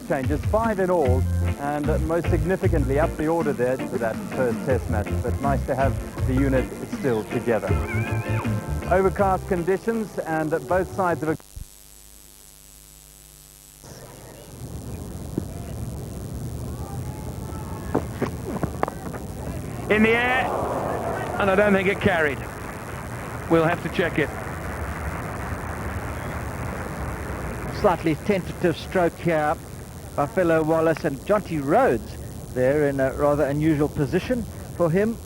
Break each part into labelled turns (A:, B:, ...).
A: changes, 5 in all, and most significantly up the order there for that first test match. But nice to have the unit still together. Overcast conditions and both sides of a...
B: In the air, and I don't think it carried. We'll have to check it.
C: Slightly tentative stroke here by fellow Wallace, and Jonty Rhodes there in a rather unusual position for him,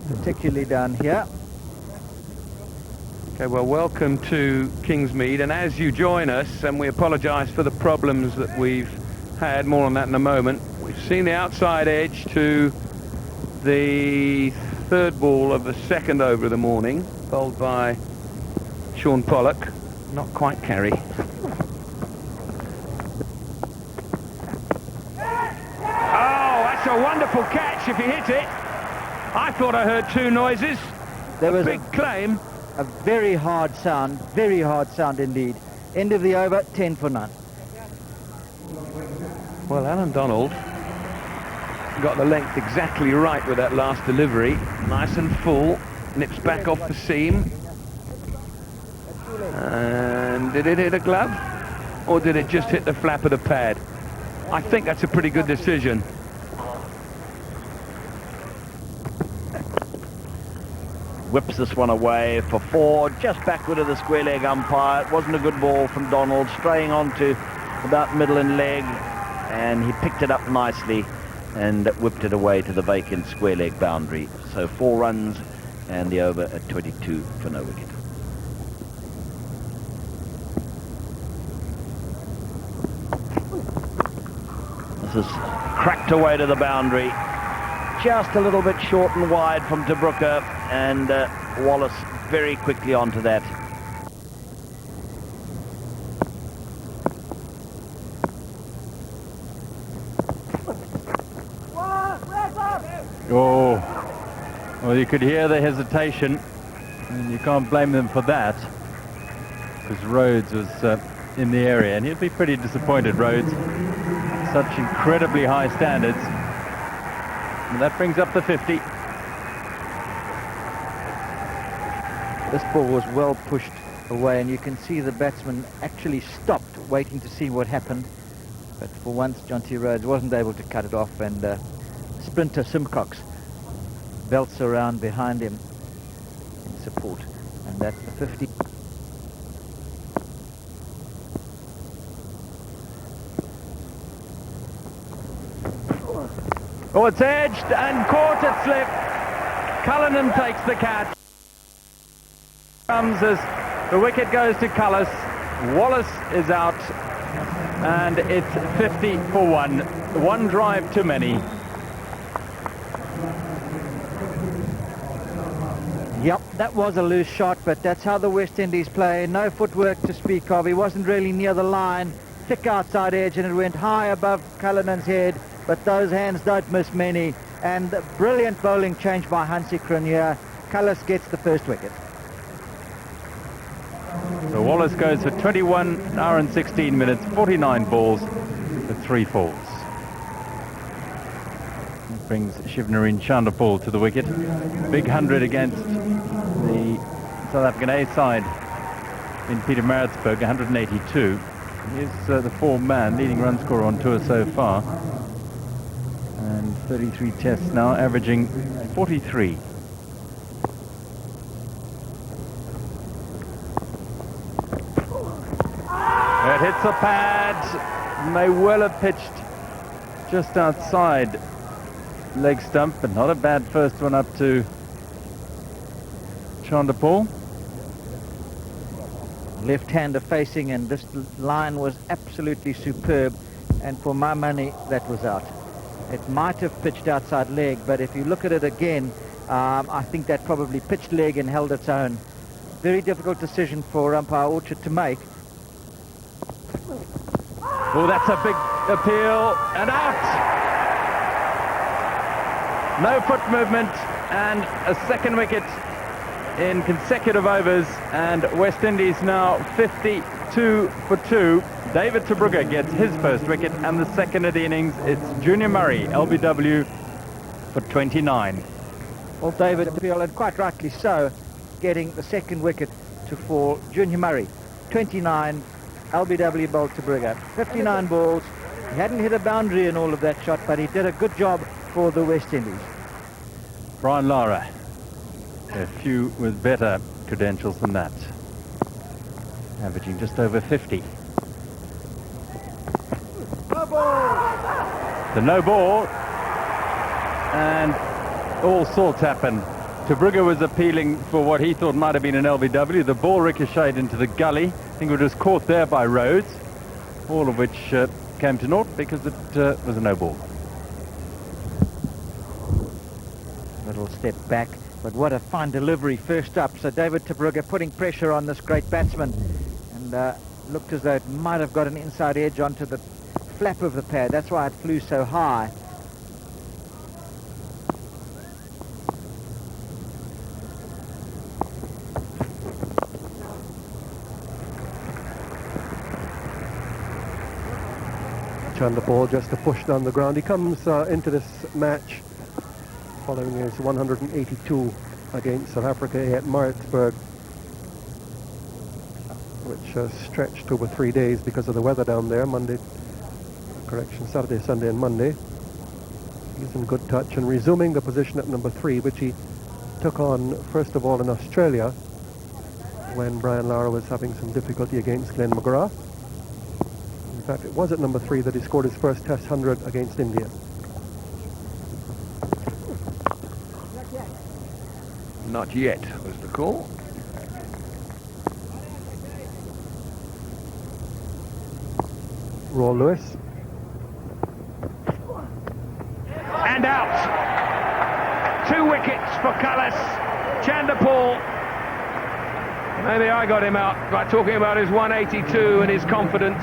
C: particularly down here.
B: Okay, well, welcome to Kingsmead, and as you join us, and we apologise for the problems that we've had, more on that in a moment, we've seen the outside edge to the third ball of the second over of the morning, bowled by Sean Pollock. Not quite carry. A wonderful catch if you hit it. I thought I heard two noises.
C: There was
B: a big claim.
C: A very hard sound indeed. End of the over, 10 for none.
B: Well, Alan Donald got the length exactly right with that last delivery. Nice and full. Nips back off the seam. And did it hit a glove? Or did it just hit the flap of the pad? I think that's a pretty good decision.
D: Whips this one away for 4, just backward of the square leg umpire. It wasn't a good ball from Donald, straying on to about middle and leg, and he picked it up nicely and whipped it away to the vacant square leg boundary. So 4 runs and the over at 22 for no wicket. This is cracked away to the boundary. Just a little bit short and wide from De Bruyne, and Wallace very quickly onto that.
A: Oh, well, you could hear the hesitation, and you can't blame them for that, because Rhodes was in the area, and he'd be pretty disappointed, Rhodes. Such incredibly high standards. And that brings up the 50.
C: This ball was well pushed away, and you can see the batsman actually stopped waiting to see what happened. But for once, Jonty Rhodes wasn't able to cut it off, and Splinter Simcox belts around behind him in support. And that's the 50.
B: Oh, it's edged and caught at slip. Cullinan takes the catch. Comes as the wicket goes to Cullis. Wallace is out, and it's 50 for 1. One drive too many.
C: Yep, that was a loose shot, but that's how the West Indies play. No footwork to speak of. He wasn't really near the line. Thick outside edge, and it went high above Cullinan's head. But those hands don't miss many. And brilliant bowling change by Hansie Cronje. Cullis gets the first wicket.
A: So Wallace goes for 21 hours and 16 minutes, 49 balls with 3 falls. That brings Shivnarine Chanderpaul to the wicket. Big 100 against the South African A side in Peter Maritzburg, 182. He's the 4th man, leading run scorer on tour so far. And 33 tests now, averaging 43. It hits the pad. May well have pitched just outside leg stump, but not a bad first one up to Chanderpaul.
C: Left-hander facing, and this line was absolutely superb. And for my money, that was out. It might have pitched outside leg, but if you look at it again, I think that probably pitched leg and held its own. Very difficult decision for umpire Orchard to make.
A: Oh, that's a big appeal, and out! No foot movement, and a second wicket in consecutive overs, and West Indies now 52 for 2. David Terbrugge gets his first wicket, and the second of the innings, it's Junior Murray, LBW, for 29.
C: Well, David Field, and quite rightly so, getting the second wicket to fall. Junior Murray, 29, LBW bowled Terbrugge, 59 balls. He hadn't hit a boundary in all of that shot, but he did a good job for the West Indies.
A: Brian Lara, a few with better credentials than that, averaging just over 50. The no ball, and all sorts happened. Terbrugge was appealing for what he thought might have been an LBW. The ball ricocheted into the gully. I think it was caught there by Rhodes, all of which came to naught because it was a no ball.
C: Little step back, but what a fine delivery first up. So David Terbrugge putting pressure on this great batsman, and looked as though it might have got an inside edge onto the flap of the pad. That's why it flew so high.
E: Chanderpaul just a push down the ground. He comes into this match following his 182 against South Africa at Maritzburg, which stretched over 3 days because of the weather down there. Saturday, Sunday and Monday. He's in good touch and resuming the position at number 3, which he took on first of all in Australia when Brian Lara was having some difficulty against Glenn McGrath. In fact, it was at number 3 that he scored his first Test 100 against India.
B: Not yet was the call.
E: Roy Lewis.
B: And out. 2 wickets for Cullis. Chanderpaul. Maybe I got him out by talking about his 182 and his confidence.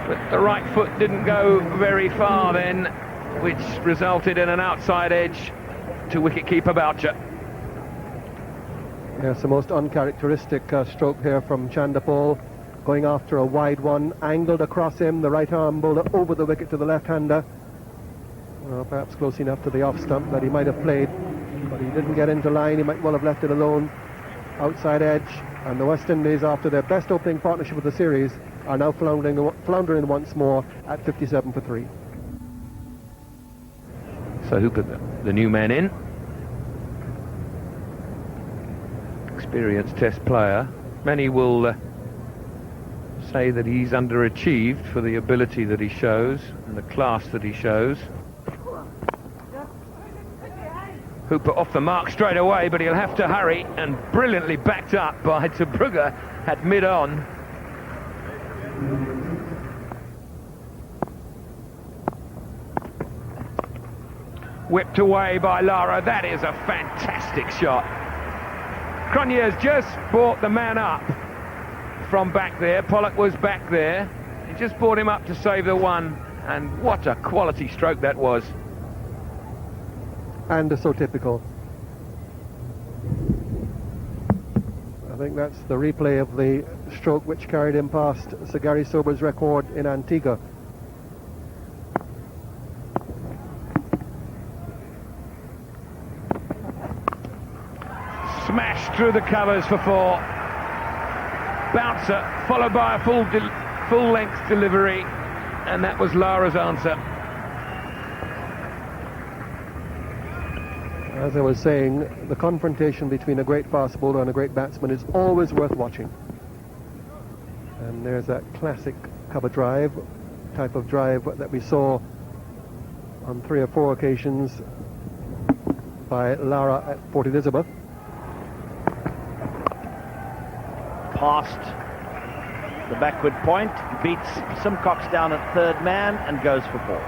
B: But the right foot didn't go very far then, which resulted in an outside edge to wicketkeeper Boucher.
E: Yes, the most uncharacteristic stroke here from Chanderpaul, going after a wide one, angled across him, the right arm bowler over the wicket to the left-hander. Well, perhaps close enough to the off stump that he might have played, but he didn't get into line. He might well have left it alone. Outside edge, and the West Indies, after their best opening partnership of the series, are now floundering once more at 57 for 3.
B: So who put the new man in? Experienced Test player. Many will say that he's underachieved for the ability that he shows and the class that he shows. Hooper off the mark straight away, but he'll have to hurry, and brilliantly backed up by Terbrugge at mid-on. Whipped away by Lara. That is a fantastic shot. Cronje's just brought the man up from back there. Pollock was back there. He just brought him up to save the one, and what a quality stroke that was.
E: And so typical. I think that's the replay of the stroke which carried him past Sir Gary Sober's record in Antigua.
B: Smashed through the covers for 4. Bouncer, followed by a full-length delivery, and that was Lara's answer.
E: As I was saying, the confrontation between a great fast bowler and a great batsman is always worth watching. And there's that classic cover drive, type of drive that we saw on 3 or 4 occasions by Lara at Port Elizabeth.
D: Past the backward point, beats Simcox down at third man and goes for 4.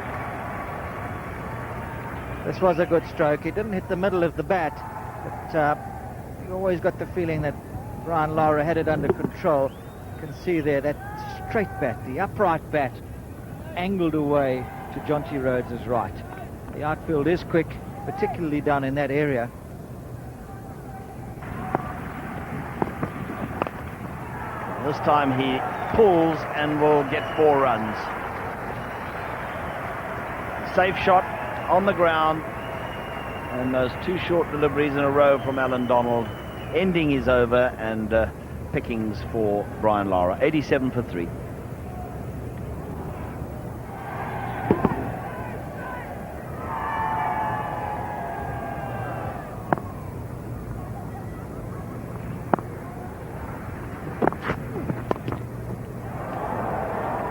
C: This was a good stroke. He didn't hit the middle of the bat, but you always got the feeling that Brian Lara had it under control. You can see there that straight bat, the upright bat, angled away to Jonty Rhodes' right. The outfield is quick, particularly down in that area.
D: This time he pulls and will get 4 runs. Safe shot on the ground, and those 2 short deliveries in a row from Alan Donald, ending his over, and pickings for Brian Lara. 87 for 3.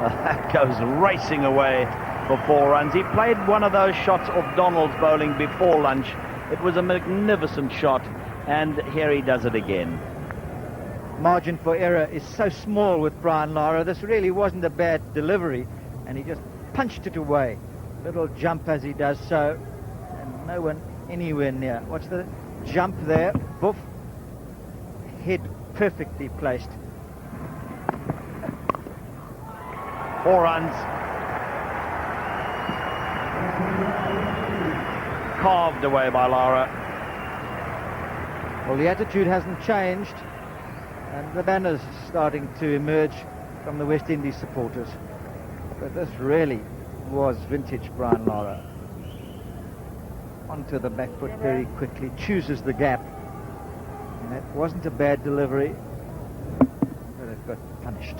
D: That goes racing away for 4 runs. He played one of those shots off Donald's bowling before lunch. It was a magnificent shot, and here he does it again.
C: Margin for error is so small with Brian Lara. This really wasn't a bad delivery, and he just punched it away. Little jump as he does so, and no one anywhere near. Watch the jump there. Boof. Head perfectly placed.
D: 4 runs. Carved away by Lara.
C: Well, the attitude hasn't changed, and the banners starting to emerge from the West Indies supporters. But this really was vintage Brian Lara. Onto the back foot very quickly, chooses the gap. And that wasn't a bad delivery, but it got punished.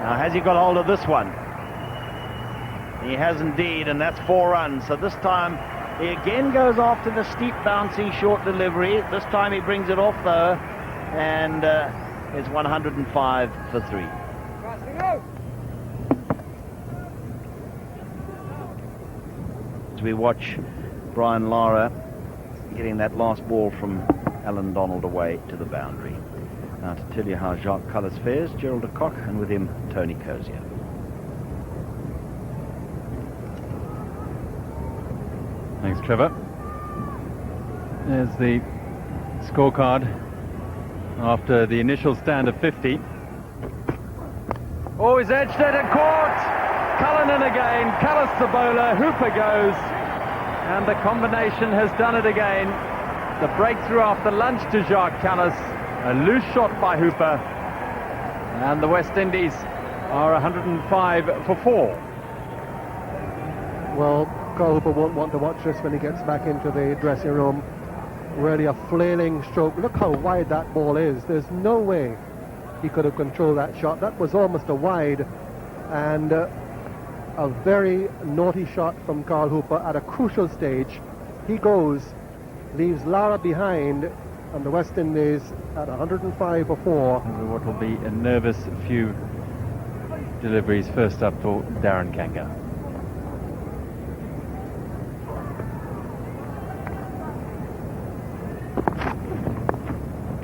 D: Now, has he got hold of this one? He has indeed, and that's 4 runs. So this time he again goes after the steep bouncing short delivery. This time he brings it off though, and it's 105 for 3. As we watch Brian Lara getting that last ball from Alan Donald away to the boundary. Now to tell you how Jacques Cullis fares, Gerald de Kock, and with him Tony Cozier.
A: Thanks, Trevor. There's the scorecard after the initial stand of 50. Oh, he's edged it and caught! Cullinan again, Cullis the bowler, Hooper goes, and the combination has done it again. The breakthrough after lunch to Jacques Cullis, a loose shot by Hooper, and the West Indies are 105 for 4.
E: Well, Carl Hooper won't want to watch this when he gets back into the dressing room. Really a flailing stroke. Look how wide that ball is. There's no way he could have controlled that shot. That was almost a wide, and a very naughty shot from Carl Hooper at a crucial stage. He goes, leaves Lara behind, and the West Indies at 105 for 4.
A: What will be a nervous few deliveries. First up for Darren Ganga.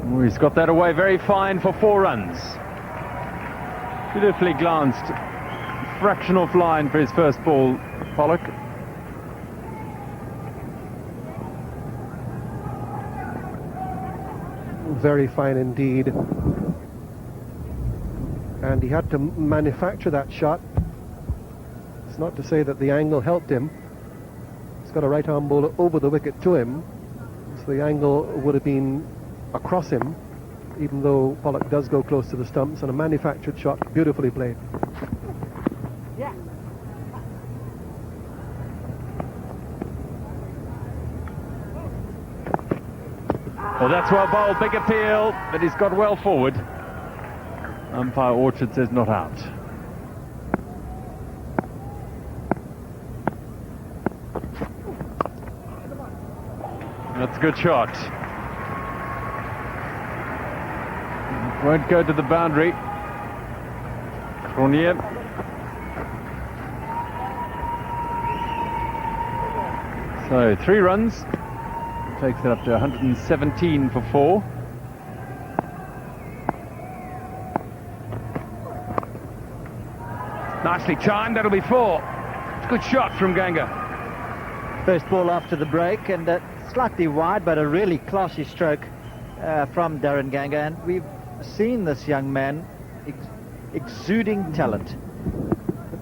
A: Oh, he's got that away very fine for 4 runs. Beautifully glanced, fraction off line for his first ball, Pollock.
E: Very fine indeed. And he had to manufacture that shot. It's not to say that the angle helped him. He's got a right arm bowler over the wicket to him, so the angle would have been across him, even though Pollock does go close to the stumps, and a manufactured shot, beautifully played.
C: Yeah.
A: Well, that's well bowled, big appeal, but he's got well forward. Umpire Orchard says not out. That's a good shot. Won't go to the boundary. Cronje. So 3 runs. Takes it up to 117 for 4.
B: Nicely timed, that'll be 4. It's a good shot from Ganga.
C: First ball after the break, and slightly wide, but a really classy stroke from Darren Ganga. And we've seen this young man exuding talent.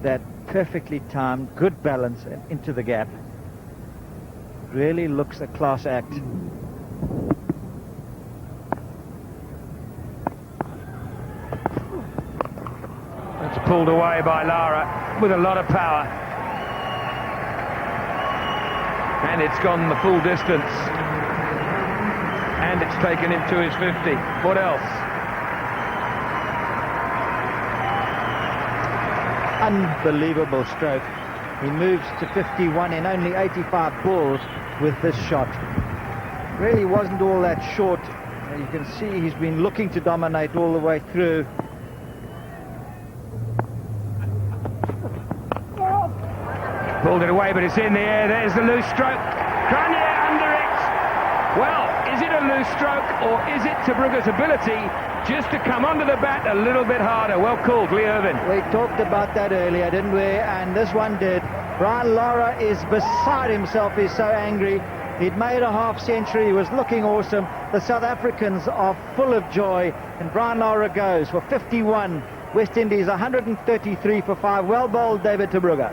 C: That perfectly timed, good balance, and into the gap. Really looks a class act.
B: It's pulled away by Lara with a lot of power. And it's gone the full distance. And it's taken him to his 50. What else?
C: Unbelievable stroke. He moves to 51 in only 85 balls with this shot. Really wasn't all that short. You can see he's been looking to dominate all the way through.
B: Pulled it away, but it's in the air. There's the loose stroke. Cronje under it. Well, is it a loose stroke, or is it Terbrugge's ability just to come onto the bat a little bit harder? Well called, Lee Irvin.
C: We talked about that earlier, didn't we? And this one did. Brian Lara is beside himself. He's so angry. He'd made a half century. He was looking awesome. The South Africans are full of joy. And Brian Lara goes for 51. West Indies 133 for 5. Well bowled, David Terbrugge.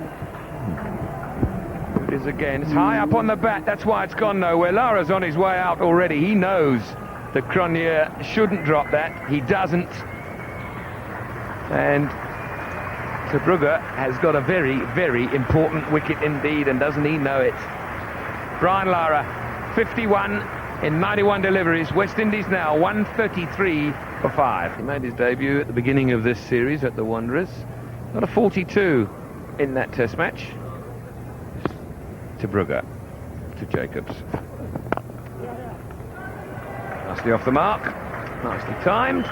B: It is again. It's high up on the bat. That's why it's gone nowhere. Lara's on his way out already. He knows that Cronje shouldn't drop that. He doesn't. And Terbrugge has got a very, very important wicket indeed, and doesn't he know it? Brian Lara, 51 in 91 deliveries. West Indies now 133 for 5. He made his debut at the beginning of this series at the Wanderers. Got a 42 in that test match. Terbrugge to Jacobs. Nicely off the mark. Nicely timed.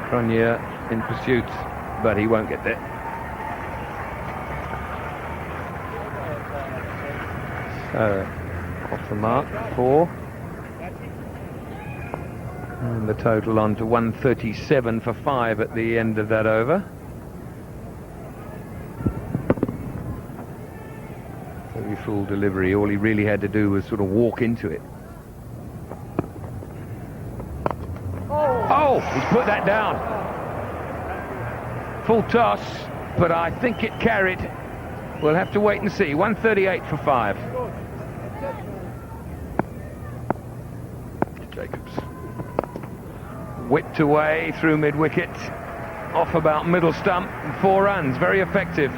B: Cronje in pursuit, but he won't get there. So, off the mark, 4. And the total on to 137 for 5 at the end of that over. Very full delivery. All he really had to do was sort of walk into it. Oh, he's put that down. Full toss, but I think it carried. We'll have to wait and see. 138 for 5. Jacobs. Whipped away through mid-wicket. Off about middle stump. 4 runs. Very effective.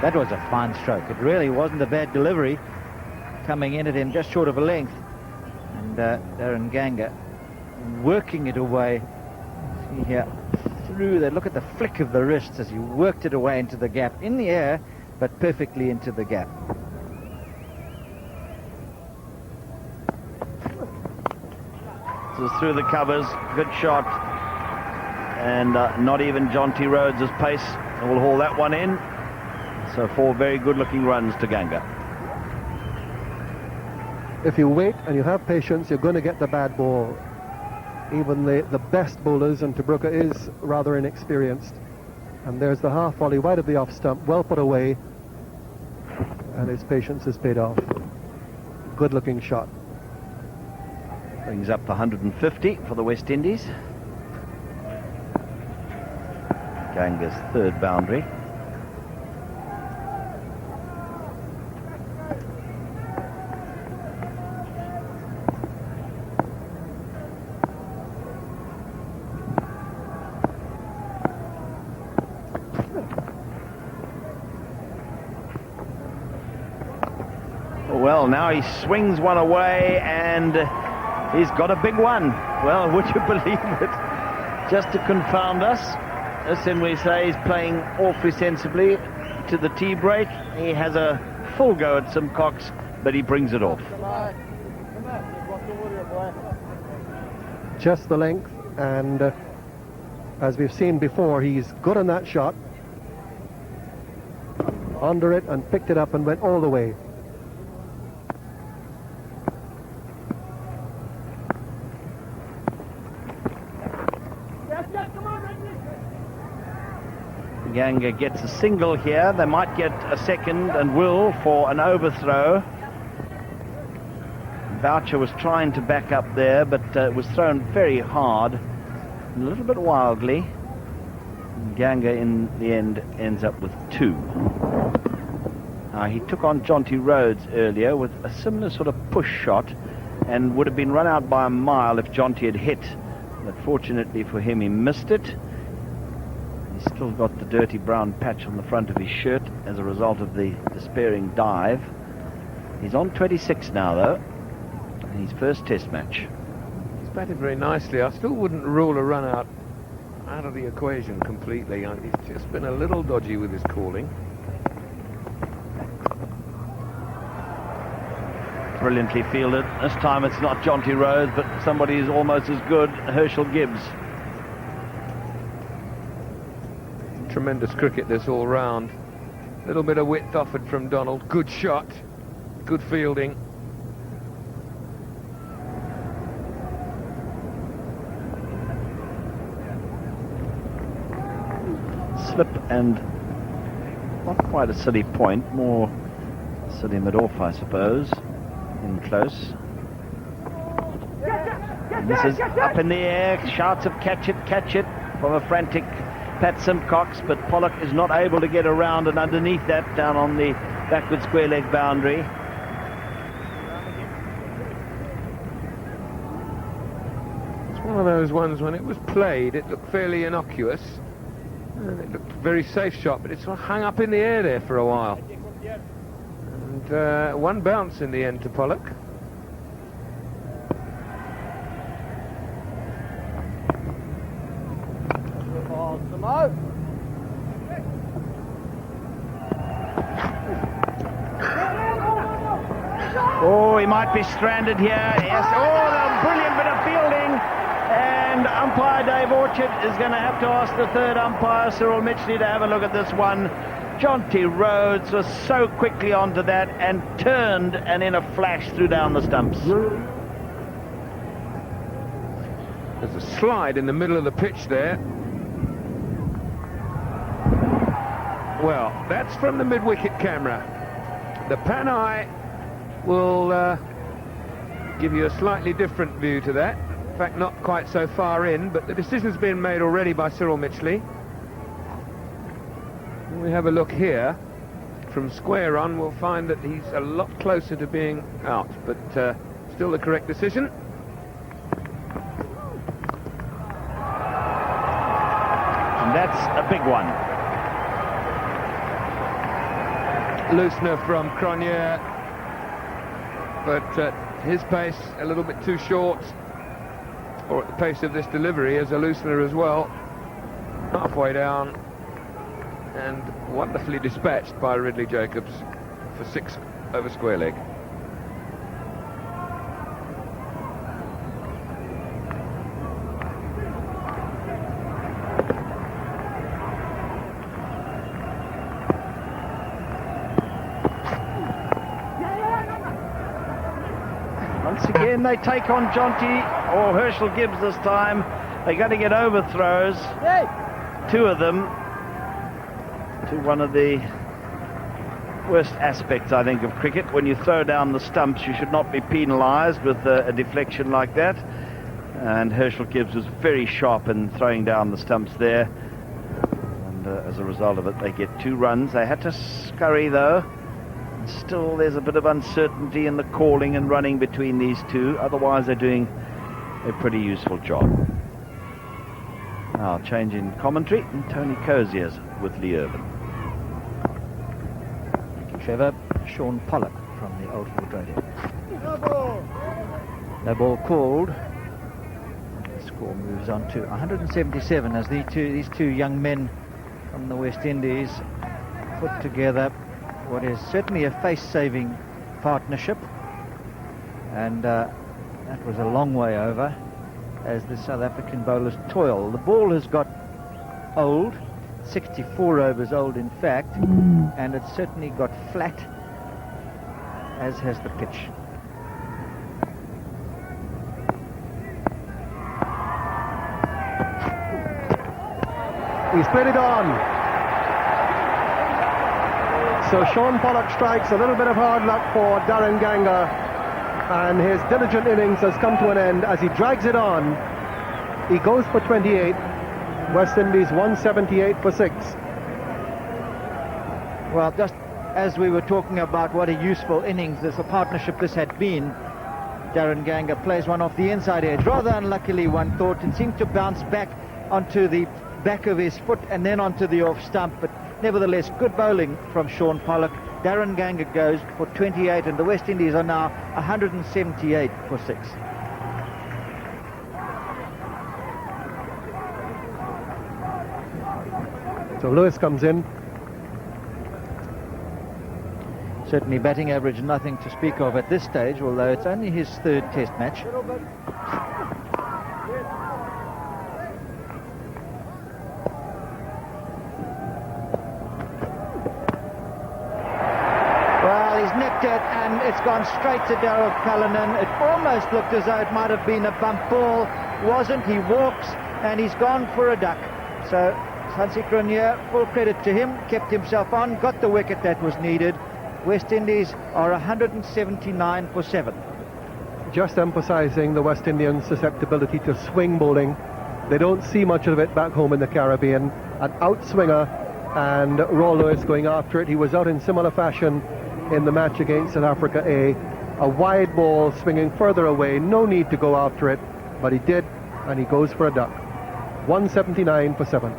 C: That was a fine stroke. It really wasn't a bad delivery. Coming in at him just short of a length. And Darren Ganga working it away. See here, through there. Look at the flick of the wrists as he worked it away into the gap. In the air, but perfectly into the gap.
D: So through the covers, good shot. And not even Jonty Rhodes' pace will haul that one in. So 4 very good-looking runs to Ganga.
E: If you wait and you have patience, you're going to get the bad ball. Even the best bowlers, and Terbrugge is rather inexperienced. And there's the half volley wide of the off stump, well put away. And his patience has paid off. Good-looking shot.
D: Brings up 150 for the West Indies. Ganga's 3rd boundary. Well, now he swings one away and he's got a big one. Well, would you believe it? Just to confound us, as in we say, he's playing awfully sensibly to the tea break. He has a full go at Simcox, but he brings it off.
E: Just the length, and as we've seen before, he's good on that shot. Under it and picked it up and went all the way.
D: Ganga gets a single here. They might get a second and will for an overthrow. Boucher was trying to back up there, but it was thrown very hard and a little bit wildly. Ganga in the end ends up with 2. He took on Jonty Rhodes earlier with a similar sort of push shot and would have been run out by a mile if Jonty had hit, but fortunately for him he missed it. He's still got the dirty brown patch on the front of his shirt as a result of the despairing dive. He's on 26 now, though, in his first test match.
B: He's batted very nicely. I still wouldn't rule a run out of the equation completely. He's just been a little dodgy with his calling.
D: Brilliantly fielded. This time it's not Jonty Rhodes, but somebody who's almost as good, Herschel Gibbs.
B: Tremendous cricket this all round. Little bit of width offered from Donald. Good shot. Good fielding.
D: Slip and not quite a silly point, more silly mid-off, I suppose. In close. And this is up in the air, shouts of catch it from a frantic Pat Simcox, but Pollock is not able to get around and underneath that down on the backward square leg boundary.
B: It's one of those ones when it was played, it looked fairly innocuous. And it looked a very safe shot, but it sort of hung up in the air there for a while. And one bounce in the end to Pollock.
D: Oh, he might be stranded here. Yes. Oh, a brilliant bit of fielding. And umpire Dave Orchard is going to have to ask the third umpire, Cyril Mitchley, to have a look at this one. Jonty Rhodes was so quickly onto that and turned and in a flash threw down the stumps.
B: There's a slide in the middle of the pitch there. Well, that's from the mid-wicket camera. The Panay will give you a slightly different view to that. In fact, not quite so far in, but the decision's been made already by Cyril Mitchley. When we have a look here, from square on, we'll find that he's a lot closer to being out, but still the correct decision.
D: And that's a big one.
B: Loosener from Cronje, but his pace a little bit too short, or at the pace of this delivery as a loosener as well. Halfway down, and wonderfully dispatched by Ridley Jacobs for 6 over square leg.
D: Once again, they take on Jonty, or Herschel Gibbs this time. They're going to get overthrows. Two of them. To one of the worst aspects, I think, of cricket. When you throw down the stumps, you should not be penalised with a deflection like that. And Herschel Gibbs was very sharp in throwing down the stumps there. And as a result of it, they get 2 runs. They had to scurry, though. Still, there's a bit of uncertainty in the calling and running between these two. Otherwise, they're doing a pretty useful job. Now, change in commentary, and Tony Cozier's with Lee Irvin.
C: Thank you, Trevor. Sean Pollock from the Old Field Radio. No ball called. The score moves on to 177 as these two young men from the West Indies put together what is certainly a face-saving partnership, and that was a long way over as the South African bowlers toil. The ball has got old, 64 overs old in fact, and it's certainly got flat, as has the pitch.
E: He's played it on. So Sean Pollock strikes. A little bit of hard luck for Darren Ganga, and his diligent innings has come to an end as he drags it on. He goes for 28. West Indies 178 for 6.
C: Well, just as we were talking about what a useful innings a partnership this had been, Darren Ganga plays one off the inside edge. Rather unluckily, one thought. It seemed to bounce back onto the back of his foot and then onto the off stump, but nevertheless good bowling from Sean Pollock. Darren Ganga goes for 28 and the West Indies are now 178 for 6.
E: So Lewis comes in.
C: Certainly batting average nothing to speak of at this stage, although it's only his third test match. Well, he's nicked it and it's gone straight to Daryl Cullinan. It almost looked as though it might have been a bump ball. Wasn't. He walks and he's gone for a duck. So Hansie Cronje, full credit to him, kept himself on, got the wicket that was needed. West Indies are 179 for 7.
E: Just emphasizing the West Indian susceptibility to swing bowling. They don't see much of it back home in the Caribbean. An outswinger and Raw Lewis going after it. He was out in similar fashion in the match against South Africa A. A wide ball swinging further away. No need to go after it, but he did, and he goes for a duck. 179 for 7.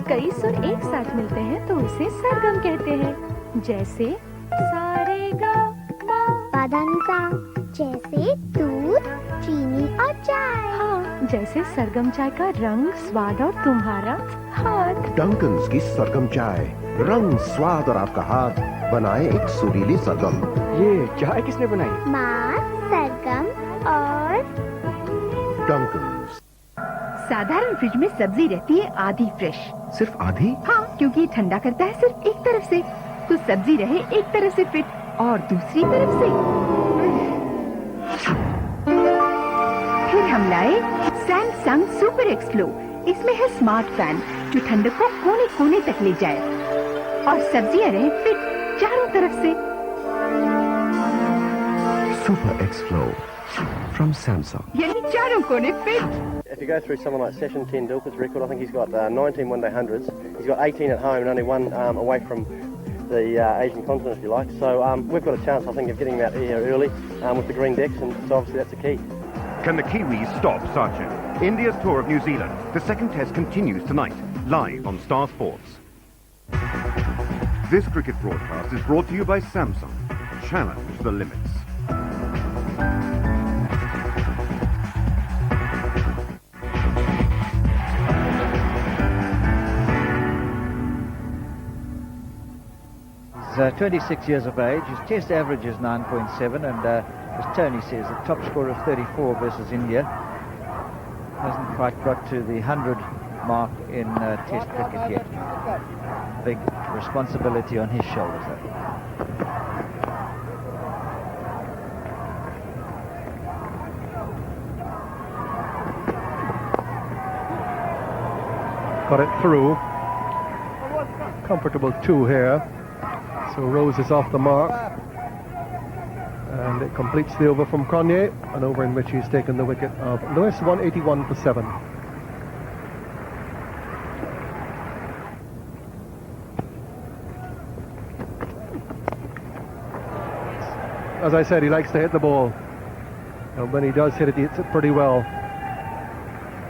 F: कई सुर एक साथ मिलते हैं तो उसे सरगम कहते हैं। जैसे सारे गा मा पा सा, जैसे दूध, चीनी और चाय। हाँ, जैसे सरगम चाय का रंग, स्वाद और तुम्हारा हाथ।
G: डंकन्स की सरगम चाय, रंग, स्वाद और आपका हाथ, बनाए एक सुरीली सरगम।
H: ये चाय किसने बनाई?
F: माँ, सरगम और
G: डंकन्स।
I: साधारण फ्रिज में सब्जी रहती है आधी फ्रेश।
G: सिर्फ आधी?
I: हाँ, क्योंकि ये ठंडा करता है सिर्फ एक तरफ से, तो सब्जी रहे एक तरफ से फिट और दूसरी तरफ से। फिर हम लाए सैमसंग सुपर एक्स फ्लो। इसमें है स्मार्ट फैन जो ठंडक को कोने कोने तक ले जाए और सब्जियां रहे फिट चारों तरफ से।
G: Super x flow from Samsung.
I: यानी चारों कोने fit.
H: If you go through someone like Session Tendulkar's record, I think he's got 19 one-day hundreds. He's got 18 at home and only one away from the Asian continent, if you like. So we've got a chance, I think, of getting him out here early with the green decks, and so obviously that's the key.
J: Can the Kiwis stop Sachin? India's tour of New Zealand. The second test continues tonight, live on Star Sports. This cricket broadcast is brought to you by Samsung. Challenge the limits.
C: He's 26 years of age. His test average is 9.7, and as Tony says, the top score of 34 versus India. Hasn't quite got to the 100 mark in test cricket yet. Big responsibility on his shoulders, though.
E: Got it through. Comfortable 2 here. So Rose is off the mark. And it completes the over from Cronje, an over in which he's taken the wicket of Lewis, 181 for 7. As I said, he likes to hit the ball. And when he does hit it, he hits it pretty well.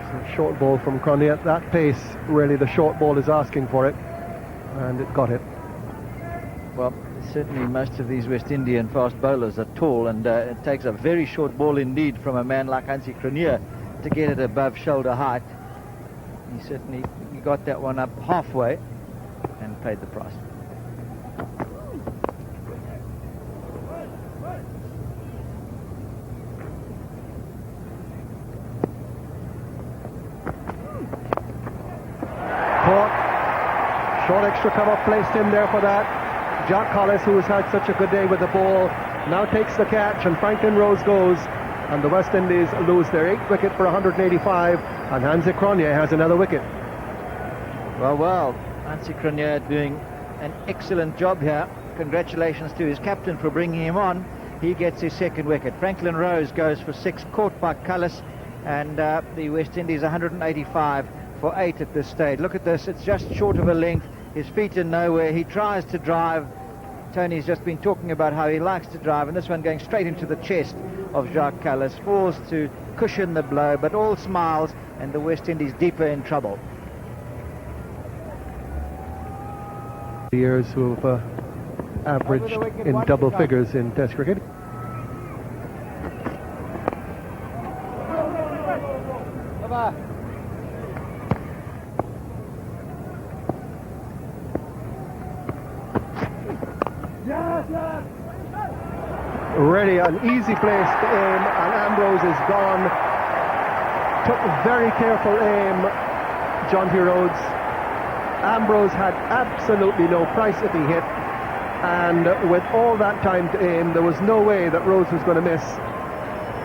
E: So short ball from Cronje at that pace. Really, the short ball is asking for it. And it got it.
C: Well, certainly most of these West Indian fast bowlers are tall, and it takes a very short ball indeed from a man like Hansie Cronje to get it above shoulder height. He certainly got that one up halfway and paid the price.
E: Caught. Short extra cover placed in there for that. Jack Collis, who has had such a good day with the ball, now takes the catch, and Franklin Rose goes, and the West Indies lose their 8th wicket for 185, and Hansie Cronje has another wicket.
C: Well, Hansie Cronje doing an excellent job here. Congratulations to his captain for bringing him on. He gets his 2nd wicket. Franklin Rose goes for 6, caught by Cullis, and the West Indies 185 for 8 at this stage. Look at this, it's just short of a length. His feet are nowhere. He tries to drive. Tony's just been talking about how he likes to drive, and this one going straight into the chest of Jacques Kallis, forced to cushion the blow, but all smiles, and the West Indies deeper in trouble.
E: Years who have averaged in double figures in Test cricket. Really an easy place to aim, and Ambrose is gone. Took very careful aim, Jonty Rhodes. Ambrose had absolutely no price if he hit, and with all that time to aim, there was no way that Rhodes was going to miss.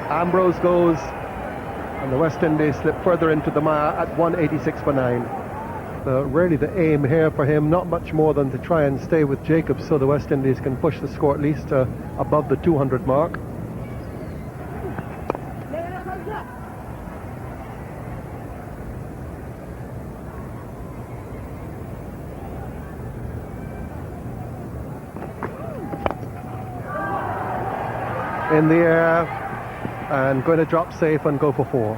E: Ambrose goes, and the West Indies slip further into the mire at 186 for 9. Really the aim here for him, not much more than to try and stay with Jacobs so the West Indies can push the score at least above the 200 mark. In the air, and going to drop safe and go for 4.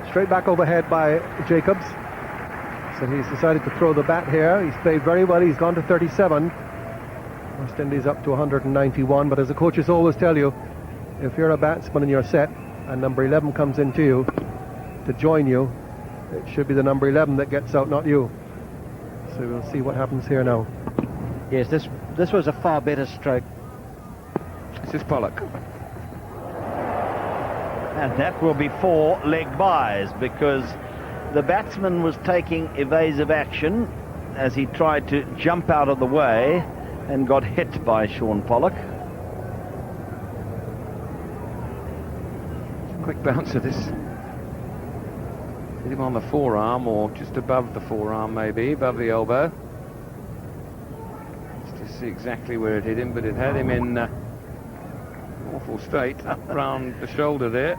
E: Straight back overhead by Jacobs. So he's decided to throw the bat here. He's played very well. He's gone to 37. West Indies up to 191. But as the coaches always tell you, if you're a batsman and you're set, and number 11 comes into you to join you, it should be the number 11 that gets out, not you. So we'll see what happens here now.
C: Yes, this was a far better stroke.
B: This is Pollock.
D: And that will be 4 leg byes, because the batsman was taking evasive action as he tried to jump out of the way and got hit by Shaun Pollock.
B: Quick bounce of this. Hit him on the forearm, or just above the forearm maybe, above the elbow. Just to see exactly where it hit him, but it had him in awful state, up round the shoulder there.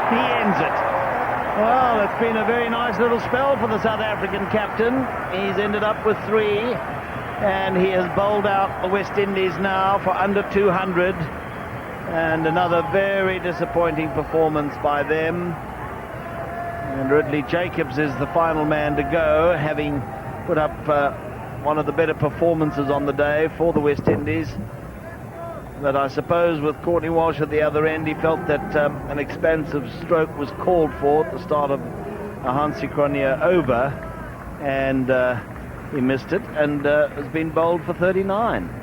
D: He ends it. Well, it's been a very nice little spell for the South African captain. He's ended up with 3, and he has bowled out the West Indies now for under 200, and another very disappointing performance by them. And Ridley Jacobs is the final man to go, having put up one of the better performances on the day for the West Indies. But I suppose with Courtney Walsh at the other end, he felt that an expansive stroke was called for at the start of a Hansi Cronje over, and he missed it, and has been bowled for 39.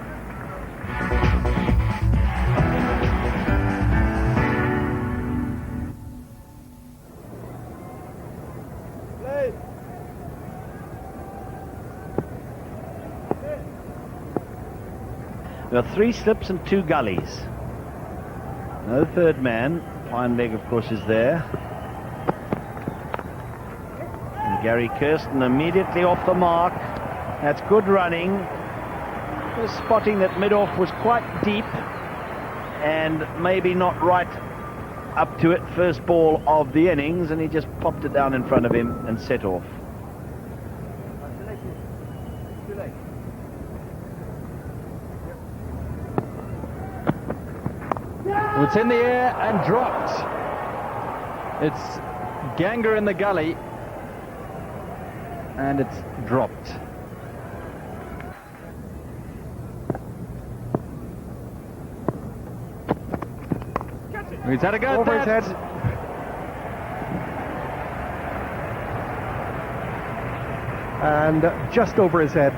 D: There are 3 slips and 2 gullies. No third man. Fine leg, of course, is there. And Gary Kirsten immediately off the mark. That's good running. Just spotting that mid-off was quite deep and maybe not right up to it. First ball of the innings, and he just popped it down in front of him and set off.
A: It's in the air and dropped. It's Ganga in the gully, and it's dropped. He's had a go
E: over
A: at
E: his
A: that.
E: head. And just over his head.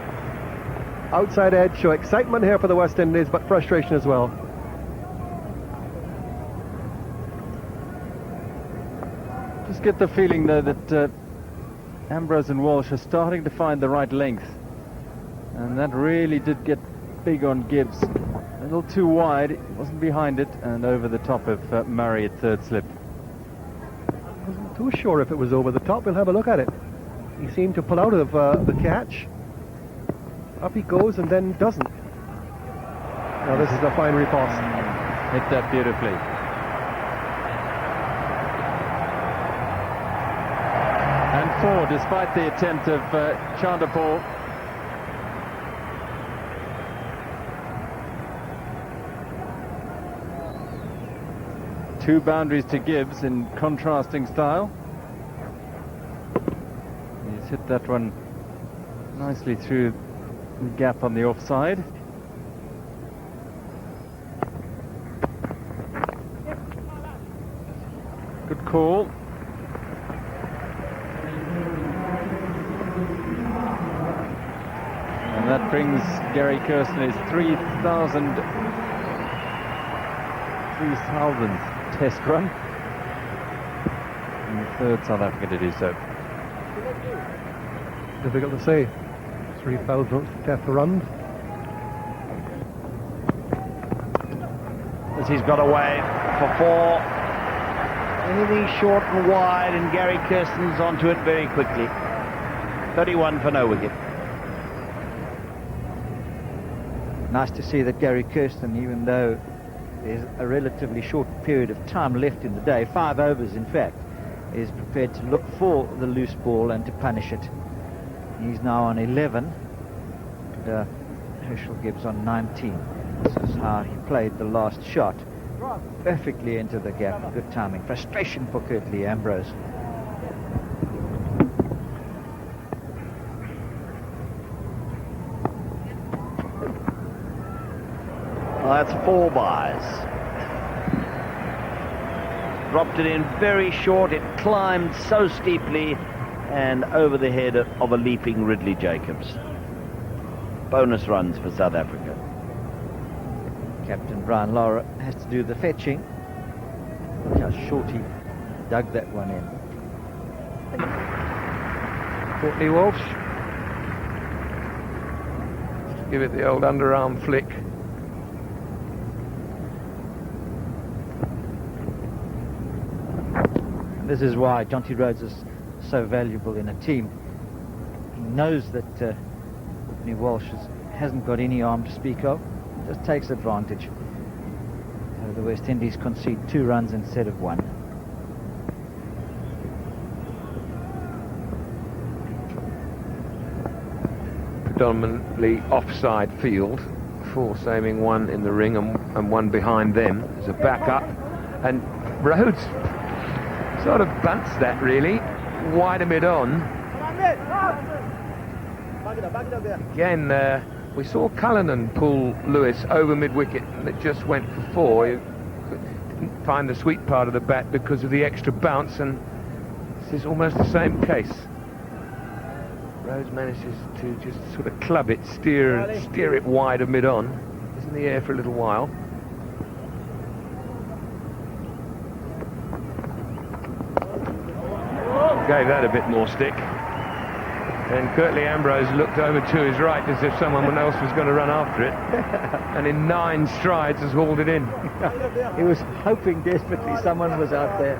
E: Outside edge, show excitement here for the West Indies, but frustration as well.
A: Just get the feeling though that Ambrose and Walsh are starting to find the right length, and that really did get big on Gibbs. A little too wide, it wasn't behind it, and over the top of Murray at third slip.
E: I wasn't too sure if it was over the top. We'll have a look at it. He seemed to pull out of the catch. Up he goes and then doesn't. Now this is a fine riposte.
A: Hit that beautifully. 4, despite the attempt of Chanderpaul. Two boundaries to Gibbs in contrasting style. He's hit that one nicely through the gap on the offside. Good call. And that brings Gary Kirsten his 3,000th test run. And the third South African to do so.
E: Difficult to say. 3,000th test run.
D: As he's got away for 4. Anything short and wide, and Gary Kirsten's onto it very quickly. 31 for no wicket.
C: Nice to see that Gary Kirsten, even though there's a relatively short period of time left in the day, 5 overs in fact, is prepared to look for the loose ball and to punish it. He's now on 11, and Herschel Gibbs on 19. This is how he played the last shot. Perfectly into the gap. Good timing. Frustration for Curtly Ambrose.
D: Well, that's 4 byes. Dropped it in very short. It climbed so steeply and over the head of a leaping Ridley Jacobs. Bonus runs for South Africa.
C: Captain Brian Lara has to do the fetching. Look how short he dug that one in.
B: Courtney Walsh. Give it the old underarm flick.
C: This is why Jonty Rhodes is so valuable in a team. He knows that Courtney Walsh hasn't got any arm to speak of. Just takes advantage. So the West Indies concede 2 runs instead of 1.
B: Predominantly offside field. 4 saving 1 in the ring and 1 behind them as a backup. And Rhodes sort of bunts that really. Wider mid-on. Again, we saw Cullinan pull Lewis over mid-wicket and it just went for 4. He didn't find the sweet part of the bat because of the extra bounce, and this is almost the same case. Rhodes manages to just sort of club it, steer it wide of mid-on. It's in the air for a little while. Gave that a bit more stick. And Curtly Ambrose looked over to his right as if someone else was going to run after it. And in 9 strides has hauled it in.
C: He was hoping desperately someone was out there.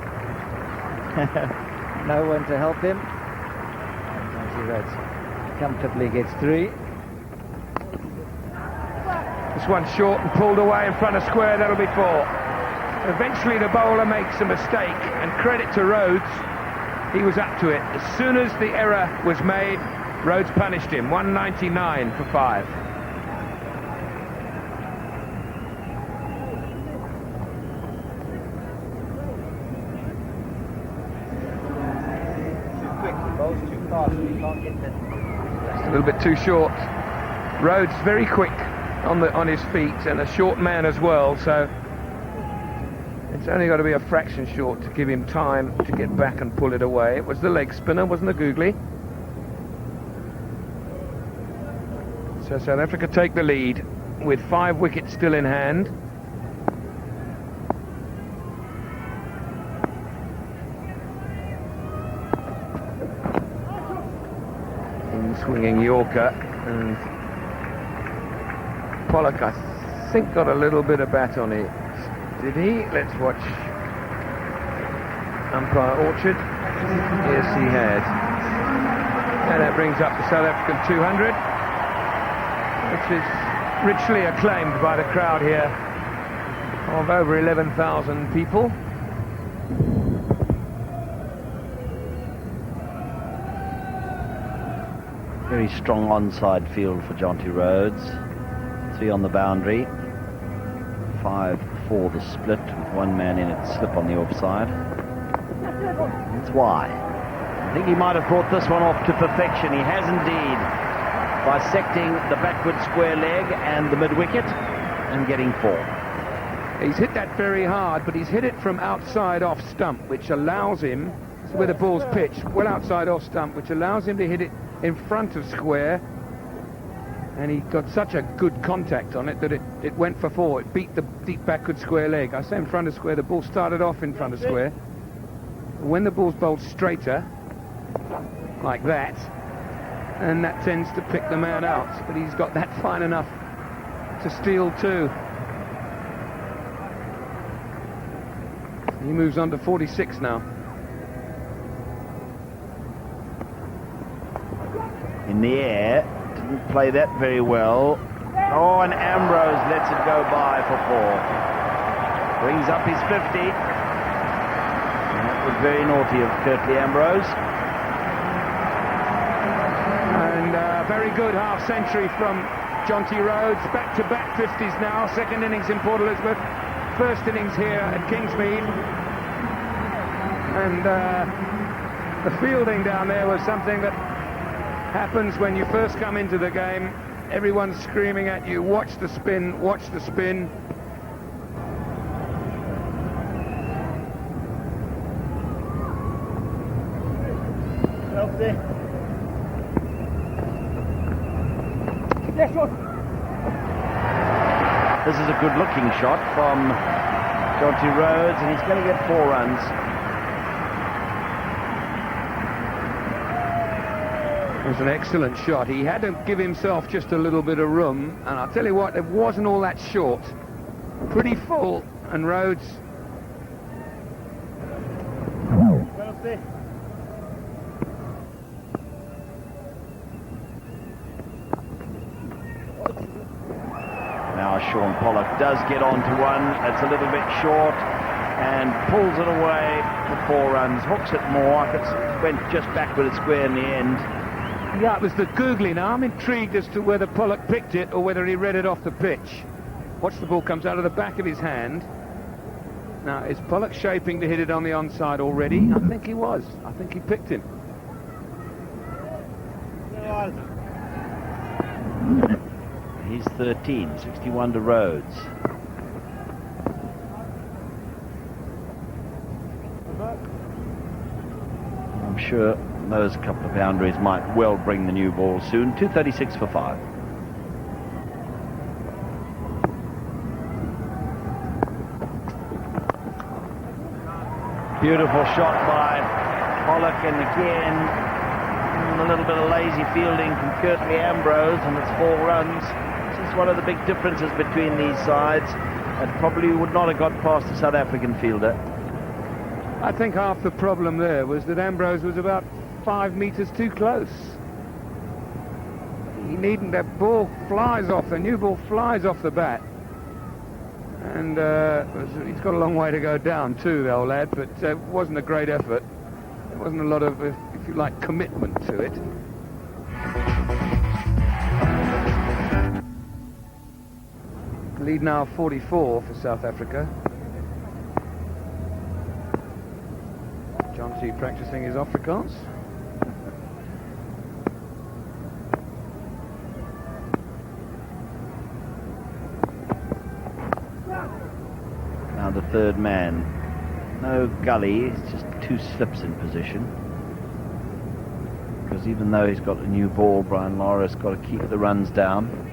C: No one to help him. And Jonty Rhodes comfortably gets 3.
B: This one's short and pulled away in front of square. That'll be 4. Eventually the bowler makes a mistake, and credit to Rhodes. He was up to it. As soon as the error was made, Rhodes punished him. 199 for 5. A little bit too short. Rhodes very quick on his feet, and a short man as well, so it's only got to be a fraction short to give him time to get back and pull it away. It was the leg spinner, wasn't the googly. So South Africa take the lead with 5 wickets still in hand. Swinging Yorker, and Pollock, I think, got a little bit of bat on it. Did he? Let's watch umpire Orchard. Yes, he had. And that brings up the South African 200, which is richly acclaimed by the crowd here of over 11,000 people.
D: Very strong onside field for Jonty Rhodes. 3 on the boundary. 5 for the split, with 1 man in it slip on the offside. That's why. I think he might have brought this one off to perfection. He has indeed, bisecting the backward square leg and the mid-wicket and getting 4.
B: He's hit that very hard, but he's hit it from outside off stump, which allows him, this is where the ball's pitched, well outside off stump, which allows him to hit it in front of square. And he got such a good contact on it that it went for 4. It beat the deep backward square leg. I say in front of square, the ball started off in front of square. When the ball's bowled straighter, like that, and that tends to pick the man out. But he's got that fine enough to steal 2. He moves on to 46 now.
D: In the air, didn't play that very well. Oh, and Ambrose lets it go by for 4. Brings up his 50. And that was very naughty of Curtly Ambrose.
B: And very good half-century from Jonty Rhodes. Back-to-back 50s now. Second innings in Port Elizabeth. First innings here at Kingsmead. And the fielding down there was something that happens when you first come into the game. Everyone's screaming at you, watch the spin, watch the spin.
D: This is a good looking shot from Jonty Rhodes, and he's going to get 4 runs.
B: It was an excellent shot. He had to give himself just a little bit of room, and I'll tell you what, it wasn't all that short. Pretty full, and Rhodes...
D: Now Sean Pollock does get onto one. It's a little bit short and pulls it away for 4 runs. Hooks it more. It went just backward at square in the end.
B: Yeah, it was the googly. Now I'm intrigued as to whether Pollock picked it or whether he read it off the pitch. Watch, the ball comes out of the back of his hand. Now, is Pollock shaping to hit it on the onside already? I think he was. I think he picked him.
D: He's 13, 61 to Rhodes. I'm sure those couple of boundaries might well bring the new ball soon. 236 for 5. Beautiful shot by Pollock, and again a little bit of lazy fielding from Curtly Ambrose, and it's 4 runs. This is one of the big differences between these sides, and probably would not have got past the South African fielder.
B: I think half the problem there was that Ambrose was about 5 metres too close. He needn't. That ball flies off, the new ball flies off the bat. And he's got a long way to go down too, the old lad, but it wasn't a great effort. There wasn't a lot of, if you like, commitment to it. Lead now 44 for South Africa. Jonty practicing his Afrikaans.
D: Now the third man. No gully, it's just 2 slips in position. Because even though he's got a new ball, Brian Lara got to keep the runs down.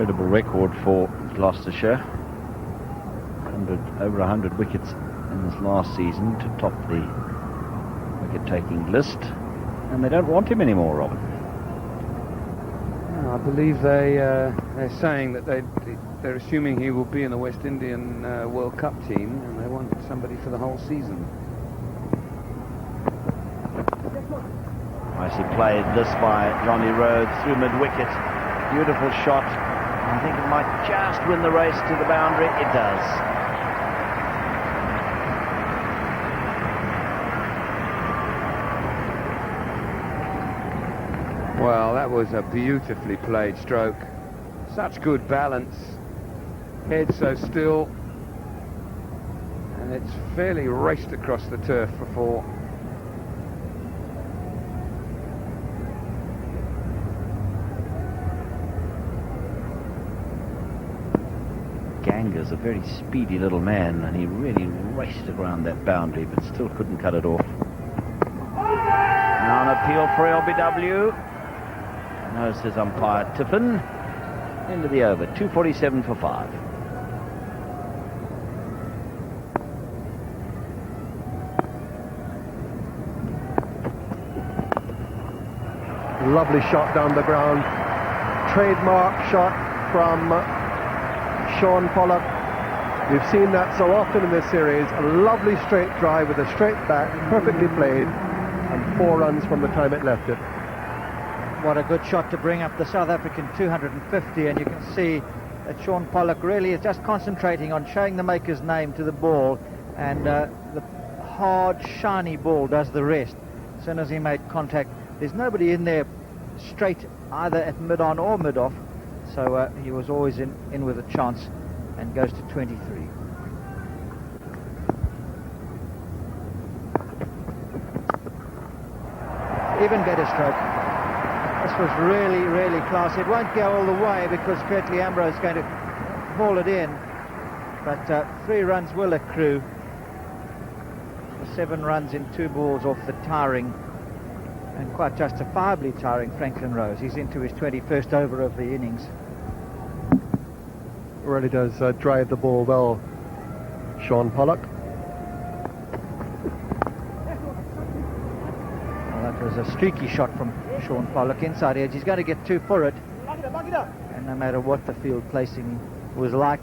D: Incredible record for Gloucestershire. over 100 wickets in this last season to top the wicket-taking list, and they don't want him anymore, Robin.
B: I believe they're saying that they're assuming he will be in the West Indian World Cup team, and they want somebody for the whole season.
D: Nicely played this by Johnny Rhodes through mid-wicket. Beautiful shot. I think it might just win the race to the boundary. It does.
B: Well, that was a beautifully played stroke. Such good balance. Head so still. And it's fairly raced across the turf for 4.
D: Ganga's a very speedy little man, and he really raced around that boundary, but still couldn't cut it off. Now an appeal for LBW. Knows his umpire, Tiffin. End of the over, 2:47 for 5.
E: Lovely shot down the ground. Trademark shot from Shaun Pollock. We've seen that so often in this series. A lovely straight drive with a straight back, perfectly played, and 4 runs from the time it left it.
C: What a good shot to bring up the South African 250, and you can see that Shaun Pollock really is just concentrating on showing the maker's name to the ball, and the hard, shiny ball does the rest. As soon as he made contact, there's nobody in there straight either at mid-on or mid-off, so he was always in with a chance, and goes to 23. Even better stroke. This was really, really classy. It won't go all the way because Curtly Ambrose is going to haul it in, but 3 runs will accrue. 7 runs in 2 balls off the tiring, and quite justifiably tiring, Franklin Rose. He's into his 21st over of the innings.
E: Really does drive the ball well, Shaun Pollock.
C: Well, that was a streaky shot from Shaun Pollock, inside edge. He's going to get 2 for it, and no matter what the field placing was like,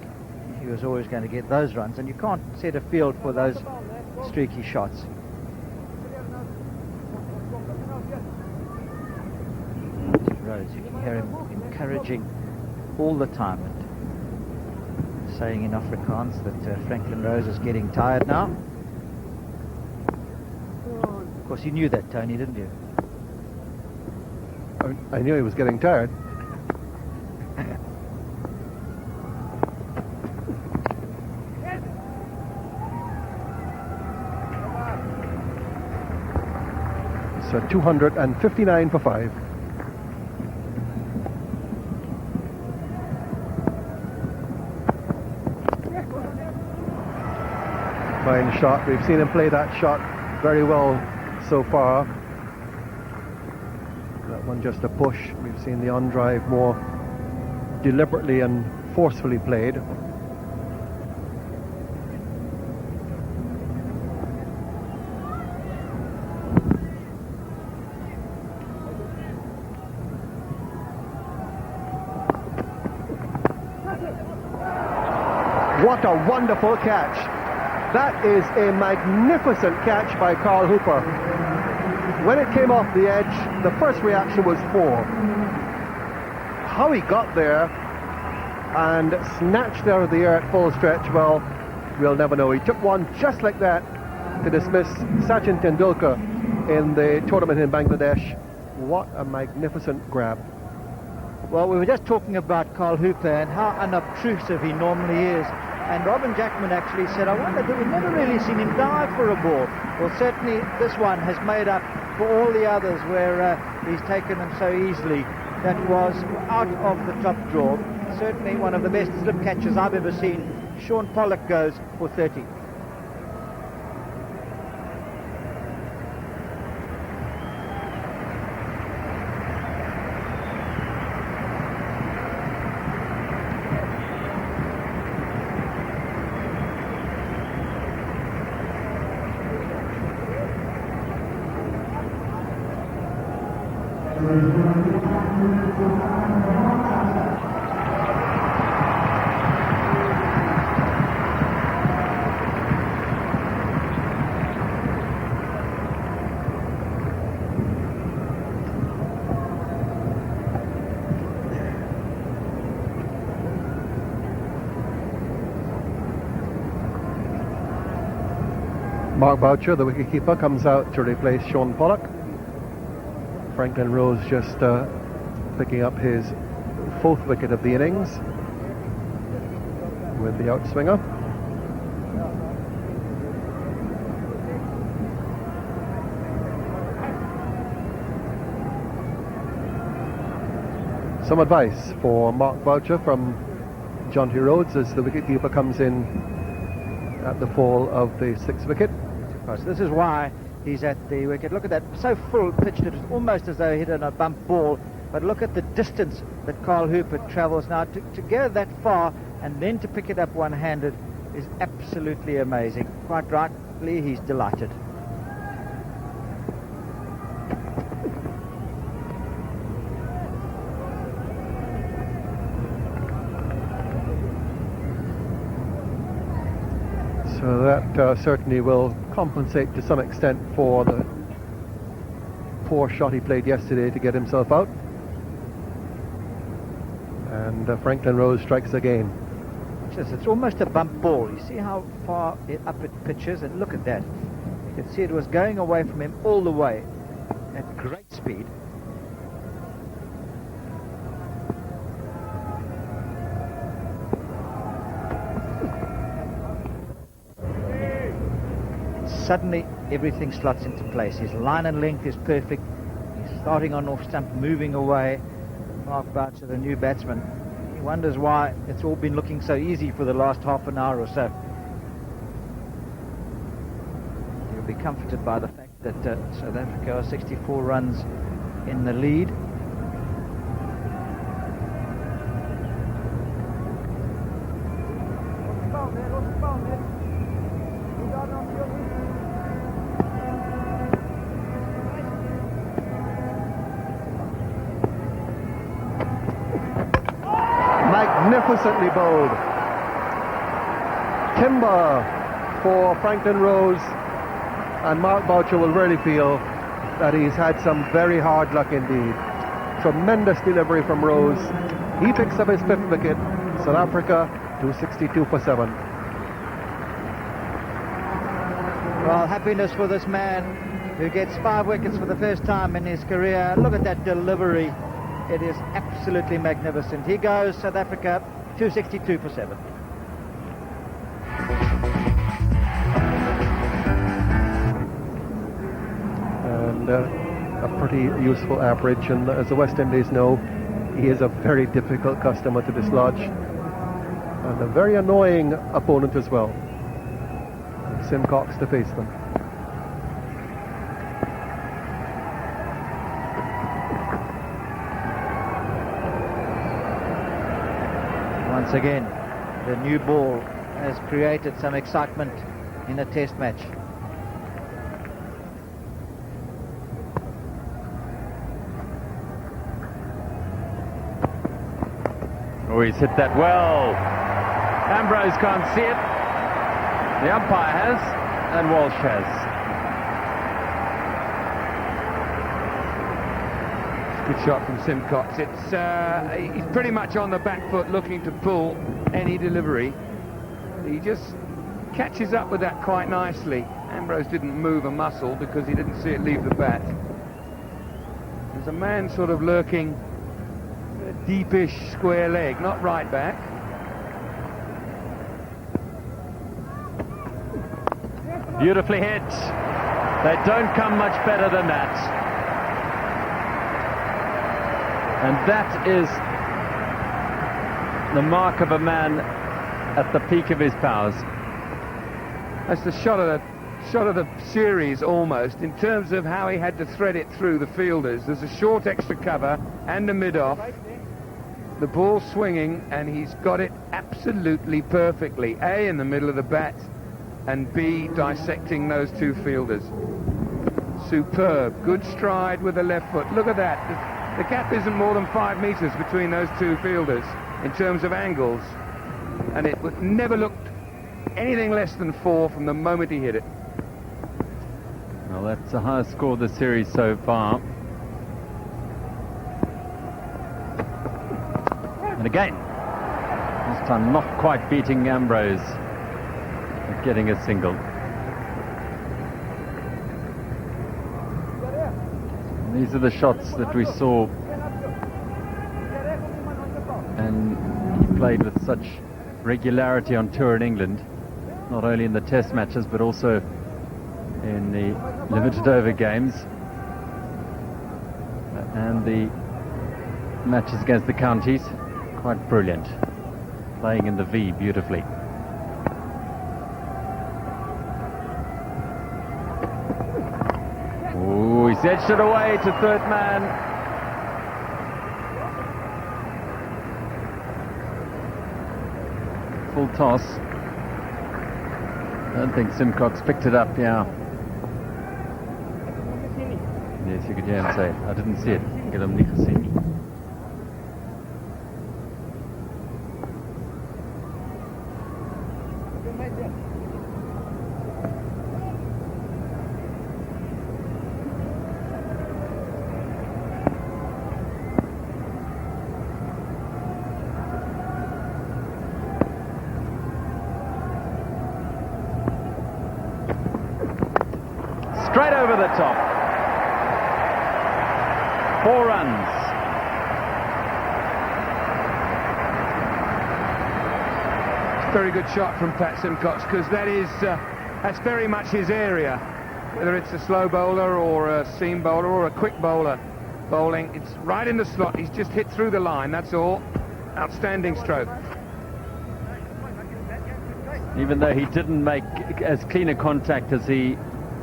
C: he was always going to get those runs, and you can't set a field for those streaky shots. Rhodes, you can hear him encouraging all the time, and saying in Afrikaans that Franklin Rose is getting tired now. Of course, you knew that, Tony, didn't you?
E: I knew he was getting tired. So 259 for 5. Fine shot. We've seen him play that shot very well so far. That one just a push. We've seen the on-drive more deliberately and forcefully played. What a wonderful catch. That is a magnificent catch by Carl Hooper. When it came off the edge, the first reaction was 4. How he got there and snatched out of the air at full stretch, well, we'll never know. He took one just like that to dismiss Sachin Tendulkar in the tournament in Bangladesh. What a magnificent grab.
C: Well, we were just talking about Carl Hooper and how unobtrusive he normally is. And Robin Jackman actually said, I wonder, we've never really seen him dive for a ball. Well, certainly this one has made up for all the others where he's taken them so easily. That was out of the top draw. Certainly one of the best slip catches I've ever seen. Shaun Pollock goes for 30.
E: Mark Boucher, the wicketkeeper, comes out to replace Sean Pollock. Franklin Rose just picking up his 4th wicket of the innings with the outswinger. Some advice for Mark Boucher from John T. Rhodes as the wicketkeeper comes in at the fall of the 6th wicket.
C: So this is why he's at the wicket. Look at that, so full pitched, it was almost as though he hit on a bump ball. But look at the distance that Carl Hooper travels now to go that far and then to pick it up one-handed is absolutely amazing. Quite rightly, he's delighted.
E: So that certainly will compensate to some extent for the poor shot he played yesterday to get himself out. And Franklin Rose strikes again.
C: It's almost a bump ball. You see how far up it pitches, and look at that. You can see it was going away from him all the way at great speed. Suddenly everything slots into place. His line and length is perfect. He's starting on off stump, moving away. Mark Boucher, the new batsman, he wonders why it's all been looking so easy for the last half an hour or so. He'll be comforted by the fact that South Africa are 64 runs in the lead.
E: Magnificently bowled. Timber for Franklin Rose, and Mark Boucher will really feel that he's had some very hard luck indeed. Tremendous delivery from Rose. He picks up his 5th wicket. South Africa 262 for 7.
C: Well, happiness for this man who gets 5 wickets for the first time in his career. Look at that delivery. It is absolutely magnificent. He goes, South Africa, 262 for 7.
E: And a pretty useful average. And as the West Indies know, he is a very difficult customer to dislodge. And a very annoying opponent as well. Simcox to face them.
C: Once again, the new ball has created some excitement in a test match.
A: Oh, he's hit that well. Ambrose can't see it. The umpire has, and Walsh has.
B: Good shot from Simcox. He's pretty much on the back foot looking to pull any delivery. He just catches up with that quite nicely. Ambrose didn't move a muscle because he didn't see it leave the bat. There's a man sort of lurking a deepish square leg, not right back.
A: Beautifully hit. They don't come much better than that. And that is the mark of a man at the peak of his powers.
B: That's the shot of the series almost, in terms of how he had to thread it through the fielders. There's a short extra cover and a mid-off. The ball swinging, and he's got it absolutely perfectly. A, in the middle of the bat, and B, dissecting those two fielders. Superb. Good stride with the left foot. Look at that. The gap isn't more than 5 metres between those two fielders in terms of angles, and it never looked anything less than 4 from the moment he hit it.
A: Well, that's the highest score of the series so far. And again, this time not quite beating Ambrose, but getting a single. And these are the shots that we saw, and he played with such regularity on tour in England, not only in the test matches but also in the limited over games and the matches against the counties. Quite brilliant, playing in the V beautifully. Oh, he's edged it away to third man. Full toss. I don't think Simcox picked it up, yeah. Yes, you could hear him say, I didn't see it. Ik heb hem niet gezien. Straight over the top. 4 runs.
B: Very good shot from Pat Simcox, because that's very much his area. Whether it's a slow bowler or a seam bowler or a quick bowler bowling, it's right in the slot. He's just hit through the line, that's all. Outstanding stroke.
A: Even though he didn't make as clean a contact as he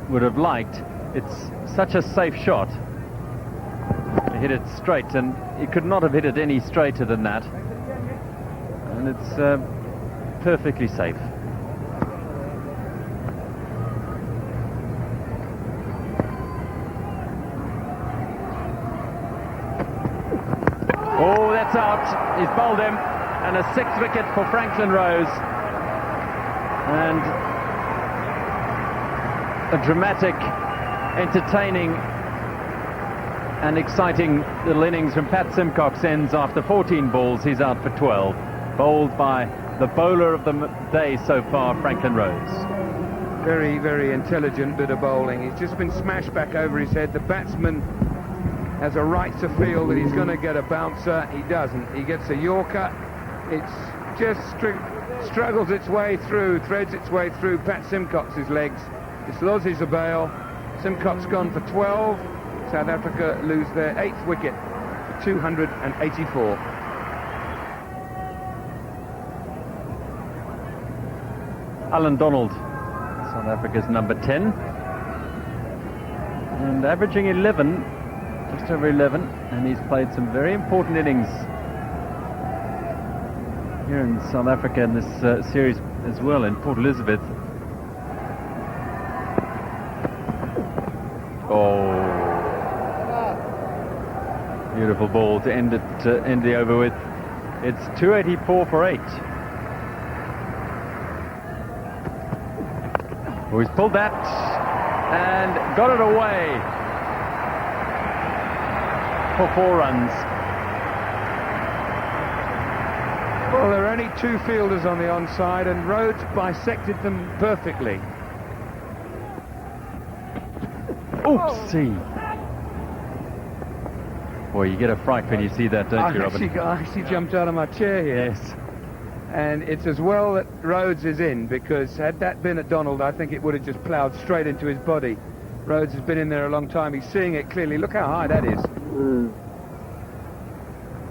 A: would have liked, it's such a safe shot. He hit it straight, and he could not have hit it any straighter than that. And it's perfectly safe. Oh, that's out. He's bowled him, and a 6th wicket for Franklin Rose. And a dramatic, entertaining and exciting little innings from Pat Simcox ends after 14 balls. He's out for 12, bowled by the bowler of the day so far, Franklin Rose.
B: Very, very intelligent bit of bowling. He's just been smashed back over his head. The batsman has a right to feel that he's going to get a bouncer. He doesn't. He gets a Yorker. It's just struggles its way through, threads its way through Pat Simcox's legs. Dislodges a bail. Simcox gone for 12. South Africa lose their 8th wicket, 284.
A: Alan Donald, South Africa's number 10, and averaging 11, just over 11, and he's played some very important innings here in South Africa in this series as well, in Port Elizabeth. Oh, beautiful ball to end the over with. It's 284 for 8. Oh, he's pulled that and got it away for 4 runs.
B: Well, there are only 2 fielders on the onside, and Rhodes bisected them perfectly.
A: Oopsie. Boy, you get a fright when you see that, don't you, Robin?
B: I actually jumped out of my chair here.
A: Yes.
B: And it's as well that Rhodes is in, because had that been at Donald, I think it would have just ploughed straight into his body. Rhodes has been in there a long time. He's seeing it clearly. Look how high that is.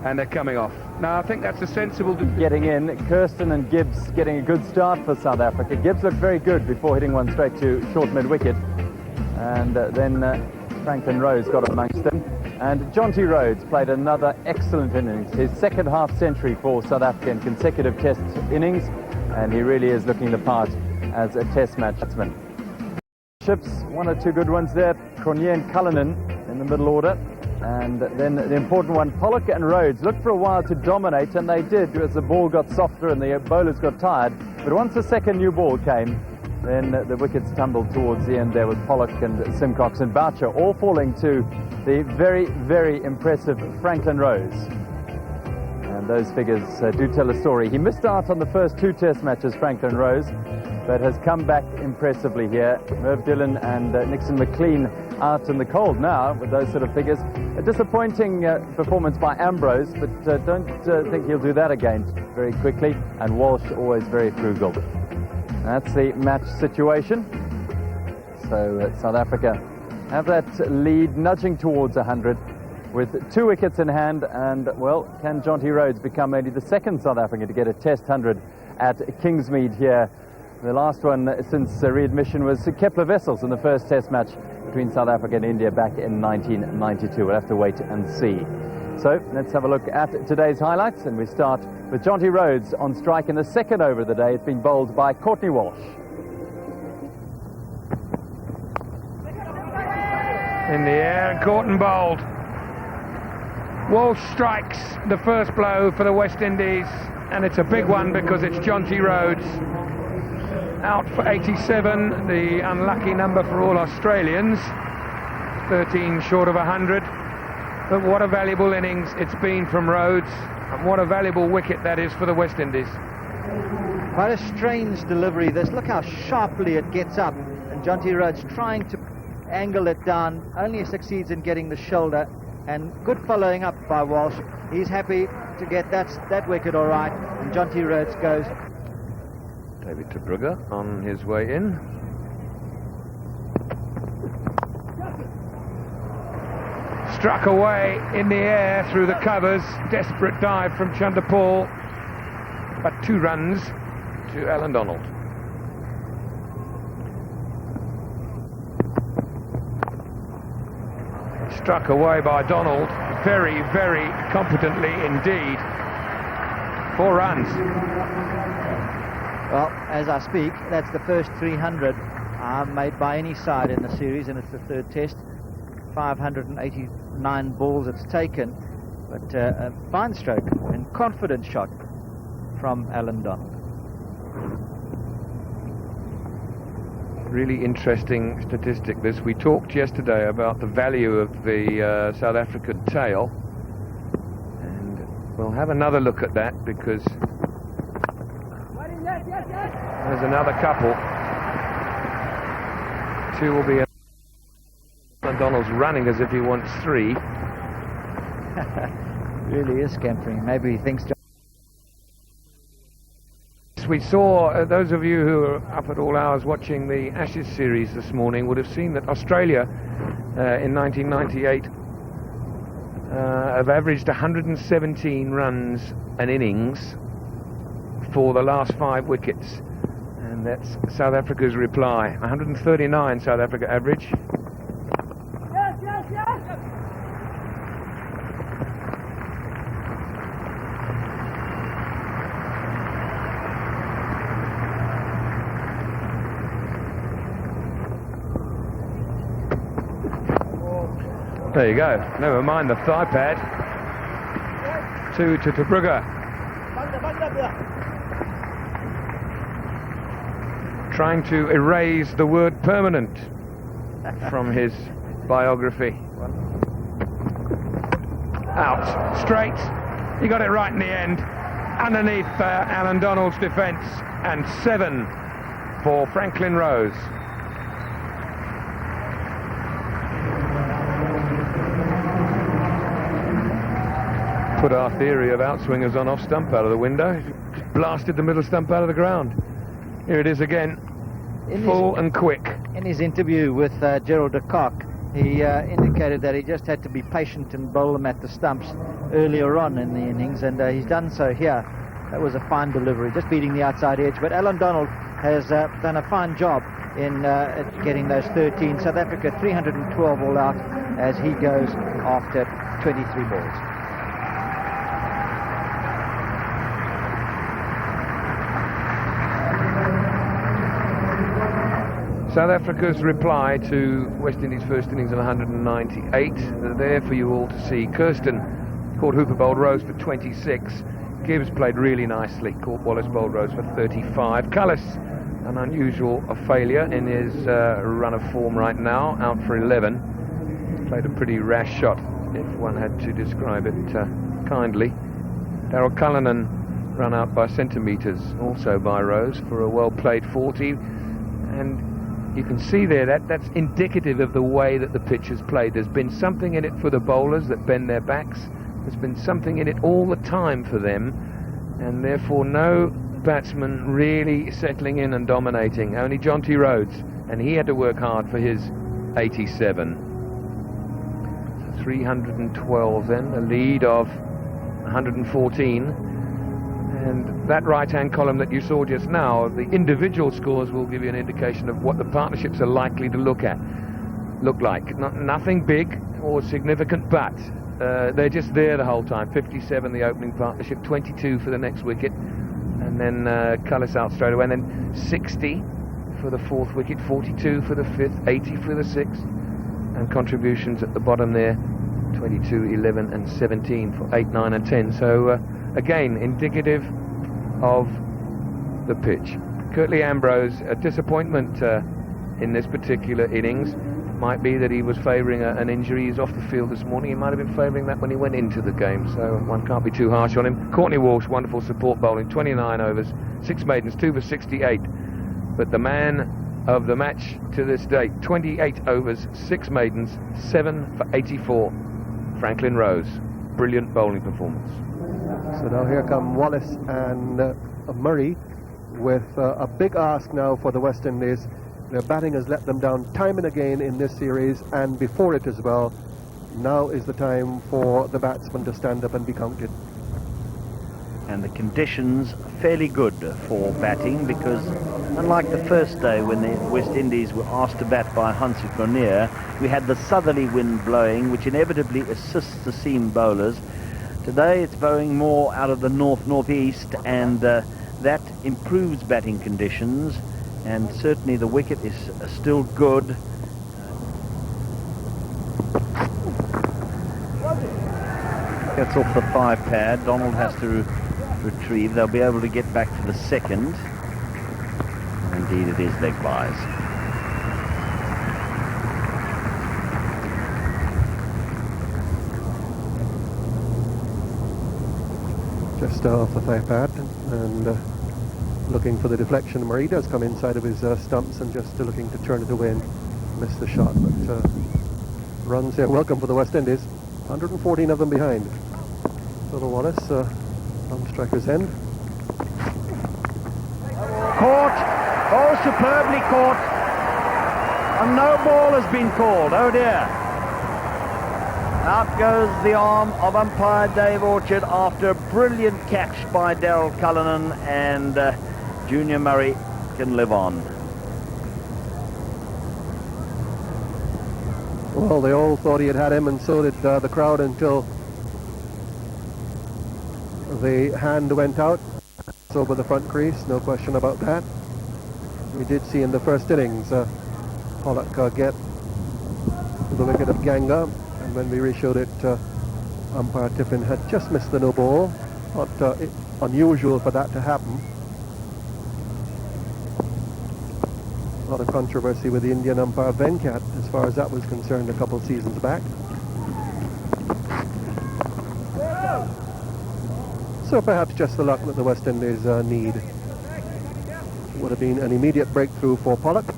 B: And they're coming off. Now, I think that's a sensible...
A: Getting in, Kirsten and Gibbs getting a good start for South Africa. Gibbs looked very good before hitting one straight to short mid-wicket. And then Franklin Rose got amongst them. And Jonty Rhodes played another excellent innings, his 2nd half-century for South Africa in consecutive test innings, and he really is looking the part as a test match batsman. Ships, 1 or 2 good ones there, Cronje and Cullinan in the middle order, And then the important one, Pollock and Rhodes looked for a while to dominate, and they did as the ball got softer and the bowlers got tired. But once the second new ball came, then the wickets tumbled towards the end there with Pollock and Simcox and Boucher all falling to the very, very impressive Franklin Rose. And those figures do tell a story. He missed out on the first 2 test matches, Franklin Rose, but has come back impressively here. Merv Dillon and Nixon McLean out in the cold now with those sort of figures. A disappointing performance by Ambrose, but don't think he'll do that again very quickly. And Walsh always very frugal. That's the match situation. So South Africa have that lead nudging towards 100 with 2 wickets in hand. And, well, can Jonty Rhodes become only the second South African to get a Test 100 at Kingsmead here? The last one since readmission was Kepler Wessels in the first Test match between South Africa and India back in 1992. We'll have to wait and see. So let's have a look at today's highlights, and we start with Jonty Rhodes on strike in the second over of the day. It's been bowled by Courtney Walsh.
B: In the air, and Courtney bowled. Walsh strikes the first blow for the West Indies, and it's a big one because it's Jonty Rhodes. Out for 87, the unlucky number for all Australians, 13 short of 100. But what a valuable innings it's been from Rhodes, and what a valuable wicket that is for the West Indies.
C: Quite a strange delivery this. Look how sharply it gets up, and Jonty Rhodes trying to angle it down, only succeeds in getting the shoulder, and good following up by Walsh. He's happy to get that wicket all right, and Jonty Rhodes goes.
B: David de Brugge on his way in. Struck away in the air through the covers. Desperate dive from Chanderpaul. But 2 runs to Alan Donald. Struck away by Donald. Very, very competently indeed. 4 runs.
C: Well, as I speak, that's the first 300 made by any side in the series, and it's the 3rd Test. 589 balls it's taken, but a fine stroke and confident shot from Alan Donald.
B: Really interesting statistic this. We talked yesterday about the value of the South African tail, and we'll have another look at that because there's another couple. 2 will be. Alan Donald's running as if he wants 3.
C: Really is scampering. Maybe he thinks.
B: We saw, those of you who are up at all hours watching the Ashes series this morning would have seen that Australia in 1998 have averaged 117 runs an innings for the last 5 wickets. And that's South Africa's reply. 139 South Africa average. There you go. Never mind the thigh pad. 2 to de Brugge. Trying to erase the word permanent from his biography. Out. Straight. He got it right in the end. Underneath Alan Donald's defence. And 7 for Franklin Rose. Put our theory of outswingers on off stump out of the window. Blasted the middle stump out of the ground. Here it is again, full and quick.
C: In his interview with Gerald de Kock, he indicated that he just had to be patient and bowl them at the stumps earlier on in the innings, and he's done so here. That was a fine delivery, just beating the outside edge. But Alan Donald has done a fine job in getting those 13. South Africa 312 all out as he goes after 23 balls.
B: South Africa's reply to West Indies' first innings of 198. They're there for you all to see. Kirsten caught Hooper bowled Rose for 26. Gibbs played really nicely, caught Wallace bowled Rose for 35. Cullis, an unusual failure in his run of form right now, out for 11. Played a pretty rash shot, if one had to describe it kindly. Darrell Cullinan run out by centimetres, also by Rose, for a well-played 40. And you can see there that's indicative of the way that the pitch has played. There's been something in it for the bowlers that bend their backs. There's been something in it all the time for them, and therefore no batsman really settling in and dominating. Only Jonty Rhodes, and he had to work hard for his 87. So 312 then, a lead of 114. And that right-hand column that you saw just now, the individual scores will give you an indication of what the partnerships are likely to look like. Nothing big or significant, but they're just there the whole time. 57 the opening partnership, 22 for the next wicket, and then Cullis out straight away, and then 60 for the fourth wicket, 42 for the fifth, 80 for the sixth, and contributions at the bottom there, 22, 11 and 17 for 8, 9 and 10. So again, indicative of the pitch. Curtly Ambrose, a disappointment in this particular innings. Might be that he was favouring an injury. He's off the field this morning. He might have been favouring that when he went into the game, so one can't be too harsh on him. Courtney Walsh, wonderful support bowling, 29 overs, 6 maidens, 2 for 68. But the man of the match to this date, 28 overs, 6 maidens, 7 for 84. Franklin Rose, brilliant bowling performance.
E: So now here come Wallace and Murray with a big ask now for the West Indies. Their batting has let them down time and again in this series, and before it as well. Now is the time for the batsmen to stand up and be counted.
D: And the conditions are fairly good for batting, because unlike the first day when the West Indies were asked to bat by Hansie Cronje, we had the southerly wind blowing, which inevitably assists the seam bowlers. Today it's blowing more out of the north-northeast, and that improves batting conditions. And certainly the wicket is still good. Gets off the 5 pad. Donald has to retrieve. They'll be able to get back to the second. Indeed, it is leg byes.
E: Just off the 5 pad, and looking for the deflection. Murray does come inside of his stumps and just looking to turn it away and miss the shot. But runs here, welcome for the West Indies. 114 of them behind. Little Wallace on striker's end.
D: Caught! Oh, superbly caught! And no ball has been called. Oh dear. Out goes the arm of umpire Dave Orchard after a brilliant catch by Darrell Cullinan, and Junior Murray can live on.
E: Well, they all thought he had him, and so did the crowd, until the hand went out. It's over the front crease, no question about that. We did see in the first innings Pollock get the wicket of Ganga, and when we reshowed it, umpire Tiffin had just missed the no ball. Not unusual for that to happen. A lot of controversy with the Indian umpire Venkat as far as that was concerned a couple seasons back. So perhaps just the luck that the West Indies need. Would have been an immediate breakthrough for Pollock,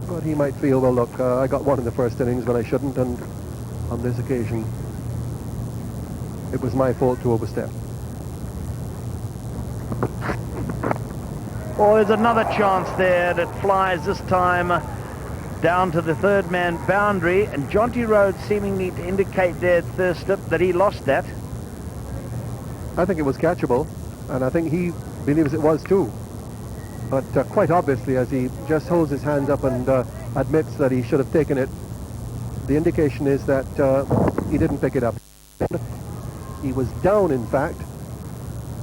E: but he might feel, well look, I got one in the first innings when I shouldn't, and on this occasion it was my fault to overstep.
D: Oh, there's another chance there that flies this time down to the third man boundary, and Jonty Rhodes seemingly to indicate there, Thurslip, that he lost that.
E: I think it was catchable, and I think he believes it was too. But quite obviously, as he just holds his hands up and admits that he should have taken it, the indication is that he didn't pick it up. He was down, in fact,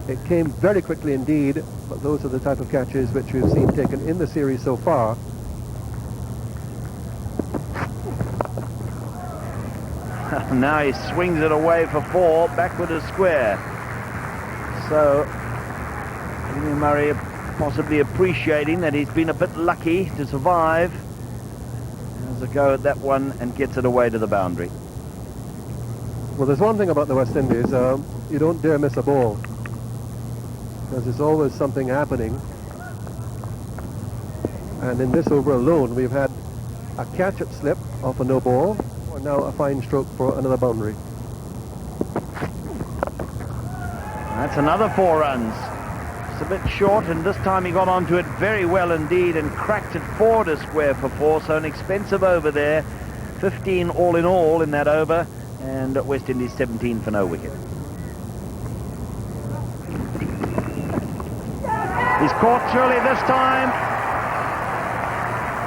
E: It came very quickly indeed, but those are the type of catches which we've seen taken in the series so far.
D: Now he swings it away for 4, backward as square. So, William Murray possibly appreciating that he's been a bit lucky to survive. Has a go at that one and gets it away to the boundary.
E: Well, there's one thing about the West Indies, you don't dare miss a ball, because there's always something happening. And in this over alone, we've had a catch at slip off a no ball, or now a fine stroke for another boundary.
D: That's another 4 runs. It's a bit short, and this time he got onto it very well indeed and cracked it 4 to square for 4, so an expensive over there. 15 all in that over, and West Indies 17 for no wicket. He's caught surely this time.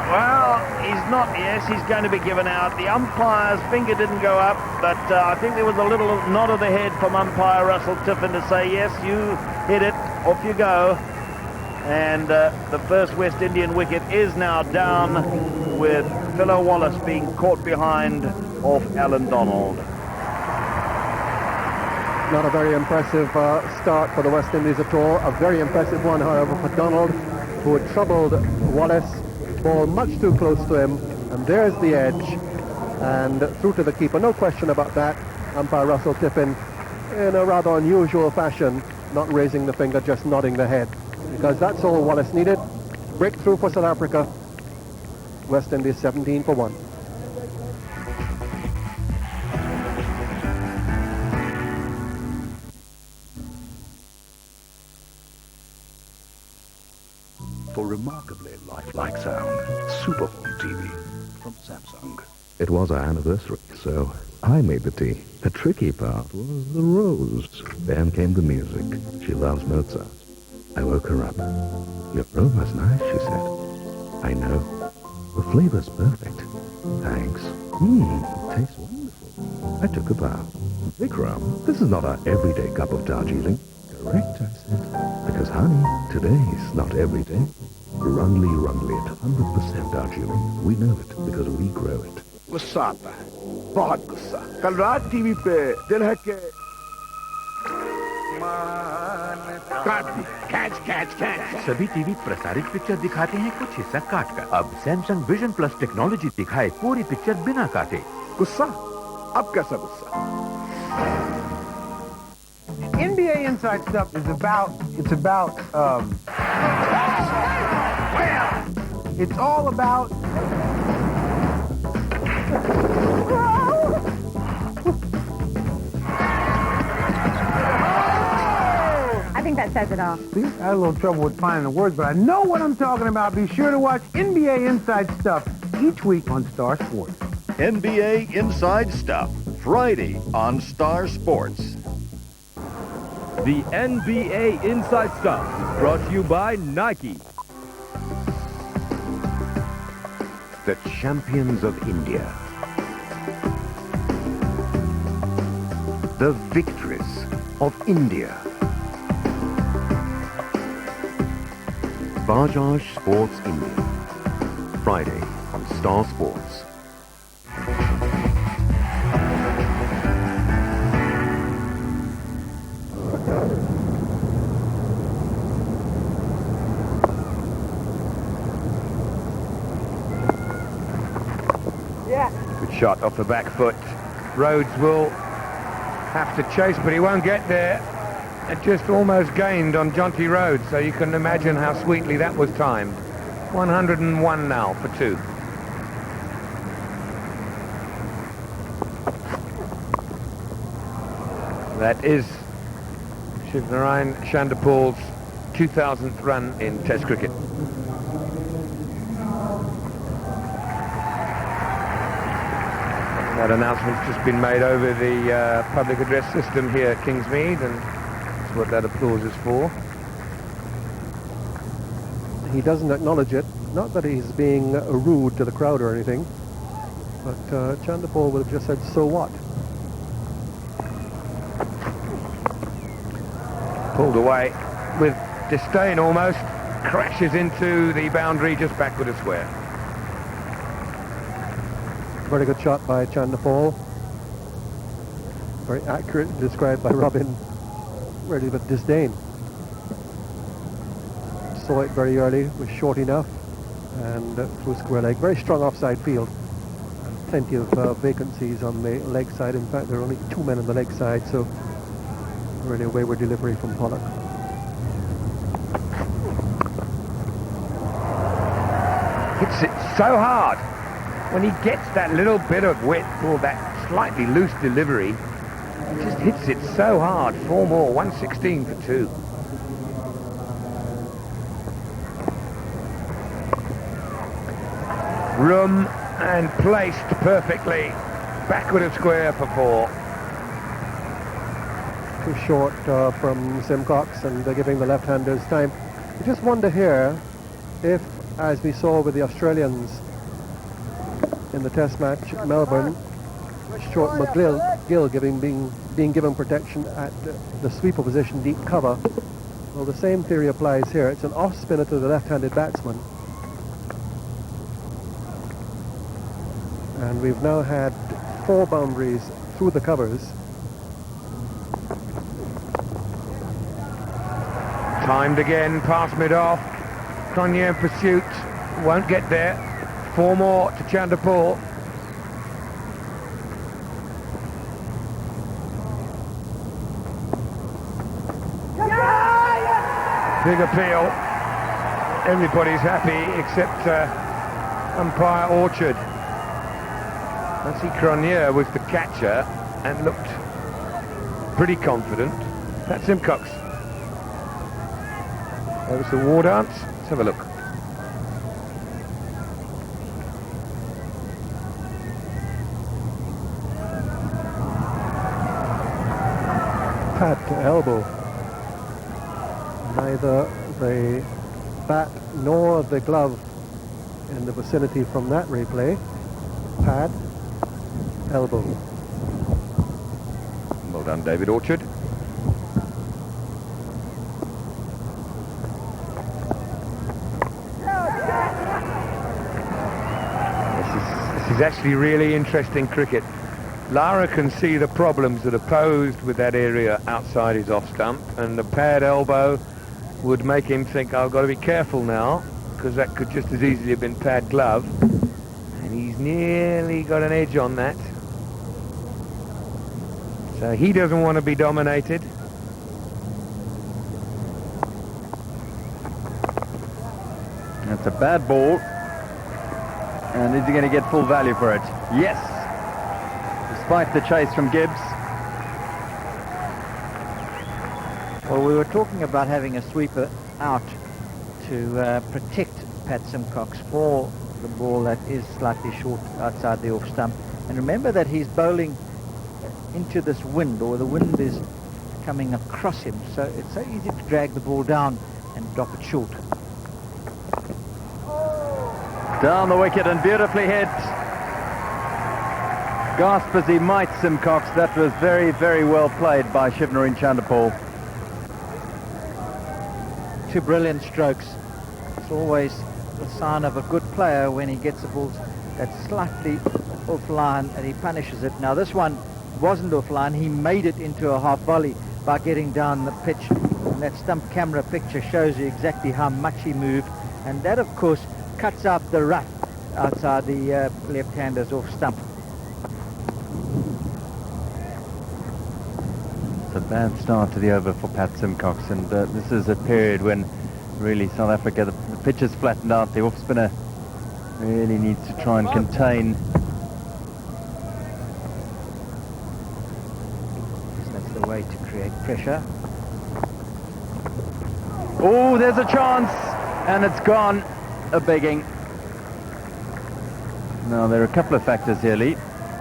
D: Well, he's not. Yes, he's going to be given out. The umpire's finger didn't go up, but I think there was a little nod of the head from umpire Russell Tiffin to say, yes, you hit it, off you go. And the first West Indian wicket is now down, with Philo Wallace being caught behind off Alan Donald.
E: Not a very impressive start for the West Indies at all. A very impressive one, however, for Donald, who had troubled Wallace. Ball much too close to him, and there's the edge, and through to the keeper. No question about that. Umpire Russell Tiffin, in a rather unusual fashion, not raising the finger, just nodding the head, because that's all Wallace needed. Breakthrough for South Africa. West Indies 17 for 1.
K: For remarkably lifelike sound, Superphone TV from Samsung.
L: It was our anniversary, so I made the tea. The tricky part was the rose. Then came the music. She loves Mozart. I woke her up. Your aroma's nice, she said. I know. The flavor's perfect. Thanks. Tastes wonderful. I took a bow. Vikram, this is not our everyday cup of Darjeeling. Correct, I said. Because, honey, today's not every day. Rundly at 100% Darjeeling. We know it because we grow it.
K: गुस्सा आता है, बहुत गुस्सा। कल रात TV पे दिल है के
M: कैच। सभी टीवी प्रसारित पिक्चर दिखाते हैं कुछ हिस्सा काट कर। अब सैमसंग विजन प्लस टेक्नोलॉजी दिखाए पूरी पिक्चर बिना काटे।
K: गुस्सा? अब कैसा गुस्सा?
N: NBA Inside Stuff is about, it's all about
I: I think that says it all.
N: See, I had a little trouble with finding the words, but I know what I'm talking about. Be sure to watch NBA Inside Stuff each week on Star Sports.
O: NBA Inside Stuff, Friday on Star Sports.
P: The NBA Inside Stuff is brought to you by Nike.
J: The champions of India. The victories of India. Bajaj Sports India. Friday on Star Sports.
B: Good shot off the back foot. Rhodes will have to chase, but he won't get there. It just almost gained on Jonty Rhodes, so you can imagine how sweetly that was timed. 101 now for 2. That is Shivnarine Chanderpaul's 2000th run in Test cricket. That announcement's just been made over the public address system here at Kingsmead, and that's what that applause is for.
E: He doesn't acknowledge it. Not that he's being rude to the crowd or anything, but Chanderpaul would have just said, so what?
B: Pulled away with disdain almost. Crashes into the boundary just back of the square.
E: Very good shot by Chandapol. Very accurately described by Robin, really with disdain. Saw it very early, was short enough, and through square leg. Very strong offside field. And plenty of vacancies on the leg side. In fact, there are only 2 men on the leg side, so really a wayward delivery from Pollock.
B: Hits it so hard. When he gets that little bit of width or that slightly loose delivery, he just hits it so hard. 4 more, 116 for 2. Room and placed perfectly. Backward of square for 4.
E: Too short from Simcox, and they're giving the left-handers time. I just wonder here if, as we saw with the Australians in the Test match at Melbourne, short McGill being given protection at the sweeper position, deep cover. Well, the same theory applies here. It's an off spinner to the left-handed batsman. And we've now had 4 boundaries through the covers.
B: Timed again, past mid-off. Cronje in pursuit, won't get there. 4 more to Chandapol. Big appeal. Everybody's happy except umpire Orchard. Nancy Cronje was the catcher and looked pretty confident. Pat Simcox. There's the war dance. Let's have a look.
E: Pad to elbow. Neither the bat nor the glove in the vicinity from that replay. Pad, elbow.
B: Well done, David Orchard. This is actually really interesting cricket. Lara can see the problems that are posed with that area outside his off stump, and the pad elbow would make him think, I've got to be careful now, because that could just as easily have been pad glove. And he's nearly got an edge on that. So he doesn't want to be dominated.
A: That's a bad ball. And is he going to get full value for it? Yes. Despite the chase from Gibbs.
C: Well, we were talking about having a sweeper out to protect Pat Simcox for the ball that is slightly short outside the off stump. And remember that he's bowling into this wind, or the wind is coming across him, so it's so easy to drag the ball down and drop it short.
A: Down the wicket and beautifully hit. Gasp as he might, Simcox. That was very, very well played by Shivnarine Chandapol.
C: 2 brilliant strokes. It's always a sign of a good player when he gets a ball that's slightly offline and he punishes it. Now this one wasn't offline. He made it into a half volley by getting down the pitch. And that stump camera picture shows you exactly how much he moved. And that, of course, cuts out the rough outside the left-hander's off stump.
A: It's a bad start to the over for Pat Simcox, and this is a period when really South Africa, the pitch is flattened out. The off-spinner really needs to try and contain.
C: That's the way to create pressure.
A: Oh, there's a chance, and it's gone. A begging. Now, there are a couple of factors here, Lee.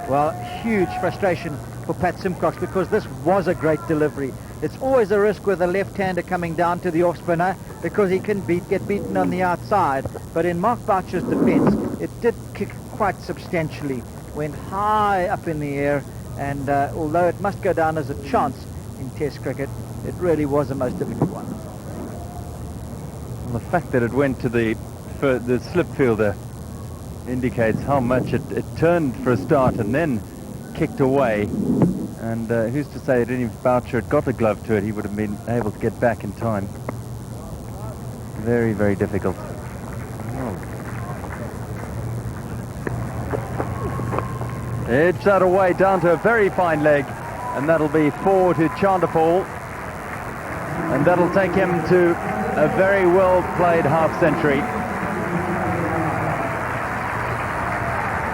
C: Well, huge frustration for Pat Simcox, because this was a great delivery. It's always a risk with a left-hander coming down to the off-spinner, because he can get beaten on the outside. But in Mark Boucher's defence, it did kick quite substantially. Went high up in the air, and although it must go down as a chance in Test cricket, it really was the most difficult one.
A: And the fact that it went to the slip fielder indicates how much it turned for a start and then kicked away. And who's to say that if Boucher had got a glove to it, he would have been able to get back in time. Very, very difficult. Edged that away down to a very fine leg, and that'll be 4 to Chanderpaul, and that'll take him to a very well played half century.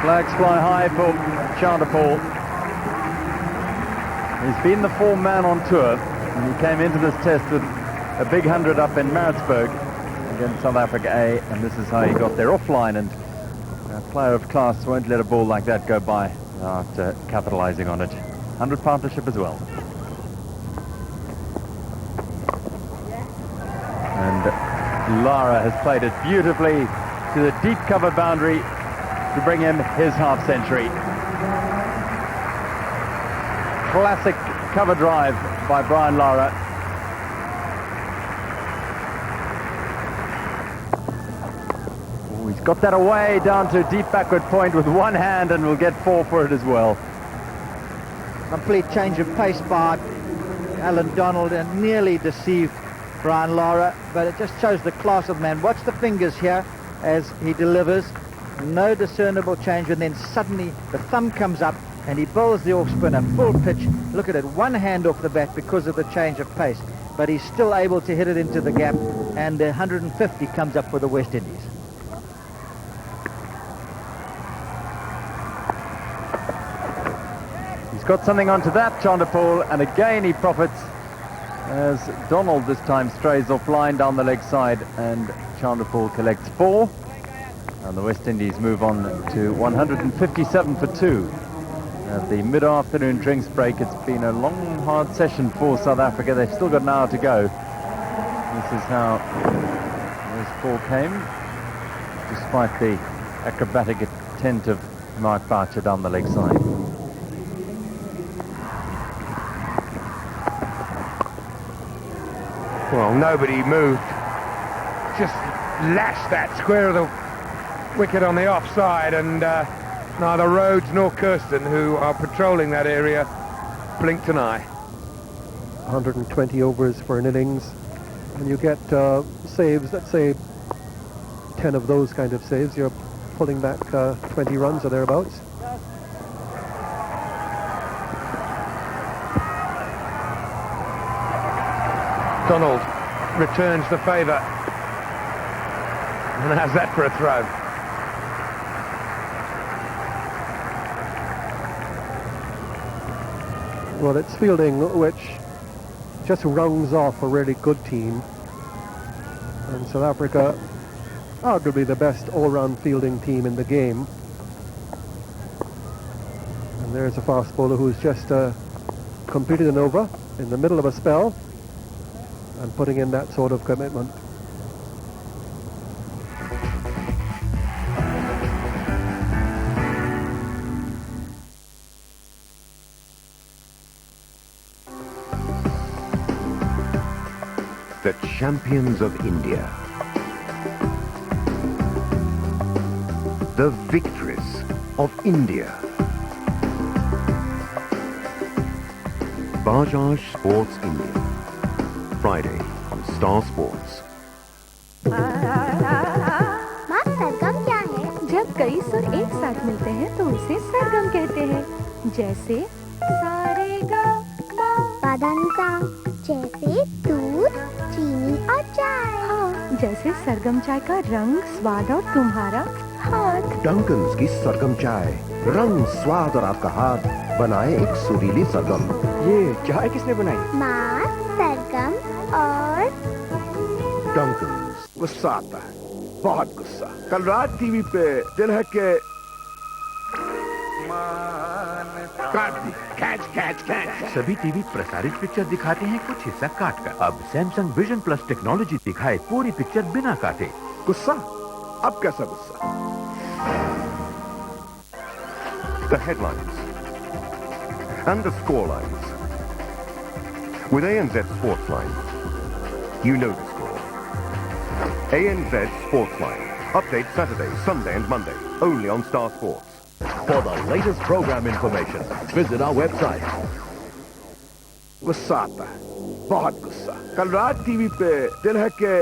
A: Flags fly high for Chanderpaul. He's been the form man on tour, and he came into this test with a big 100 up in Maritzburg against South Africa A, and this is how he got there offline, and a player of class won't let a ball like that go by without capitalizing on it. 100 partnership as well. And Lara has played it beautifully to the deep cover boundary to bring him his half century. Classic cover drive by Brian Lara. Oh, he's got that away down to deep backward point with one hand, and will get 4 for it as well.
C: Complete change of pace by Alan Donald and nearly deceived Brian Lara, but it just shows the class of man. Watch the fingers here as he delivers. No discernible change, and then suddenly the thumb comes up and he bowls the off spinner full pitch. Look at it, one hand off the bat because of the change of pace, but he's still able to hit it into the gap, and 150 comes up for the West Indies.
A: He's got something onto that, Chanderpaul, and again he profits as Donald this time strays offline down the leg side, and Chanderpaul collects 4, and the West Indies move on to 157 for 2. At the mid-afternoon drinks break, it's been a long, hard session for South Africa. They've still got an hour to go. This is how this ball came, despite the acrobatic attempt of Mark Boucher down the leg side.
N: Well, nobody moved. Just lashed that square of the wicket on the offside, and neither Rhodes nor Kirsten, who are patrolling that area, blinked an eye.
E: 120 overs for an innings, and you get saves, let's say 10 of those kind of saves, you're pulling back 20 runs or thereabouts.
N: Donald returns the favour, and how's that for a throw?
E: Well, it's fielding which just rounds off a really good team, and South Africa arguably the best all-round fielding team in the game. And there's a fast bowler who's just completed an over in the middle of a spell and putting in that sort of commitment.
J: The champions of India. The victories of India. Bajaj Sports India. Friday on Star Sports.
F: माँ सरगम क्या है?
Q: जब कई सुर एक साथ मिलते हैं तो उसे सरगम कहते हैं। जैसे सारे गा मा
F: पादानुका, जैसे दूध, चीनी और चाय।
Q: हाँ, जैसे सरगम चाय का रंग, स्वाद और तुम्हारा हाथ।
G: डंकन्स की सरगम चाय, रंग, स्वाद और आपका हाथ, बनाए एक सुरीली सरगम।
R: ये चाय किसने बनाई?
F: माँ, सरगम और
K: डंकन्स। गुस्सा आता है, बहुत गुस्सा। कल रात टीवी पे दिल है के
M: सभी टीवी प्रसारित पिक्चर दिखाते हैं कुछ हिस्सा काट कर। अब सैमसंग विजन प्लस टेक्नोलॉजी दिखाए पूरी पिक्चर बिना काटे।
K: गुस्सा? अब कैसा गुस्सा?
J: The headlines and the scorelines. With ANZ Sportsline, you know the score. ANZ Sportsline. Update Saturday, Sunday and Monday. Only on Star Sports.
P: For the latest program information, visit our website.
K: गुस्सा आता है, बहुत गुस्सा। कल रात TV पे दिल है के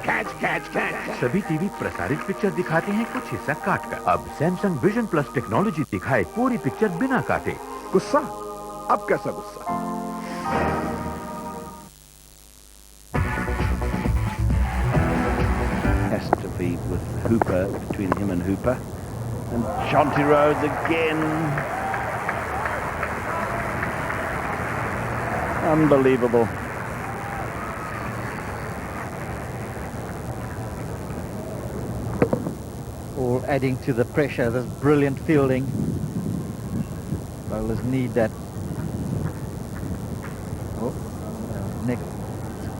M: कैच। सभी टीवी प्रसारित पिक्चर दिखाते हैं कुछ हिस्सा काट कर। अब सैमसंग विजन प्लस टेक्नोलॉजी दिखाए पूरी पिक्चर बिना काटे।
K: गुस्सा? अब कैसा गुस्सा?
D: Has to be with Hooper, between him and Hooper. And Jonty Rhodes again. Unbelievable.
C: All adding to the pressure, this brilliant fielding. Bowlers need that. Oh, Nick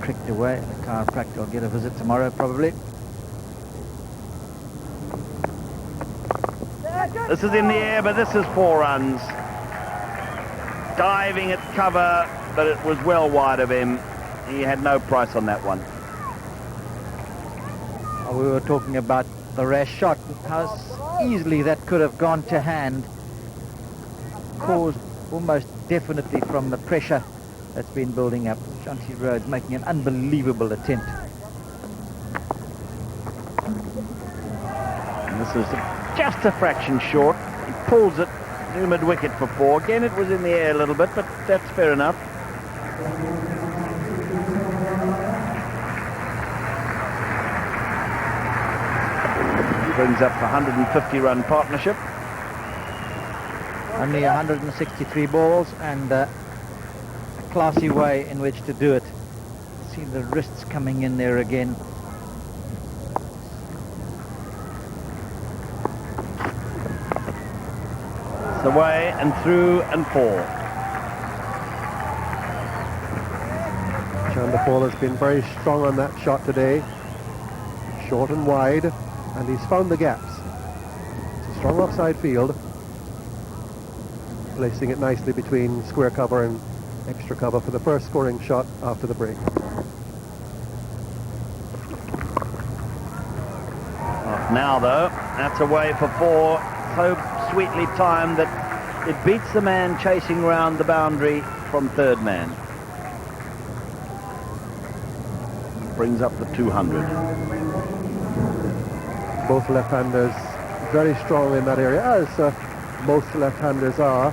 C: cricked away. The chiropractor will get a visit tomorrow probably.
D: This is in the air, but this is 4 runs. Diving at cover, but it was well wide of him. He had no price on that one.
C: We were talking about the rash shot, how easily that could have gone to hand, caused almost definitely from the pressure that's been building up. Jonty Rhodes making an unbelievable attempt.
D: And this is just a fraction short. He pulls it to mid-wicket for 4. Again, it was in the air a little bit, but that's fair enough. Brings up a 150-run partnership.
C: Only 163 balls and a classy way in which to do it. See the wrists coming in there again.
D: It's away and through and 4.
E: Chanderpaul has been very strong on that shot today. Short and wide. And he's found the gaps. It's a strong offside field. Placing it nicely between square cover and extra cover for the first scoring shot after the break.
D: Now though, that's away for 4. So sweetly timed that it beats the man chasing round the boundary from third man. Brings up the 200.
E: Both left-handers very strong in that area, as most left-handers are.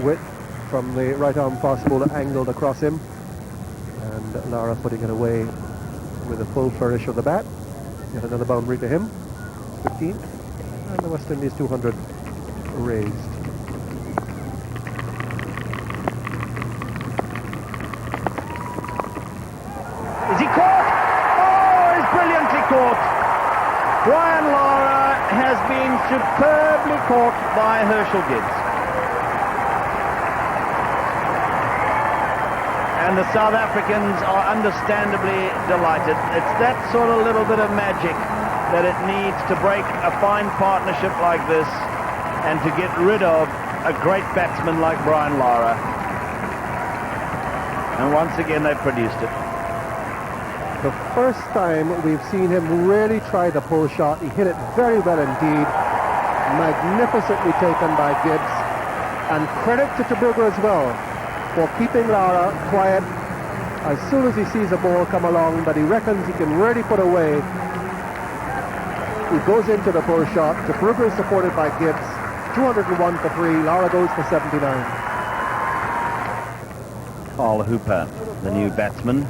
E: Witt from the right-arm fast bowler angled across him, and Lara putting it away with a full flourish of the bat. Yet another boundary to him, 15th, and the West Indies 200 raised.
D: Is he caught? Oh, he's brilliantly caught. Brian Lara has been superbly caught by Herschel Gibbs. And the South Africans are understandably delighted. It's that sort of little bit of magic that it needs to break a fine partnership like this and to get rid of a great batsman like Brian Lara. And once again they produced it.
E: The first time we've seen him really try the pull shot. He hit it very well indeed. Magnificently taken by Gibbs. And credit to Tebrugge as well for keeping Lara quiet as soon as he sees a ball come along that he reckons he can really put away. He goes into the pull shot. Tebrugge is supported by Gibbs. 201 for 3. Lara goes for 79.
D: Carl Hooper, the new batsman.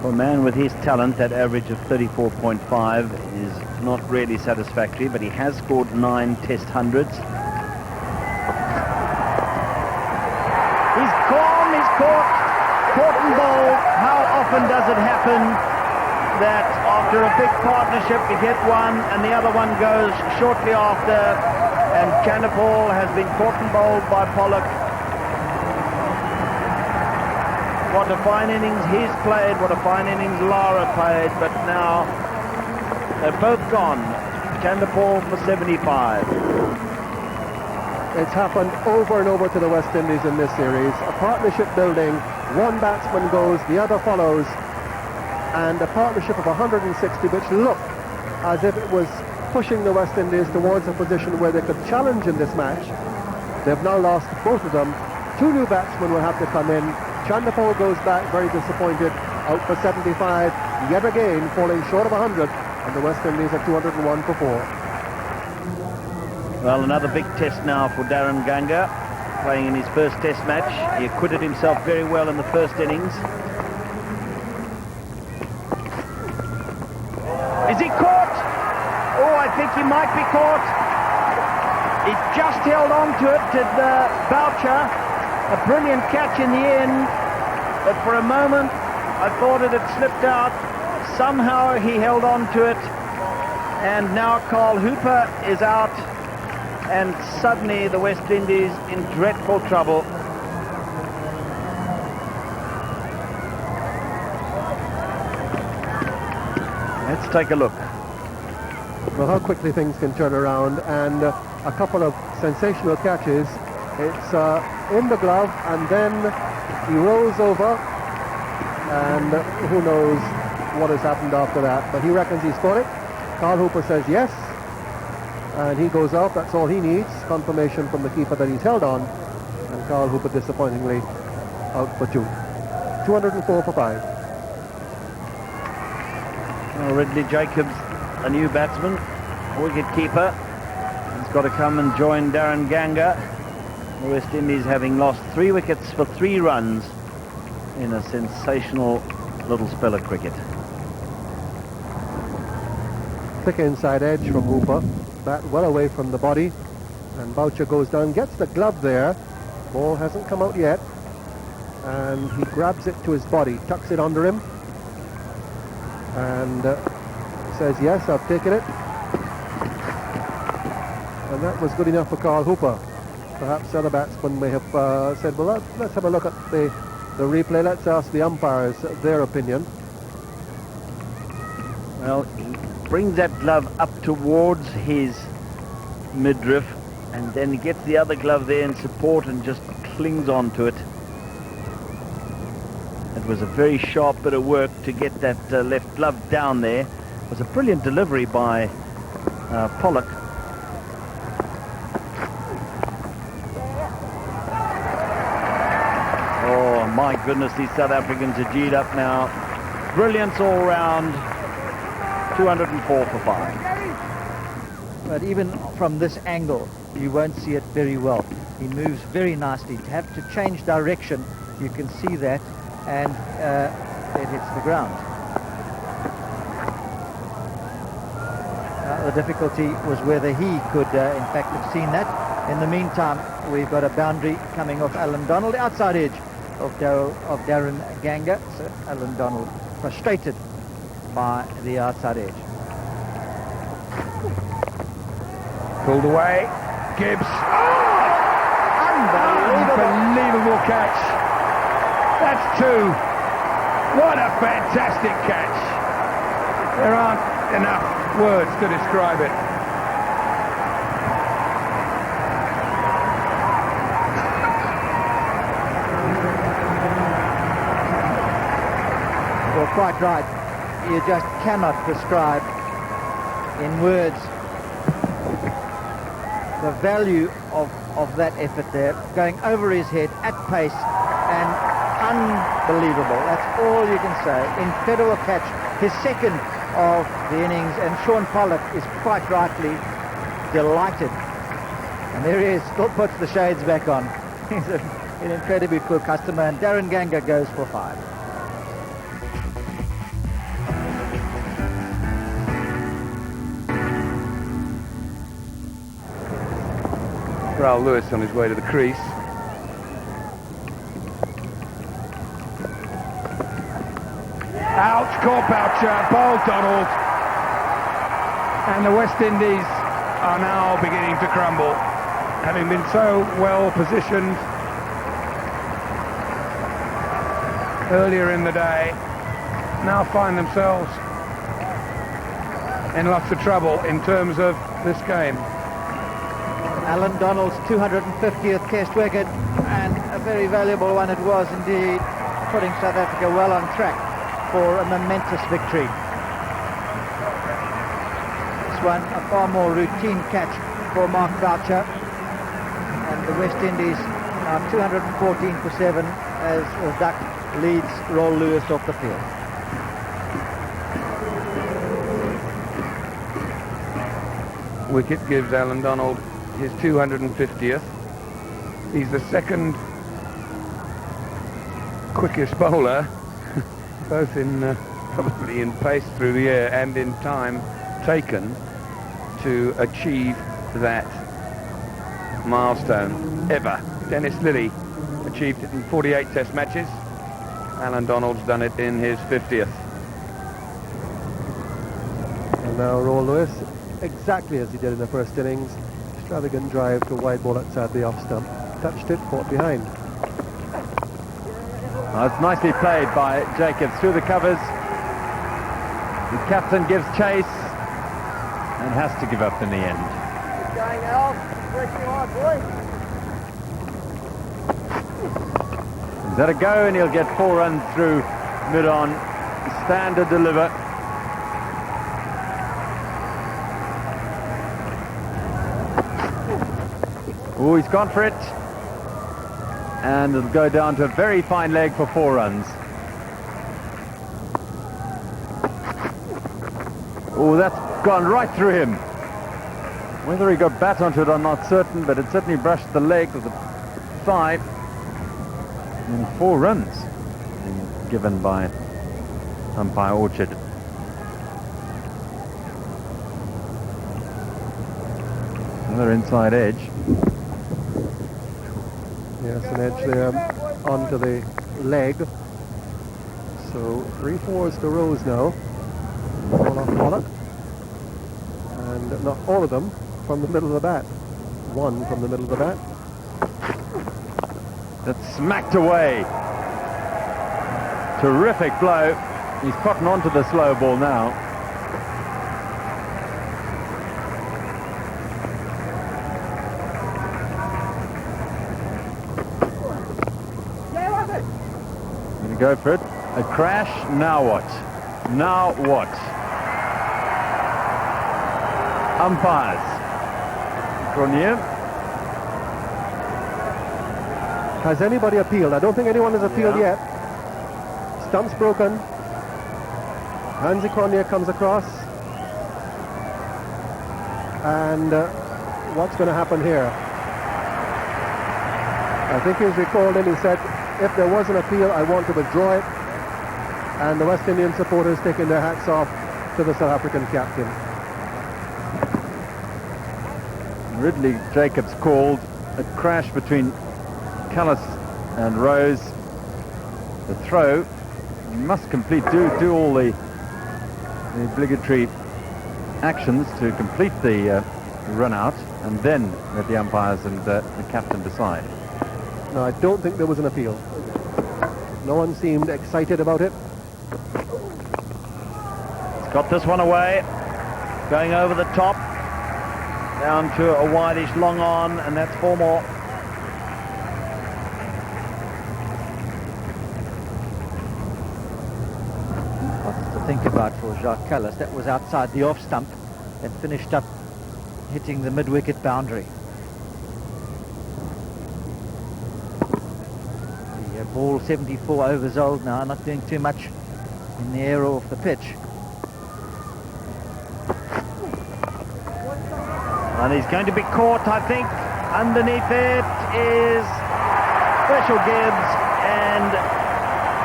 D: For a man with his talent, that average of 34.5 is not really satisfactory, but he has scored 9 Test hundreds. He's calm, he's caught and bowled. How often does it happen that after a big partnership you get one and the other one goes shortly after, and Chanderpaul has been caught and bowled by Pollock. What a fine innings he's played, what a fine innings Lara played, but now they're both gone. Chanderpaul for 75.
E: It's happened over and over to the West Indies in this series. A partnership building, one batsman goes, the other follows, and a partnership of 160 which looked as if it was pushing the West Indies towards a position where they could challenge in this match. They've now lost both of them. Two new batsmen will have to come in. Chandapol goes back very disappointed, out for 75, yet again falling short of 100, and the West Indies are 201 for 4.
D: Well, another big test now for Darren Ganga, playing in his first test match. He acquitted himself very well in the first innings. Is he caught? Oh, I think he might be caught. He just held on to it, did Boucher. A brilliant catch in the end, but for a moment I thought it had slipped out. Somehow he held on to it, and now Carl Hooper is out, and suddenly the West Indies in dreadful trouble. Let's take a look.
E: Well, how quickly things can turn around, and a couple of sensational catches. It's in the glove, and then he rolls over, and who knows what has happened after that, but he reckons he's caught it. Carl Hooper says yes, and he goes out. That's all he needs, confirmation from the keeper that he's held on, and Carl Hooper disappointingly out for 2. 204 for 5.
D: Well, Ridley Jacobs, a new batsman, wicket keeper. He's got to come and join Darren Ganga. The West Indies having lost 3 wickets for 3 runs in a sensational little spell of cricket.
E: Thick inside edge from Hooper, bat well away from the body, and Boucher goes down, gets the glove there. Ball hasn't come out yet, and he grabs it to his body, tucks it under him, and says, yes, I've taken it. And that was good enough for Carl Hooper. Perhaps other batsmen may have said, well, let's have a look at the replay. Let's ask the umpires their opinion.
D: Well, he brings that glove up towards his midriff, and then he gets the other glove there in support and just clings on to it. It was a very sharp bit of work to get that left glove down there. It was a brilliant delivery by Pollock. Oh my goodness, these South Africans are G'd up now. Brilliance all round. 204 for 5.
C: But even from this angle, you won't see it very well. He moves very nicely. To have to change direction, you can see that, and it hits the ground. The difficulty was whether he could, in fact, have seen that. In the meantime, we've got a boundary coming off Alan Donald, outside edge of Darren Ganga. So Alan Donald frustrated by the outside edge.
N: Pulled away. Gibbs. Oh! Unbelievable catch. That's 2. What a fantastic catch. There aren't enough words to describe it.
C: Well, quite right. You just cannot describe in words the value of that effort there, going over his head at pace, and unbelievable. That's all you can say. Incredible catch, his second of the innings, and Sean Pollock is quite rightly delighted. And there he is, still puts the shades back on. He's an incredibly cool customer, and Darren Ganga goes for 5.
B: Raoul Lewis on his way to the crease.
N: Out, caught Boucher, bowled Donald. And the West Indies are now beginning to crumble. Having been so well positioned earlier in the day, now find themselves in lots of trouble in terms of this game.
C: Alan Donald's 250th Test wicket, and a very valuable one it was indeed, putting South Africa well on track for a momentous victory. This one a far more routine catch for Mark Boucher, and the West Indies now 214 for 7 as the Duck leads Roll Lewis off the field.
B: Wicket gives Alan Donald his 250th. He's the second quickest bowler, both in probably in pace through the air and in time taken, to achieve that milestone ever. Dennis Lilly achieved it in 48 Test matches. Alan Donald's done it in his 50th.
E: And now Roll Lewis, exactly as he did in the first innings. Extravagant drive to wide ball outside the off stump. Touched it, caught behind.
A: It's nicely played by Jacobs through the covers. The captain gives chase and has to give up in the end.
K: Keep going, Al. Working hard, boy.
A: Is that a go? And he'll get 4 runs through mid-on. Standard deliver. Oh, he's gone for it. And it'll go down to a very fine leg for 4 runs. Oh, that's gone right through him. Whether he got bat onto it, I'm not certain, but it certainly brushed the leg of the thigh. And 4 runs given by umpire Orchard. Another inside edge.
E: Yes, an edge there onto the leg. So 3-4s to Rose now. All off Pollock. And not all of them from the middle of the bat. 1 from the middle of the bat.
A: That's smacked away. Terrific blow. He's cotton onto the slow ball now. Going to go for it. A crash. Now what? Now what? Umpires. Cornier.
E: Has anybody appealed? I don't think anyone has appealed yet. Stump's broken. Hansi Cronje comes across. And what's going to happen here? I think he was recalled in. He said, if there was an appeal, I want to withdraw it. And the West Indian supporters taking their hats off to the South African captain.
A: Ridley Jacobs called a crash between Callis and Rose. The throw must complete, do all the obligatory actions to complete the run out, and then let the umpires and the captain decide.
E: No, I don't think there was an appeal. No one seemed excited about it.
D: He's got this one away. Going over the top. Down to a wideish long on, and that's 4 more.
C: Lots to think about for Jacques Callis. That was outside the off stump and finished up hitting the mid-wicket boundary. The ball 74 overs old now, not doing too much in the air or off the pitch.
D: And he's going to be caught, I think. Underneath it is Special Gibbs, and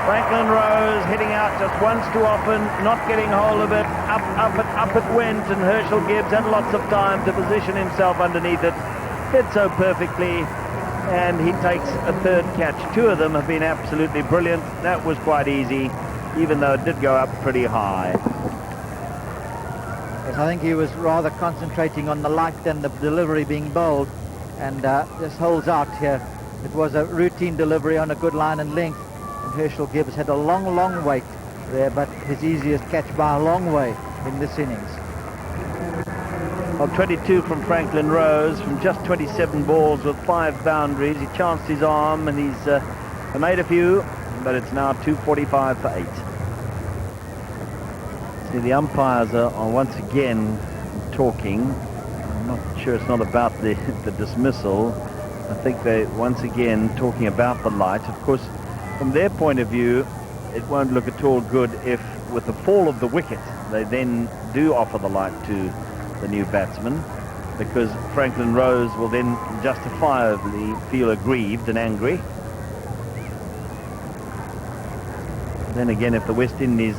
D: Franklin Rose hitting out just once too often, not getting hold of it. Up it went, and Herschel Gibbs had lots of time to position himself underneath it. Did so perfectly, and he takes a 3rd catch. 2 of them have been absolutely brilliant. That was quite easy, even though it did go up pretty high.
C: Yes, I think he was rather concentrating on the light than the delivery being bowled, and this holds out here. It was a routine delivery on a good line and length, and Herschel Gibbs had a long wait there, but his easiest catch by a long way in this innings.
D: Well, 22 from Franklin Rose, from just 27 balls with 5 boundaries. He chanced his arm and he's made a few, but it's now 245 for 8. See, the umpires are once again talking. I'm not sure it's not about the dismissal. I think they're once again talking about the light. Of course, from their point of view, it won't look at all good if, with the fall of the wicket, they then do offer the light to the new batsman, because Franklin Rose will then justifiably feel aggrieved and angry. Then again, if the West Indies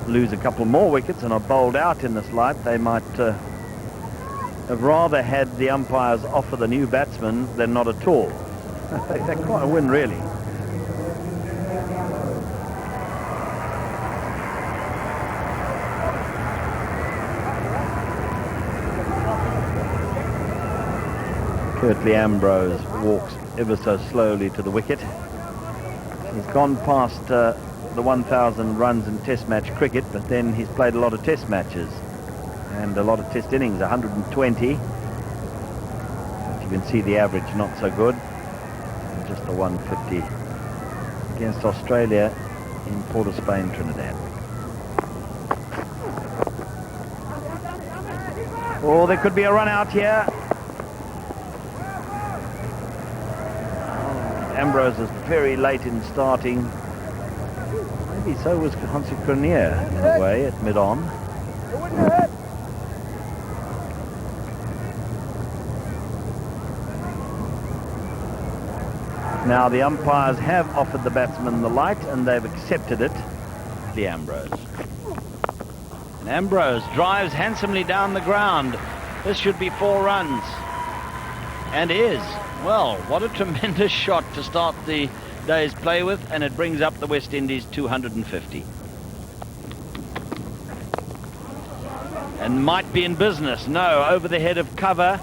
D: lose a couple more wickets and are bowled out in this light, they might have rather had the umpires offer the new batsman than not at all. They're quite a win, really. Curtly Ambrose walks ever so slowly to the wicket. He's gone past the 1,000 runs in Test match cricket, but then he's played a lot of Test matches and a lot of Test innings, 120. But you can see the average not so good. And just the 150 against Australia in Port of Spain, Trinidad. Oh, there could be a run out here. Ambrose was very late in starting. Maybe so was Hansi Cronje in a way at mid-on. Now the umpires have offered the batsman the light and they've accepted it. The Ambrose. And Ambrose drives handsomely down the ground. This should be 4 runs. And is. Well, what a tremendous shot to start the day's play with, and it brings up the West Indies 250. And might be in business. No, over the head of cover,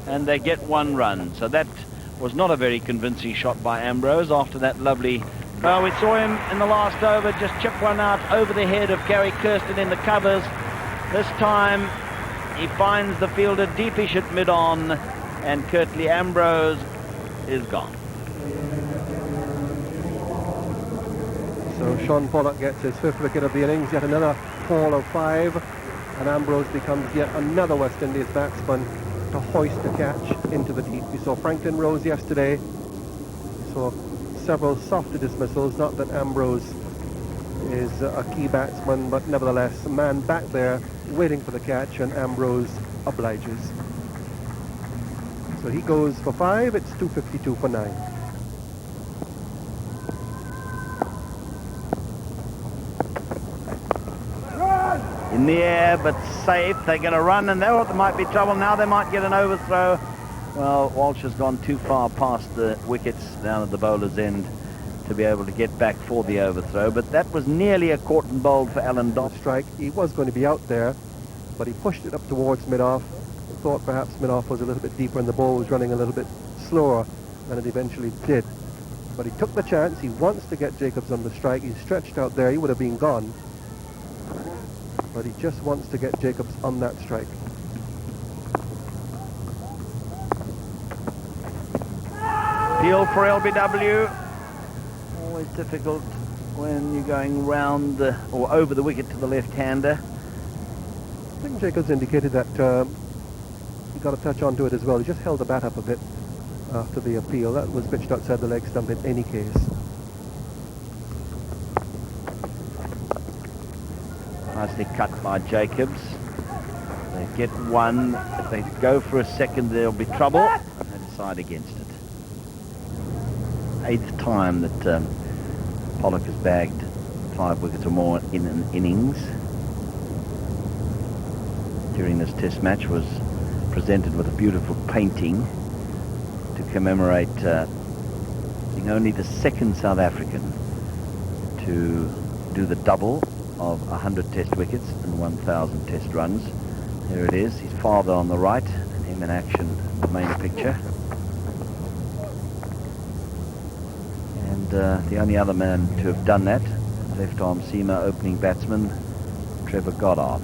D: and they get 1 run. So that was not a very convincing shot by Ambrose after that lovely... Well, we saw him in the last over just chip one out over the head of Gary Kirsten in the covers. This time he finds the fielder deepish at mid-on, and Curtly Ambrose is gone.
E: So Sean Pollock gets his 5th wicket of the innings, yet another haul of 5, and Ambrose becomes yet another West Indies batsman to hoist the catch into the deep. We saw Franklin Rose yesterday. We saw several softer dismissals, not that Ambrose is a key batsman, but nevertheless, a man back there waiting for the catch, and Ambrose obliges. So he goes for 5, it's 252 for 9.
D: In the air, but safe. They're going to run, and there might be trouble. Now they might get an overthrow. Well, Walsh has gone too far past the wickets down at the bowler's end to be able to get back for the overthrow. But that was nearly a caught and bowled for Alan Dodd.
E: Strike. He was going to be out there, but he pushed it up towards mid-off. Thought perhaps mid-off was a little bit deeper and the ball was running a little bit slower than it eventually did. But he took the chance. He wants to get Jacobs on the strike. He's stretched out there. He would have been gone. But he just wants to get Jacobs on that strike.
D: Peel for LBW. Always difficult when you're going round or over the wicket to the left-hander.
E: I think Jacobs indicated that he got a touch onto it as well. He just held the bat up a bit after the appeal. That was pitched outside the leg stump in any case.
D: Nicely cut by Jacobs. They get 1. If they go for a second, there'll be trouble. They decide against it. 8th time that Pollock has bagged 5 wickets or more in an innings. During this Test match was presented with a beautiful painting to commemorate being only the 2nd South African to do the double of 100 Test wickets and 1,000 Test runs. Here it is, his father on the right, and him in action in the main picture. And the only other man to have done that, left-arm seamer opening batsman, Trevor Goddard.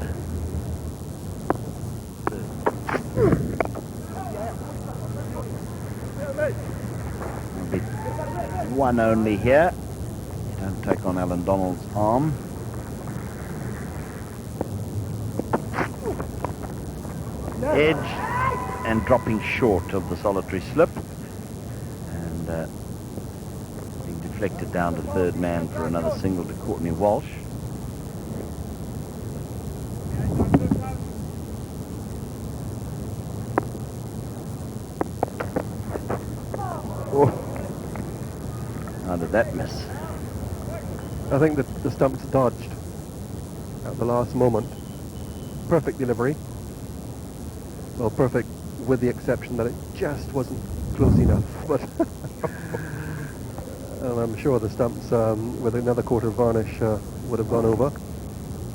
D: One only here. Don't take on Alan Donald's arm. Edge and dropping short of the solitary slip, and being deflected down to third man for another single to Courtney Walsh. How did that miss?
E: I think that the stumps dodged at the last moment. Perfect delivery. Well, perfect with the exception that it just wasn't close enough. But and I'm sure the stumps with another quarter varnish would have gone over.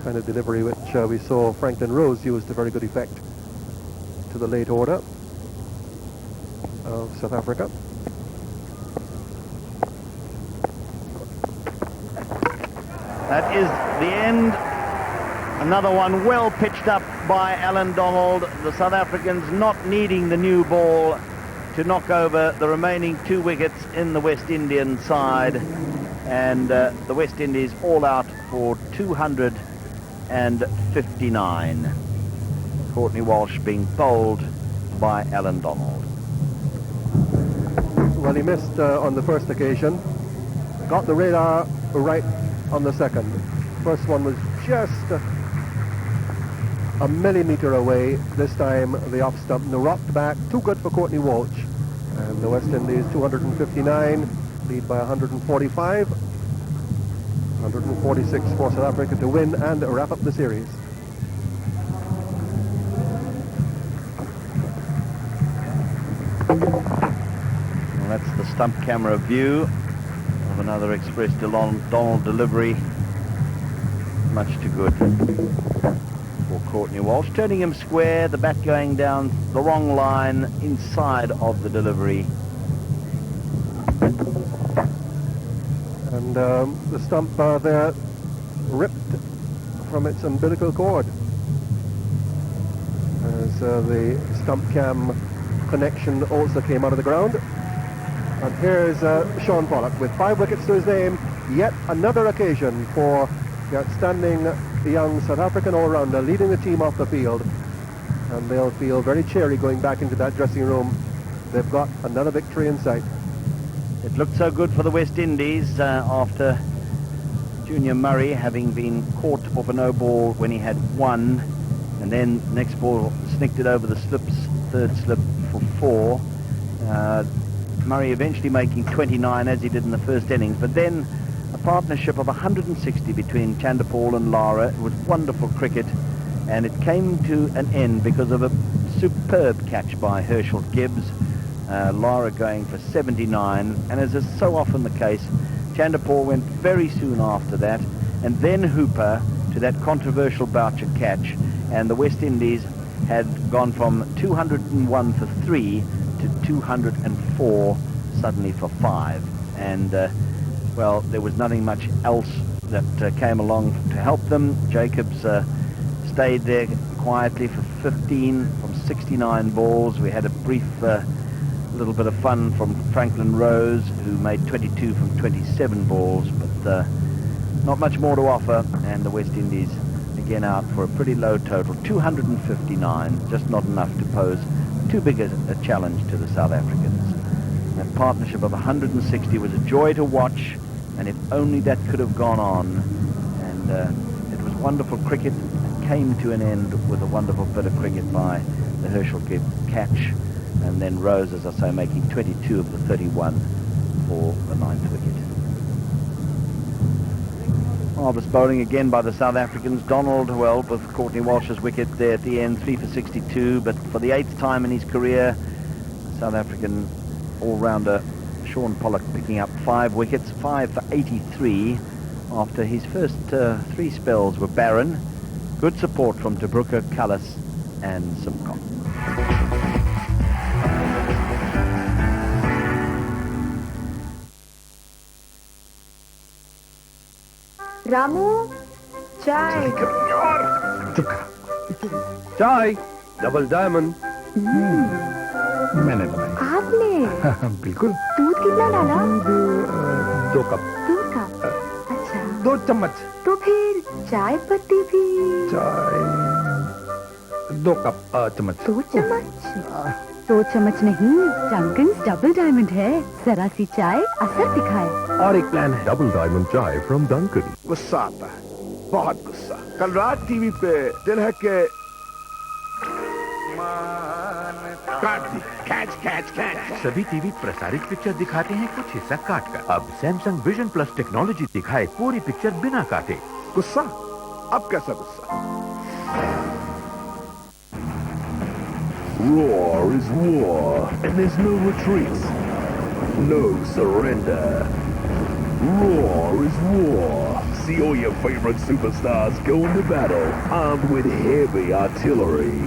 E: Kind of delivery which we saw Franklin Rose use to very good effect to the late order of South Africa.
D: That is the end. Another one well pitched up by Alan Donald. The South Africans not needing the new ball to knock over the remaining 2 wickets in the West Indian side. And the West Indies all out for 259. Courtney Walsh being bowled by Alan Donald.
E: Well, he missed on the first occasion. Got the radar right on the second. First one was just a millimetre away. This time the off stump rocked back. Too good for Courtney Walsh. And the West Indies 259, lead by 145. 146 for South Africa to win and wrap up the series.
D: Well, that's the stump camera view of another Express Donald delivery. Much too good for Courtney Walsh. Turning him square, the bat going down the wrong line inside of the delivery.
E: And the stump there ripped from its umbilical cord as the stump cam connection also came out of the ground. And here's Shaun Pollock with 5 wickets to his name. Yet another occasion for the outstanding young South African all-rounder leading the team off the field. And they'll feel very cheery going back into that dressing room. They've got another victory in sight.
D: It looked so good for the West Indies after Junior Murray having been caught off a no ball when he had 1, and then next ball snicked it over the slips, third slip for 4. Murray eventually making 29 as he did in the first innings, but then a partnership of 160 between Chanderpaul and Lara. It was wonderful cricket, and it came to an end because of a superb catch by Herschel Gibbs. Lara going for 79, and as is so often the case, Chanderpaul went very soon after that, and then Hooper to that controversial Boucher catch, and the West Indies had gone from 201 for 3 to 204 suddenly for 5, and well, there was nothing much else that came along to help them. Jacobs stayed there quietly for 15 from 69 balls. We had a brief little bit of fun from Franklin Rose, who made 22 from 27 balls, but not much more to offer, and the West Indies again out for a pretty low total, 259, just not enough to pose too big a challenge to the South Africans. That partnership of 160 was a joy to watch, and if only that could have gone on. And it was wonderful cricket. It came to an end with a wonderful bit of cricket by the Herschel Gibbs catch, and then Rose, as I say, making 22 of the 31 for the 9th wicket. Marvellous bowling again by the South Africans. Donald, well, with Courtney Walsh's wicket there at the end, 3 for 62, but for the 8th time in his career, South African all-rounder Shaun Pollock picking up 5 wickets, 5 for 83, after his first 3 spells were barren. Good support from Tebruka, Cullis and Simcox.
I: Ramu, chai.
P: Chai.
K: Double diamond
P: मैंने बनाई।
Q: आपने?
P: बिल्कुल।
Q: दूध कितना डाला?
P: 2 cup.
Q: 2 cup. अच्छा।
P: 2 चम्मच।
Q: तो फिर चाय पत्ती भी?
P: चाय 2 कप चम्मच।
Q: 2 चम्मच? 2 चम्मच नहीं, डंकन्स डबल डायमंड है। जरा सी चाय असर दिखाए।
P: और एक प्लान है।
J: Double Diamond Chai from Duncan.
K: गुस्सा आता है, बहुत गुस्सा। कल रात टीवी पे दिल है के
M: कैच। सभी टीवी प्रसारित पिक्चर दिखाते हैं कुछ हिस्सा काट कर। अब सैमसंग विजन प्लस टेक्नोलॉजी दिखाए पूरी पिक्चर बिना काटे।
K: गुस्सा, अब कैसा गुस्सा?
O: Roar is war, and there's no retreat, no surrender. Roar is war. See all your favorite superstars go into battle, armed with heavy artillery.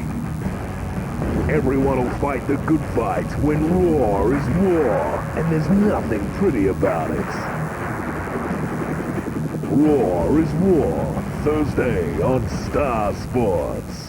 O: Everyone will fight the good fight when roar is war, and there's nothing pretty about it. Roar is war, Thursday on Star Sports.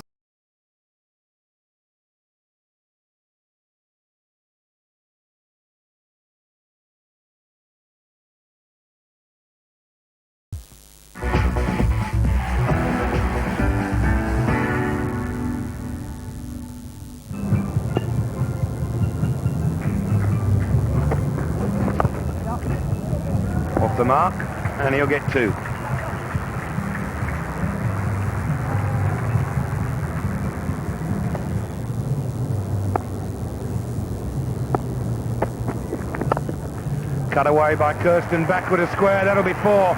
B: Off the mark, and he'll get 2. Cut away by Kirsten, backward a square, that'll be 4.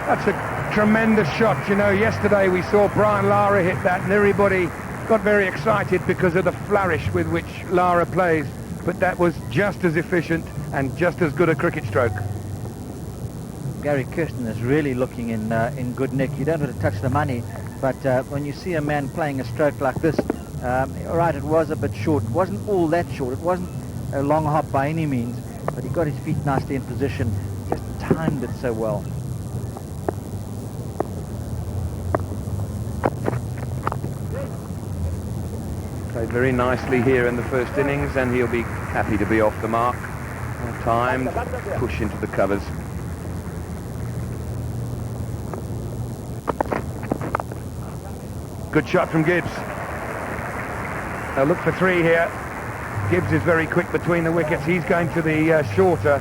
B: That's a tremendous shot. You know, yesterday we saw Brian Lara hit that and everybody got very excited because of the flourish with which Lara plays. But that was just as efficient and just as good a cricket stroke.
C: Gary Kirsten is really looking in good nick. You don't want to touch the money, but when you see a man playing a stroke like this, all right, it was a bit short. It wasn't all that short. It wasn't a long hop by any means, but he got his feet nicely in position, just timed it so well.
B: Played very nicely here in the first innings, and he'll be happy to be off the mark. Well timed, push into the covers. Good shot from Gibbs. They'll look for 3 here. Gibbs is very quick between the wickets. He's going to the shorter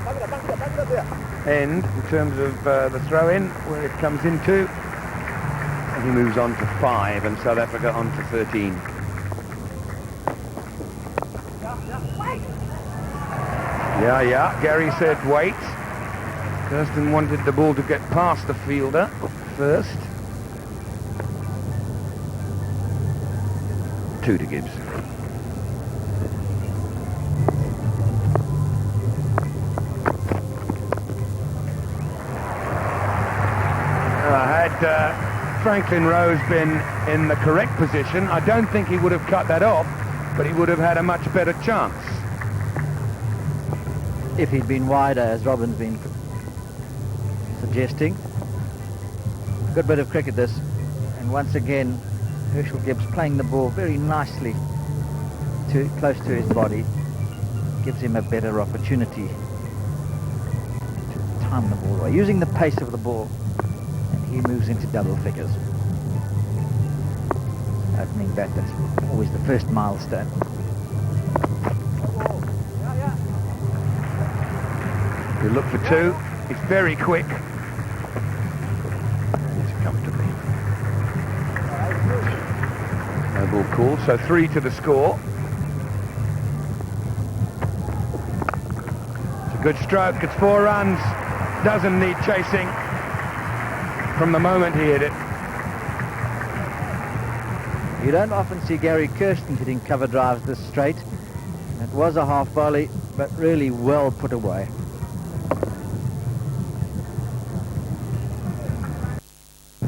B: end in terms of the throw-in, where it comes into. And he moves on to 5, and South Africa on to 13. Yeah, Gary said wait. Kirsten wanted the ball to get past the fielder first. 2 to Gibbs. Had Franklin Rose been in the correct position, I don't think he would have cut that off, but he would have had a much better chance.
C: If he'd been wider, as Robin's been suggesting. Good bit of cricket this, and once again Herschel Gibbs playing the ball very nicely, too close to his body, gives him a better opportunity to time the ball away, using the pace of the ball, and he moves into double figures. Opening bat, that's always the first milestone.
B: He'll look for 2. He's very quick. He's comfortably. No ball called, so 3 to the score. It's a good stroke. It's 4 runs. Doesn't need chasing from the moment he hit it.
C: You don't often see Gary Kirsten hitting cover drives this straight. It was a half volley, but really well put away.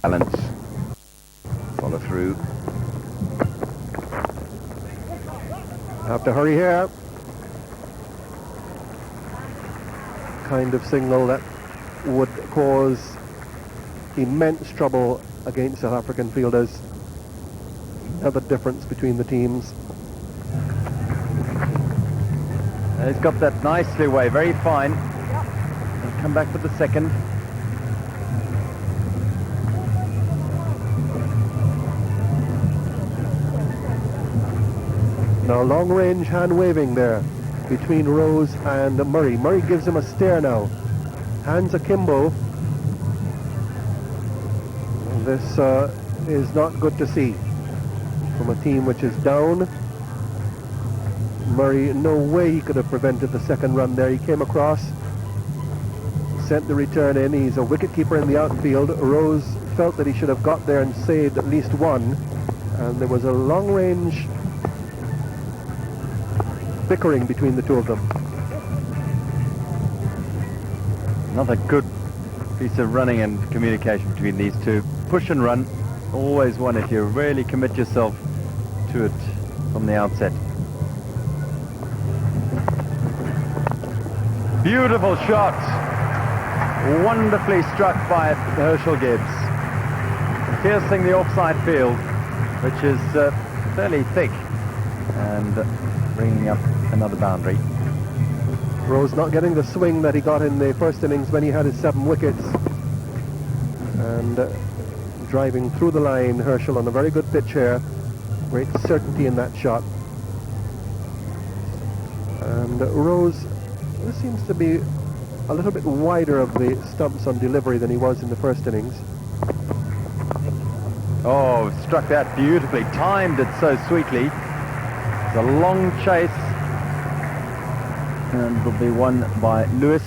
B: Balance. Follow through.
E: Have to hurry here. Kind of signal that would cause immense trouble against South African fielders. another difference between the teams.
A: He's got that nicely away, very fine. He'll come back for the second.
E: Now long range hand waving there between Rose and Murray. Murray gives him a stare now. Hands akimbo. This is not good to see from a team which is down. Murray, no way he could have prevented the second run there. He came across, sent the return in. He's a wicketkeeper in the outfield. Rose felt that he should have got there and saved at least one. And there was a long range bickering between the two of them.
A: Another good piece of running and communication between these two. Push and run, always one if you really commit yourself to it from the outset. Beautiful shot. Wonderfully struck by Herschel Gibbs. Piercing the offside field, which is fairly thick, and bringing up another boundary.
E: Rose not getting the swing that he got in the first innings when he had his 7 wickets. And driving through the line, Herschel on a very good pitch here. Great certainty in that shot. And Rose seems to be a little bit wider of the stumps on delivery than he was in the first innings.
A: Oh, struck that beautifully, timed it so sweetly. It's a long chase, and will be won by Lewis.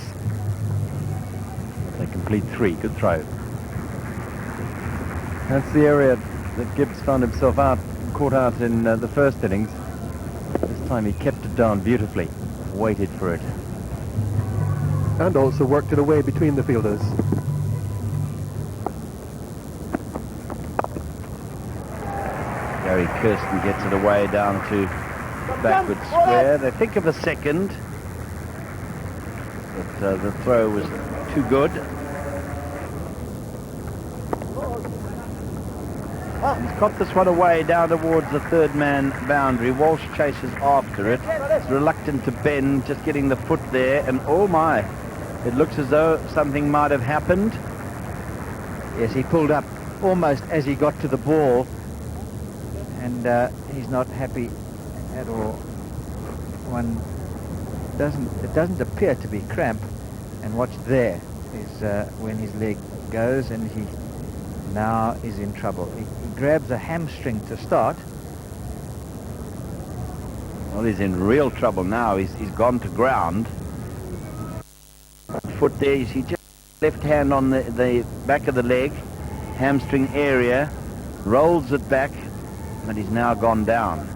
A: They complete 3. Good throw. That's the area that Gibbs found himself caught out in the first innings. This time he kept it down beautifully, waited for it.
E: And also worked it away between the fielders.
D: Gary Kirsten gets it away down to backward square. They think of a second, but the throw was too good. He's got this one away down towards the third man boundary. Walsh chases after it. He's reluctant to bend, just getting the foot there, and oh my, it looks as though something might have happened.
C: Yes, he pulled up almost as he got to the ball, and he's not happy at all. It doesn't appear to be cramp, and watch there is when his leg goes, and he now is in trouble. He grabs a hamstring to start.
D: Well, he's in real trouble now. He's gone to ground. Foot there, he just left hand on the back of the leg, hamstring area, rolls it back, but he's now gone down.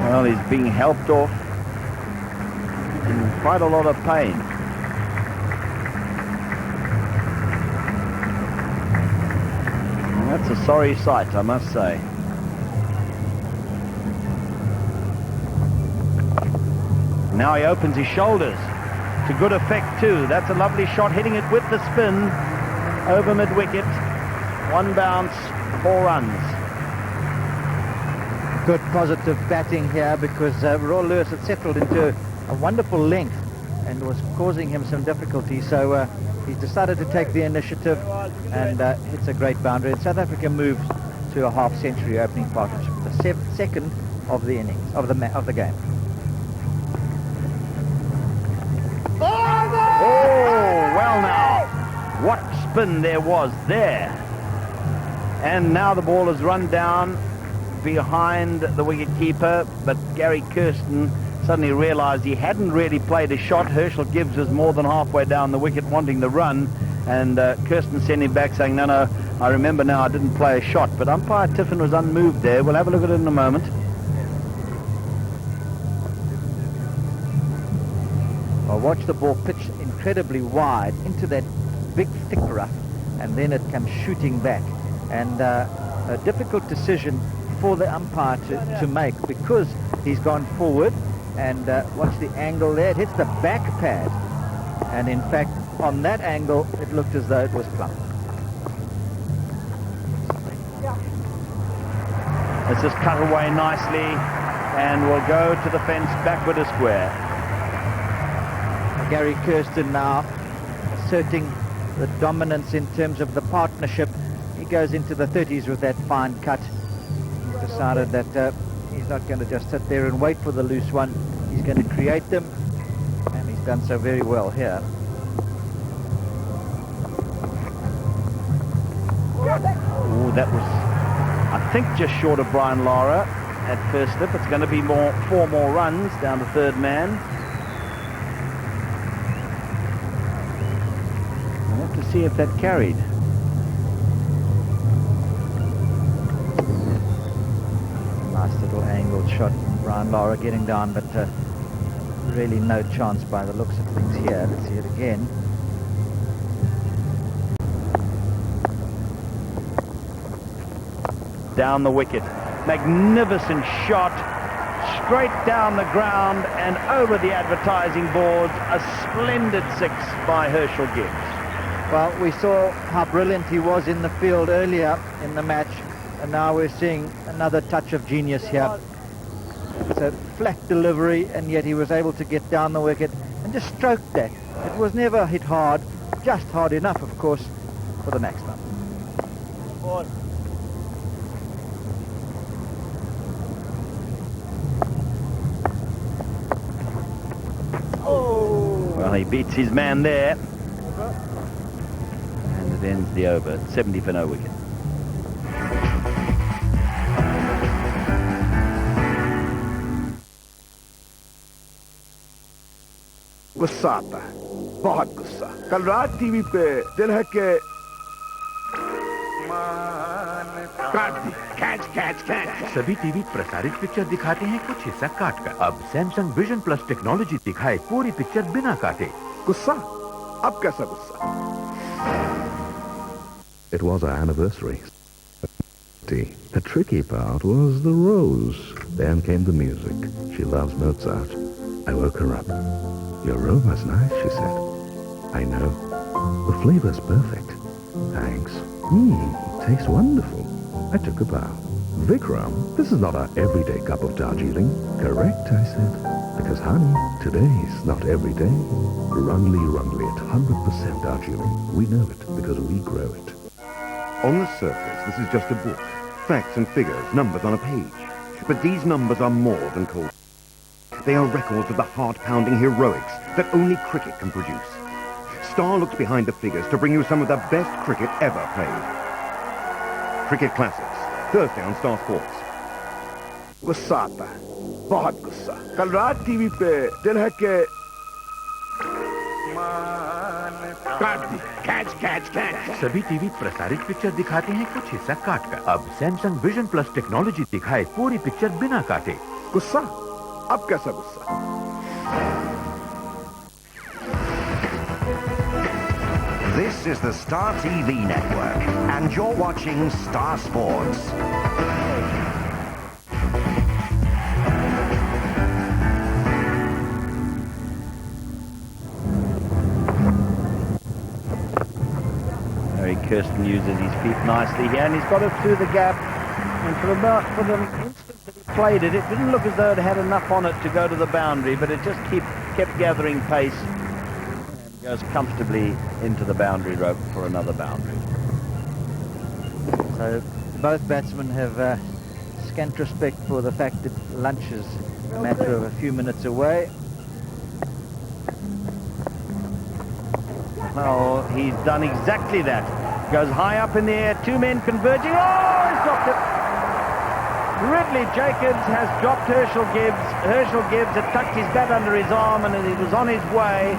D: Well, he's being helped off in quite a lot of pain. That's a sorry sight, I must say. Now he opens his shoulders to good effect too. That's a lovely shot, hitting it with the spin over mid-wicket. 1 bounce, 4 runs.
C: Good positive batting here, because Roy Lewis had settled into a wonderful length and was causing him some difficulty. So he decided to take the initiative and hits a great boundary. And South Africa moves to a half-century opening partnership, the second of the innings of the game.
D: Oh, well now, what spin there was there. And now the ball has run down behind the wicket-keeper, but Gary Kirsten suddenly realized he hadn't really played a shot. Herschel Gibbs was more than halfway down the wicket wanting the run, and Kirsten sent him back saying, no, I remember now I didn't play a shot. But umpire Tiffin was unmoved there. We'll have a look at it in a moment.
C: Well, watch the ball pitch incredibly wide into that big thick rough, and then it comes shooting back. And a difficult decision for the umpire to make, because he's gone forward, and watch the angle there. It hits the back pad, and in fact on that angle it looked as though it was plump.
D: It's just cut away nicely and will go to the fence backward a square.
C: Gary Kirsten now asserting the dominance in terms of the partnership. He goes into the 30s with that fine cut. He's decided that he's not going to just sit there and wait for the loose one. He's going to create them, and he's done so very well here.
D: Oh, that was, I think, just short of Brian Lara at first slip. It's going to be 4 more runs down to third man. We'll have to see if that carried.
C: Nice little angled shot. Brian Lara getting down, but really no chance by the looks of things here. Let's see it again.
D: Down the wicket. Magnificent shot. Straight down the ground and over the advertising boards. A splendid 6 by Herschel Gibbs.
C: Well, we saw how brilliant he was in the field earlier in the match, and now we're seeing another touch of genius here. It's a flat delivery, and yet he was able to get down the wicket and just stroke that. It was never hit hard, just hard enough, of course, for the next one.
D: Well, he beats his man there. And it ends the over. 70 for no wicket.
K: गुस्सा आता है, बहुत गुस्सा। कल रात TV पे दिल है के
M: सभी टीवी प्रसारित पिक्चर दिखाते हैं कुछ हिस्सा काट कर। अब सैमसंग विजन प्लस टेक्नोलॉजी दिखाए पूरी पिक्चर बिना काटे।
K: गुस्सा? अब कैसा गुस्सा?
L: It was our anniversary. The tricky part was the rose. Then came the music. She loves Mozart. I woke her up. Your aroma's nice, she said. I know. The flavor's perfect. Thanks. Tastes wonderful. I took a bow. Vikram, this is not our everyday cup of Darjeeling. Correct, I said. Because, honey, today's not every day. Rungly at 100% Darjeeling. We know it because we grow it.
J: On the surface, this is just a book. Facts and figures, numbers on a page. But these numbers are more than cold. They are records of the heart-pounding heroics that only cricket can produce. Star looks behind the figures to bring you some of the best cricket ever played. Cricket Classics, Thursday on Star Sports.
K: गुस्सा आता है, बहुत गुस्सा। कल रात TV पे दिल है के
M: सभी टीवी प्रसारित पिक्चर दिखाते हैं कुछ हिस्सा काट कर। अब सैमसंग विजन प्लस टेक्नोलॉजी दिखाए पूरी पिक्चर बिना काटे।
K: गुस्सा? अब कैसा गुस्सा?
G: This is the Star TV network, and you're watching Star Sports.
D: Harry Kirsten uses his feet nicely here, and he's got it through the gap. And for the instant that he played it, it didn't look as though it had enough on it to go to the boundary, but it just kept gathering pace. Goes comfortably into the boundary rope for another boundary.
C: So both batsmen have scant respect for the fact that lunch is a matter of a few minutes away.
D: Well, he's done exactly that. Goes high up in the air, 2 men converging. Oh, he's dropped it. Ridley Jacobs has dropped Herschel Gibbs. Herschel Gibbs had tucked his bat under his arm and he was on his way.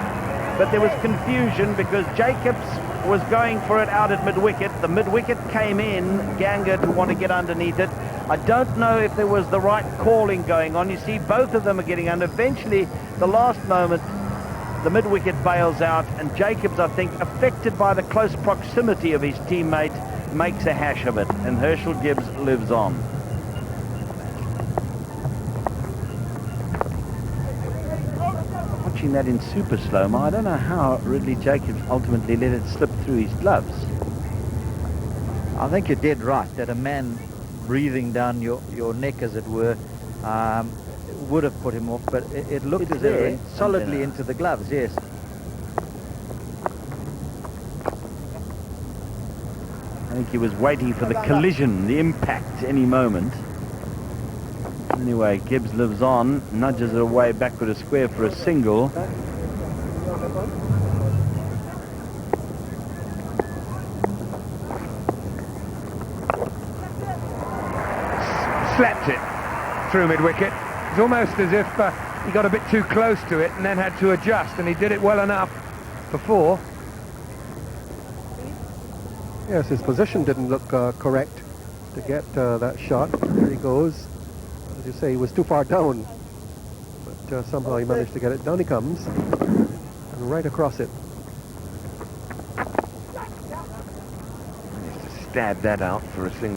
D: But there was confusion because Jacobs was going for it out at mid-wicket. The mid-wicket came in, Ganga to want to get underneath it. I don't know if there was the right calling going on. You see, both of them are getting under. Eventually, the last moment, the mid-wicket bails out, and Jacobs, I think, affected by the close proximity of his teammate, makes a hash of it, and Herschel Gibbs lives on. Watching that in super slow-mo, I don't know how Ridley Jacobs ultimately let it slip through his gloves.
C: I think you're dead right that a man breathing down your neck, as it were, would have put him off, but it looked as if it went solidly into the gloves, yes.
D: I think he was waiting for the collision, the impact, any moment. Anyway, Gibbs lives on, nudges it away backward a square for a single.
N: Slapped it through mid-wicket. It's almost as if he got a bit too close to it and then had to adjust, and he did it well enough before.
E: Yes, his position didn't look correct to get that shot. There he goes. As you say, he was too far down, but somehow he managed to get it. Down he comes, and right across it.
N: Managed to stab that out for a single.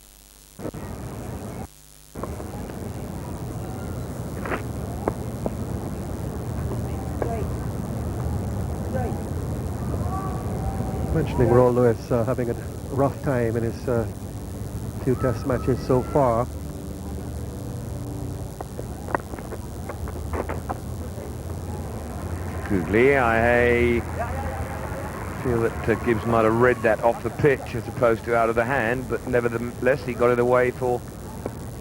E: Mentioning Raul Lewis having a rough time in his 2 test matches so far.
N: Googly, I feel that Gibbs might have read that off the pitch as opposed to out of the hand, but nevertheless he got it away for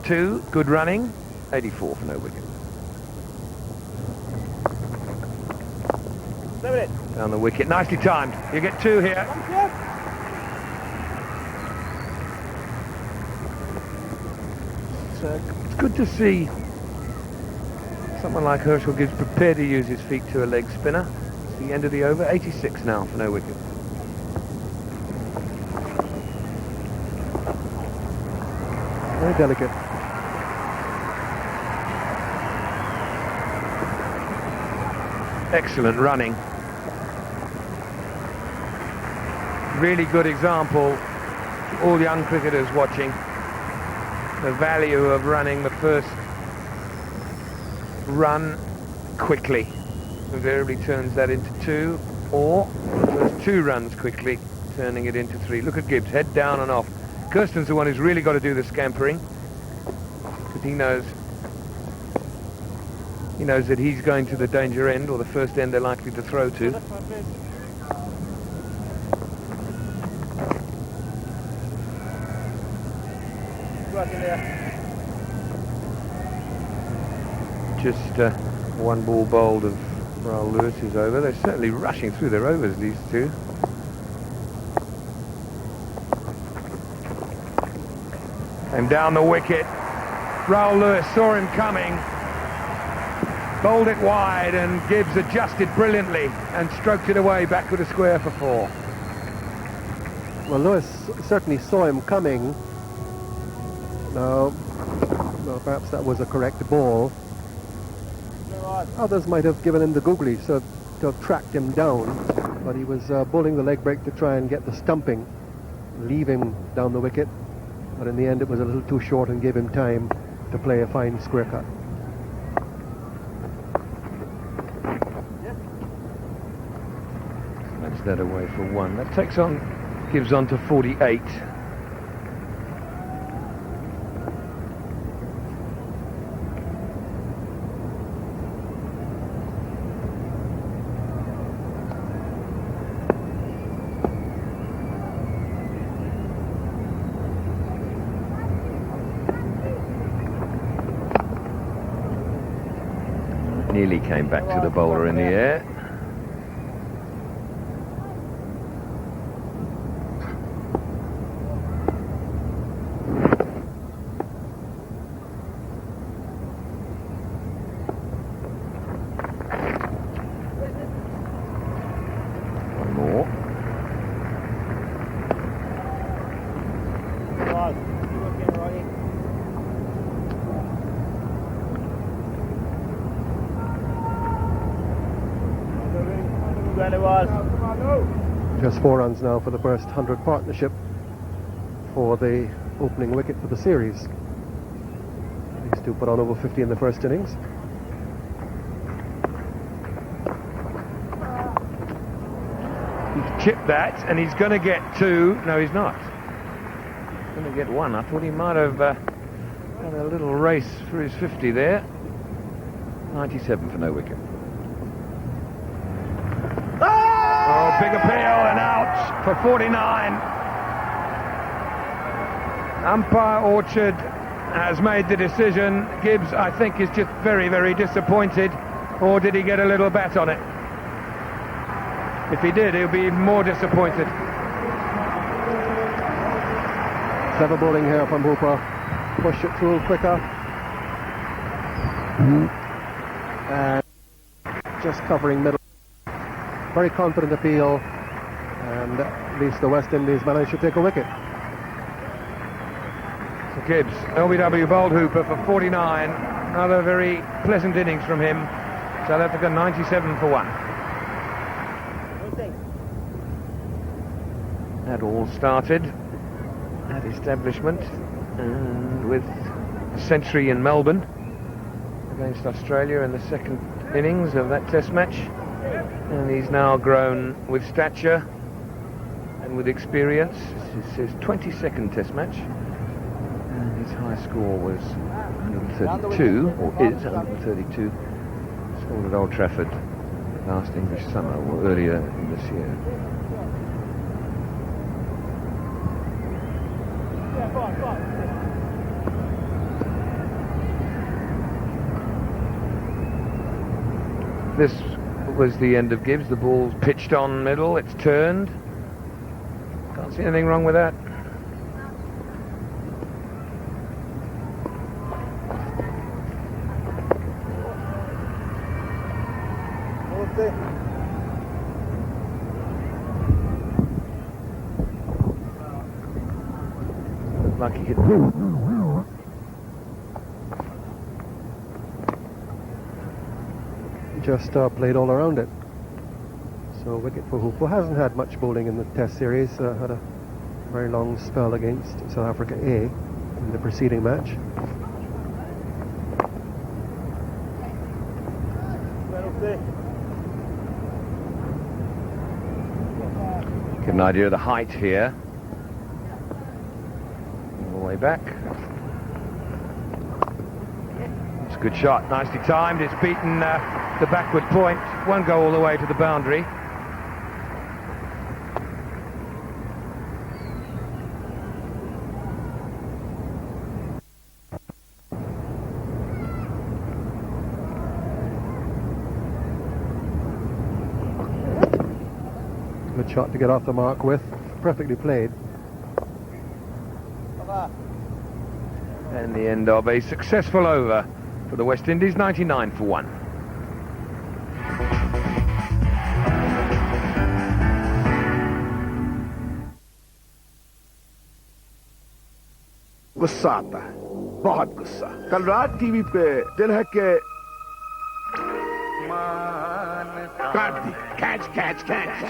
N: 2. Good running, 84 for no wicket. Down the wicket, nicely timed. You get 2 here. It's good to see someone like Herschel Gibbs prepared to use his feet to a leg spinner. It's the end of the over, 86 now for no wicket.
E: Very delicate.
N: Excellent running. Really good example to all young cricketers watching. The value of running the first run quickly. Invariably turns that into 2, or the first 2 runs quickly, turning it into 3. Look at Gibbs, head down and off. Kirsten's the one who's really got to do the scampering, because he knows that he's going to the danger end, or the first end they're likely to throw to. Just 1 ball bowled of Raul Lewis is over. They're certainly rushing through their overs, these 2. Came down the wicket. Raul Lewis saw him coming, bowled it wide, and Gibbs adjusted brilliantly and stroked it away back with a square for 4.
E: Well, Lewis certainly saw him coming. Now, perhaps that was a correct ball. Others might have given him the googly so to have tracked him down, but he was bowling the leg break to try and get the stumping, leave him down the wicket, but in the end it was a little too short and gave him time to play a fine square cut.
N: That's that away for 1. That takes Gibbs on to 48. Nearly came back to the bowler in the air. One more.
E: Just 4 runs now for the first 100 partnership for the opening wicket for the series. These 2 put on over 50 in the first innings.
N: He's chipped that, and he's going to get 2. No, he's not.
B: going to get one. I thought he might have had a little race for his 50 there. 97 for no wicket. Oh, big appeal and out for 49. Umpire Orchard has made the decision. Gibbs, I think, is just very, very disappointed. Or did he get a little bat on it? If he did, he'll be even more disappointed.
E: Clever bowling here from Hooper. Push it through quicker. And just covering middle. Very confident appeal. And at least the West Indies managed to take a wicket.
B: So Gibbs, LBW bowled Hooper for 49. Another very pleasant innings from him. South Africa 97 for 1. That all started at establishment and with a century in Melbourne against Australia in the second innings of that test match. And he's now grown with stature and with experience. This is his 22nd test match. And his high score was 132, or is 132, scored at Old Trafford last English summer, or earlier in this year. This was the end of Gibbs. The ball's pitched on middle, it's turned. Can't see anything wrong with that. Lucky hit.
E: Just played all around it. So wicket for Hooper. Hasn't had much bowling in the Test series. Had a very long spell against South Africa A in the preceding match.
B: Get an idea of the height here. All the way back. It's a good shot, nicely timed. It's beaten the backward point. Won't go all the way to the boundary.
E: Good shot to get off the mark with. Perfectly played.
B: And the end of a successful over for the West Indies, 99 for 1.
K: गुस्सा आता है, बहुत गुस्सा। कल रात TV पे दिल है के काट दी, कैच।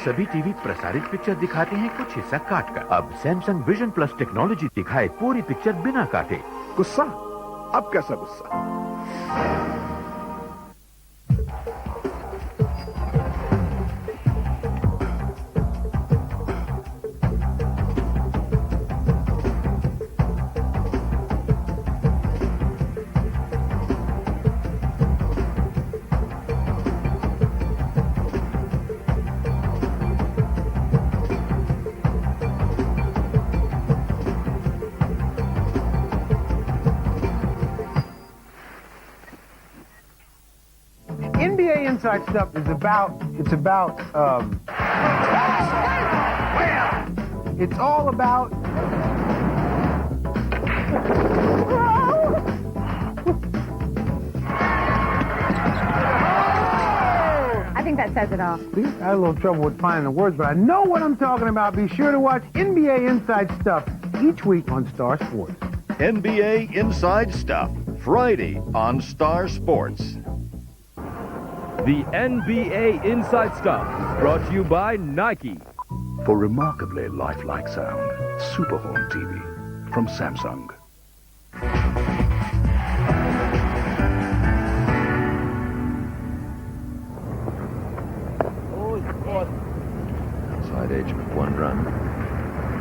M: सभी टीवी प्रसारित पिक्चर दिखाते हैं कुछ हिस्सा काट कर। अब सैमसंग विजन प्लस टेक्नोलॉजी दिखाए पूरी पिक्चर बिना काटे।
K: गुस्सा? अब कैसा गुस्सा?
S: NBA Inside Stuff is it's all about
I: I think that says it all.
S: I had a little trouble with finding the words, but I know what I'm talking about. Be sure to watch NBA Inside Stuff each week on Star Sports.
T: NBA Inside Stuff, Friday on Star Sports.
P: The NBA Inside Stuff is brought to you by Nike.
O: For remarkably lifelike sound, Superhorn TV from Samsung.
B: Outside edge with 1 run.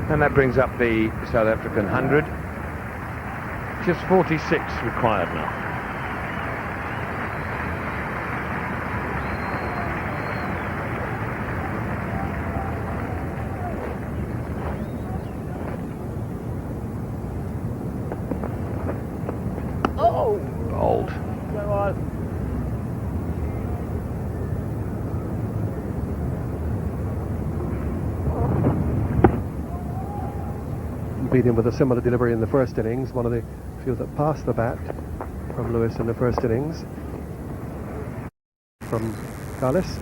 B: And that brings up the South African 100. Just 46 required now.
D: Oh!
B: Old.
E: Beat him with a similar delivery in the first innings, one of the few that passed the bat from Lewis in the first innings. From Kallis.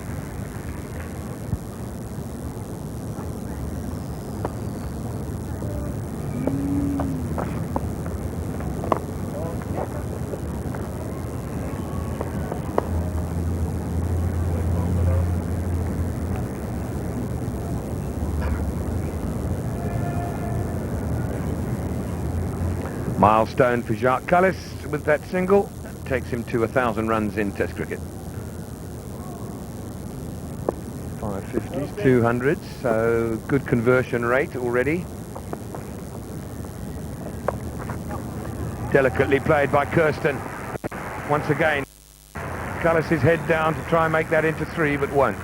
B: Milestone for Jacques Kallis with that single. That takes him to 1,000 runs in Test cricket. 550s, 200s, so good conversion rate already. Delicately played by Kirsten. Once again, Kallis' head down to try and make that into 3, but won't.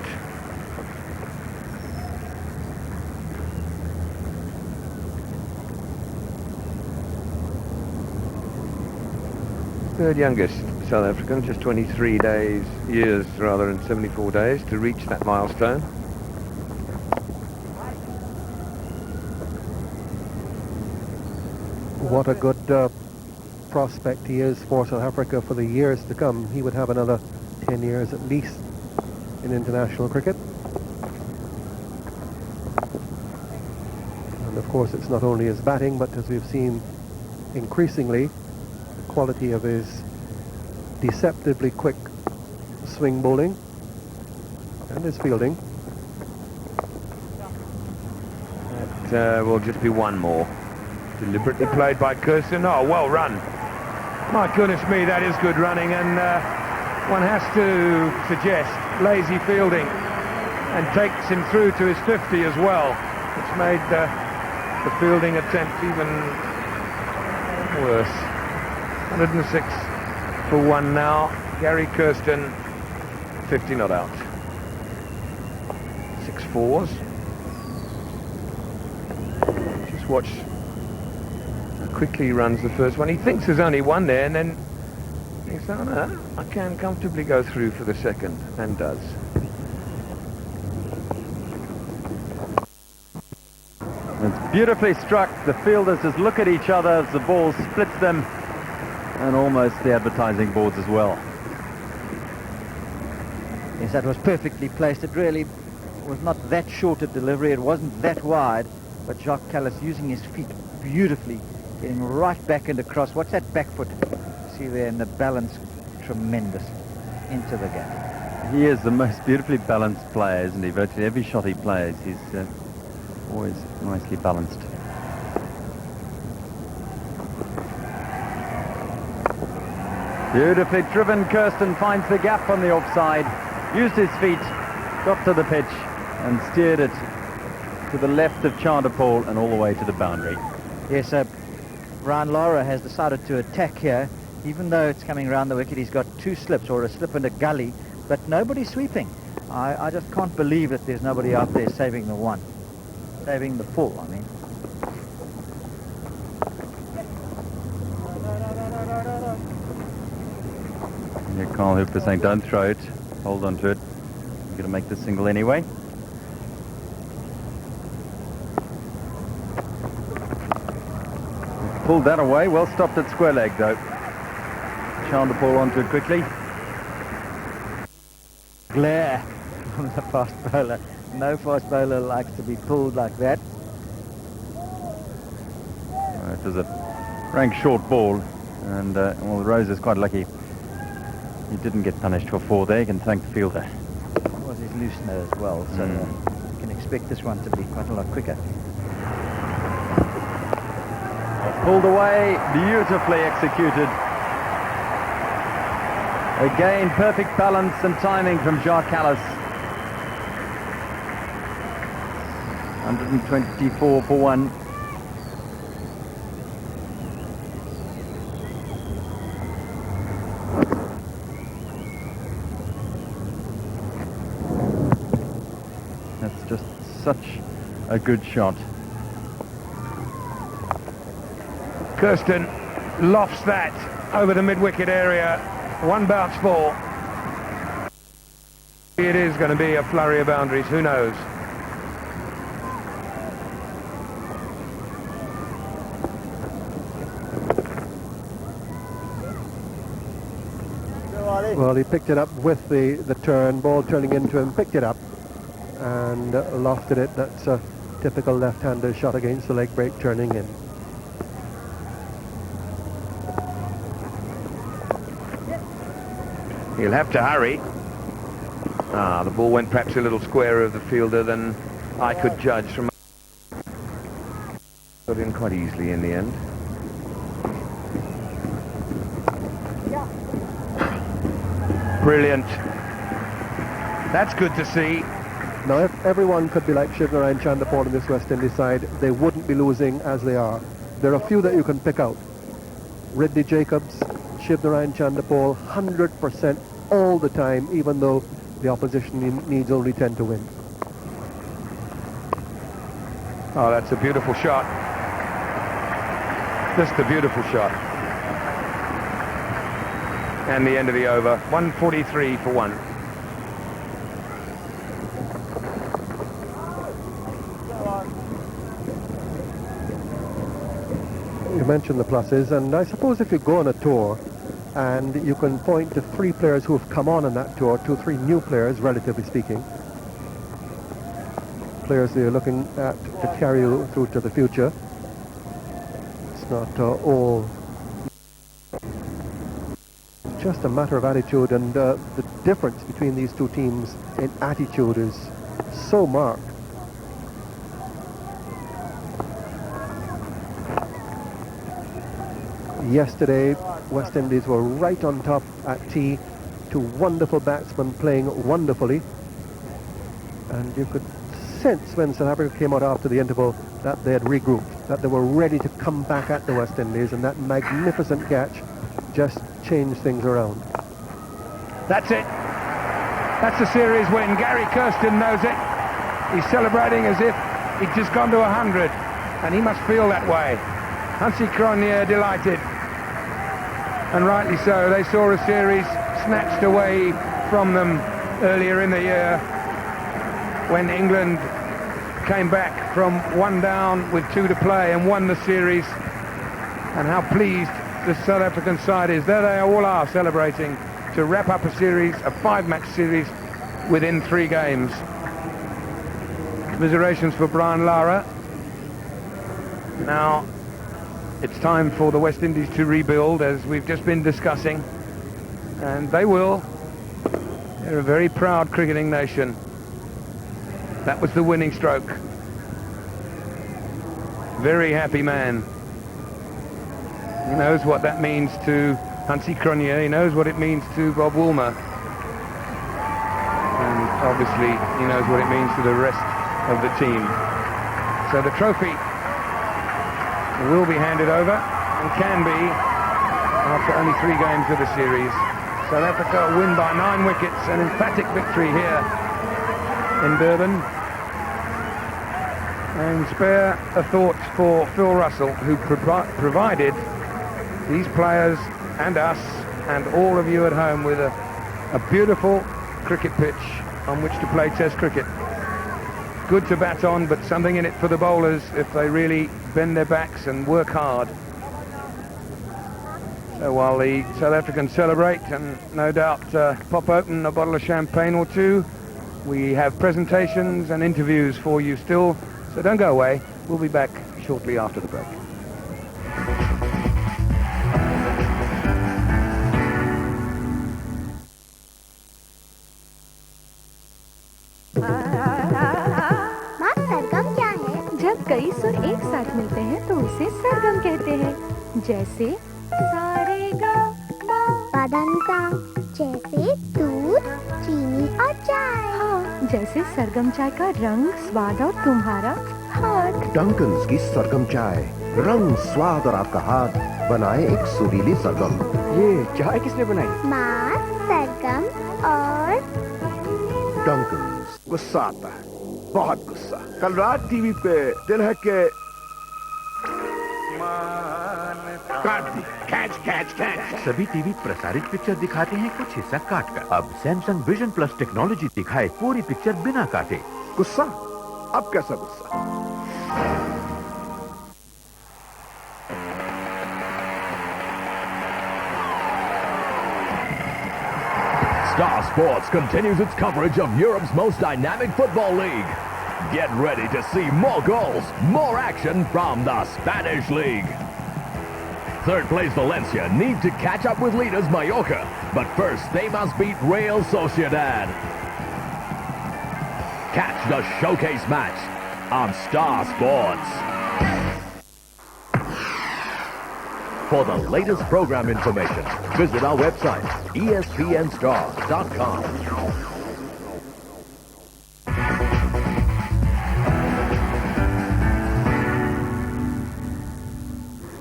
B: Third youngest South African, just 23 years rather than 74 days to reach that milestone.
E: What a good prospect he is for South Africa for the years to come. He would have another 10 years at least in international cricket. And of course it's not only his batting, but as we've seen increasingly, the quality of his deceptively quick swing bowling and his fielding.
B: That will just be one more. Deliberately played by Kirsten. Oh, well run. My goodness me, that is good running, and one has to suggest lazy fielding and takes him through to his 50 as well. It's made the fielding attempt even worse. 106 for 1 now. Gary Kirsten, 50 not out. 6 fours. Just watch how quickly he runs the first one. He thinks there's only one there, and then he thinks, oh no, I can comfortably go through for the second, and does.
A: It's beautifully struck. The fielders just look at each other as the ball splits them, and almost the advertising boards as well.
C: Yes, that was perfectly placed. It really was not that short a delivery. It wasn't that wide, but Jacques Kallis using his feet beautifully, getting right back and across. What's that back foot? See there, and the balance, tremendous, into the gap.
A: He is the most beautifully balanced player, isn't he? Virtually every shot he plays, he's always nicely balanced. Beautifully driven, Kirsten finds the gap on the offside, used his feet, got to the pitch and steered it to the left of Chanderpaul and all the way to the boundary.
C: Yes, Ryan Lara has decided to attack here. Even though it's coming around the wicket, he's got 2 slips, or a slip and a gully, but nobody's sweeping. I just can't believe that there's nobody out there saving the one. Saving the full, I mean.
A: Yeah, Carl Hooper saying don't throw it, hold on to it. You're going to make the single anyway. Pulled that away, well stopped at square leg though. Chanderpaul onto it quickly.
C: Glare from the fast bowler. No fast bowler likes to be pulled like that.
A: It was a rank short ball, and well, Rose is quite lucky. He didn't get punished for 4 there. You can thank the fielder.
C: It was his loosener as well, so you can expect this one to be quite a lot quicker.
A: Pulled away, beautifully executed. Again, perfect balance and timing from Jacques Kallis. 124 for 1. That's just such a good shot.
N: Kirsten lofts that over the mid-wicket area. One bounce ball. It is going to be a flurry of boundaries, who knows?
E: Well, he picked it up with the turn, ball turning into him, picked it up and lofted it. That's a typical left-hander shot against the leg break, turning in.
B: He'll have to hurry. The ball went perhaps a little squarer of the fielder than I could judge from. Got in quite easily in the end. Brilliant. That's good to see.
E: Now, if everyone could be like Shivnarine Chanderpaul in this West Indies side, they wouldn't be losing as they are. There are a few that you can pick out. Ridley Jacobs, Shivnarine Chanderpaul, 100% all the time, even though the opposition needs only 10 to win.
N: Oh, that's a beautiful shot. Just a beautiful shot. And the end of the over. 143 for 1.
E: You mentioned the pluses, and I suppose if you go on a tour and you can point to 3 players who have come on that tour, 2 or 3 new players, relatively speaking, players that you're looking at to carry you through to the future. It's not all just a matter of attitude, and the difference between these two teams in attitude is so marked. Yesterday, West Indies were right on top at tea, 2 wonderful batsmen playing wonderfully, and you could sense when South Africa came out after the interval that they had regrouped, that they were ready to come back at the West Indies, and that magnificent catch just changed things around.
N: That's it. That's the series win. Gary Kirsten knows it. He's celebrating as if he'd just gone to 100, and he must feel that way. Hansi Cronje delighted, and rightly so. They saw a series snatched away from them earlier in the year when England came back from 1 down with 2 to play and won the series, and how pleased the South African side is. There they all are celebrating to wrap up a series, a 5-match series within 3 games. Commiserations for Brian Lara. Now it's time for the West Indies to rebuild, as we've just been discussing, and they will. They're a very proud cricketing nation. That was the winning stroke. Very happy man. He knows what that means to Hansi Cronje. He knows what it means to Bob Woolmer. And obviously he knows what it means to the rest of the team. So the trophy will be handed over, and can be, after only 3 games of the series. South Africa win by 9 wickets, an emphatic victory here in Durban. And spare a thought for Phil Russell, who provided these players and us and all of you at home with a beautiful cricket pitch on which to play Test cricket. Good to bat on, but something in it for the bowlers if they really bend their backs and work hard. So while the South Africans celebrate and no doubt pop open a bottle of champagne or 2, we have presentations and interviews for you still, so don't go away. We'll be back shortly after the break.
Q: जब कई सुर एक साथ मिलते हैं तो उसे सरगम कहते हैं। जैसे सारे गा मा पा सा, जैसे दूध, चीनी और चाय। हाँ, जैसे सरगम चाय का रंग, स्वाद और तुम्हारा
F: हाथ।
G: डंकन्स की सरगम चाय, रंग, स्वाद और आपका हाथ बनाए एक सुरीली सरगम।
R: ये चाय किसने बनाई?
F: माँ, सरगम और
G: डंकन्स।
K: गुस्सा आता है, बहुत गुस्सा। कल रात टीवी पे दिल है के
M: कैच कैच कैच। सभी टीवी प्रसारित पिक्चर दिखाते हैं कुछ हिस्सा काट कर। अब सैमसंग विजन प्लस टेक्नोलॉजी दिखाए पूरी पिक्चर बिना काटे।
K: गुस्सा, अब कैसा गुस्सा?
O: Star Sports continues its coverage of Europe's most dynamic football league. Get ready to see more goals, more action from the Spanish League. Third place Valencia need to catch up with leaders Mallorca, but first they must beat Real Sociedad. Catch the showcase match on Star Sports. For the latest program information, visit our website, espnstar.com.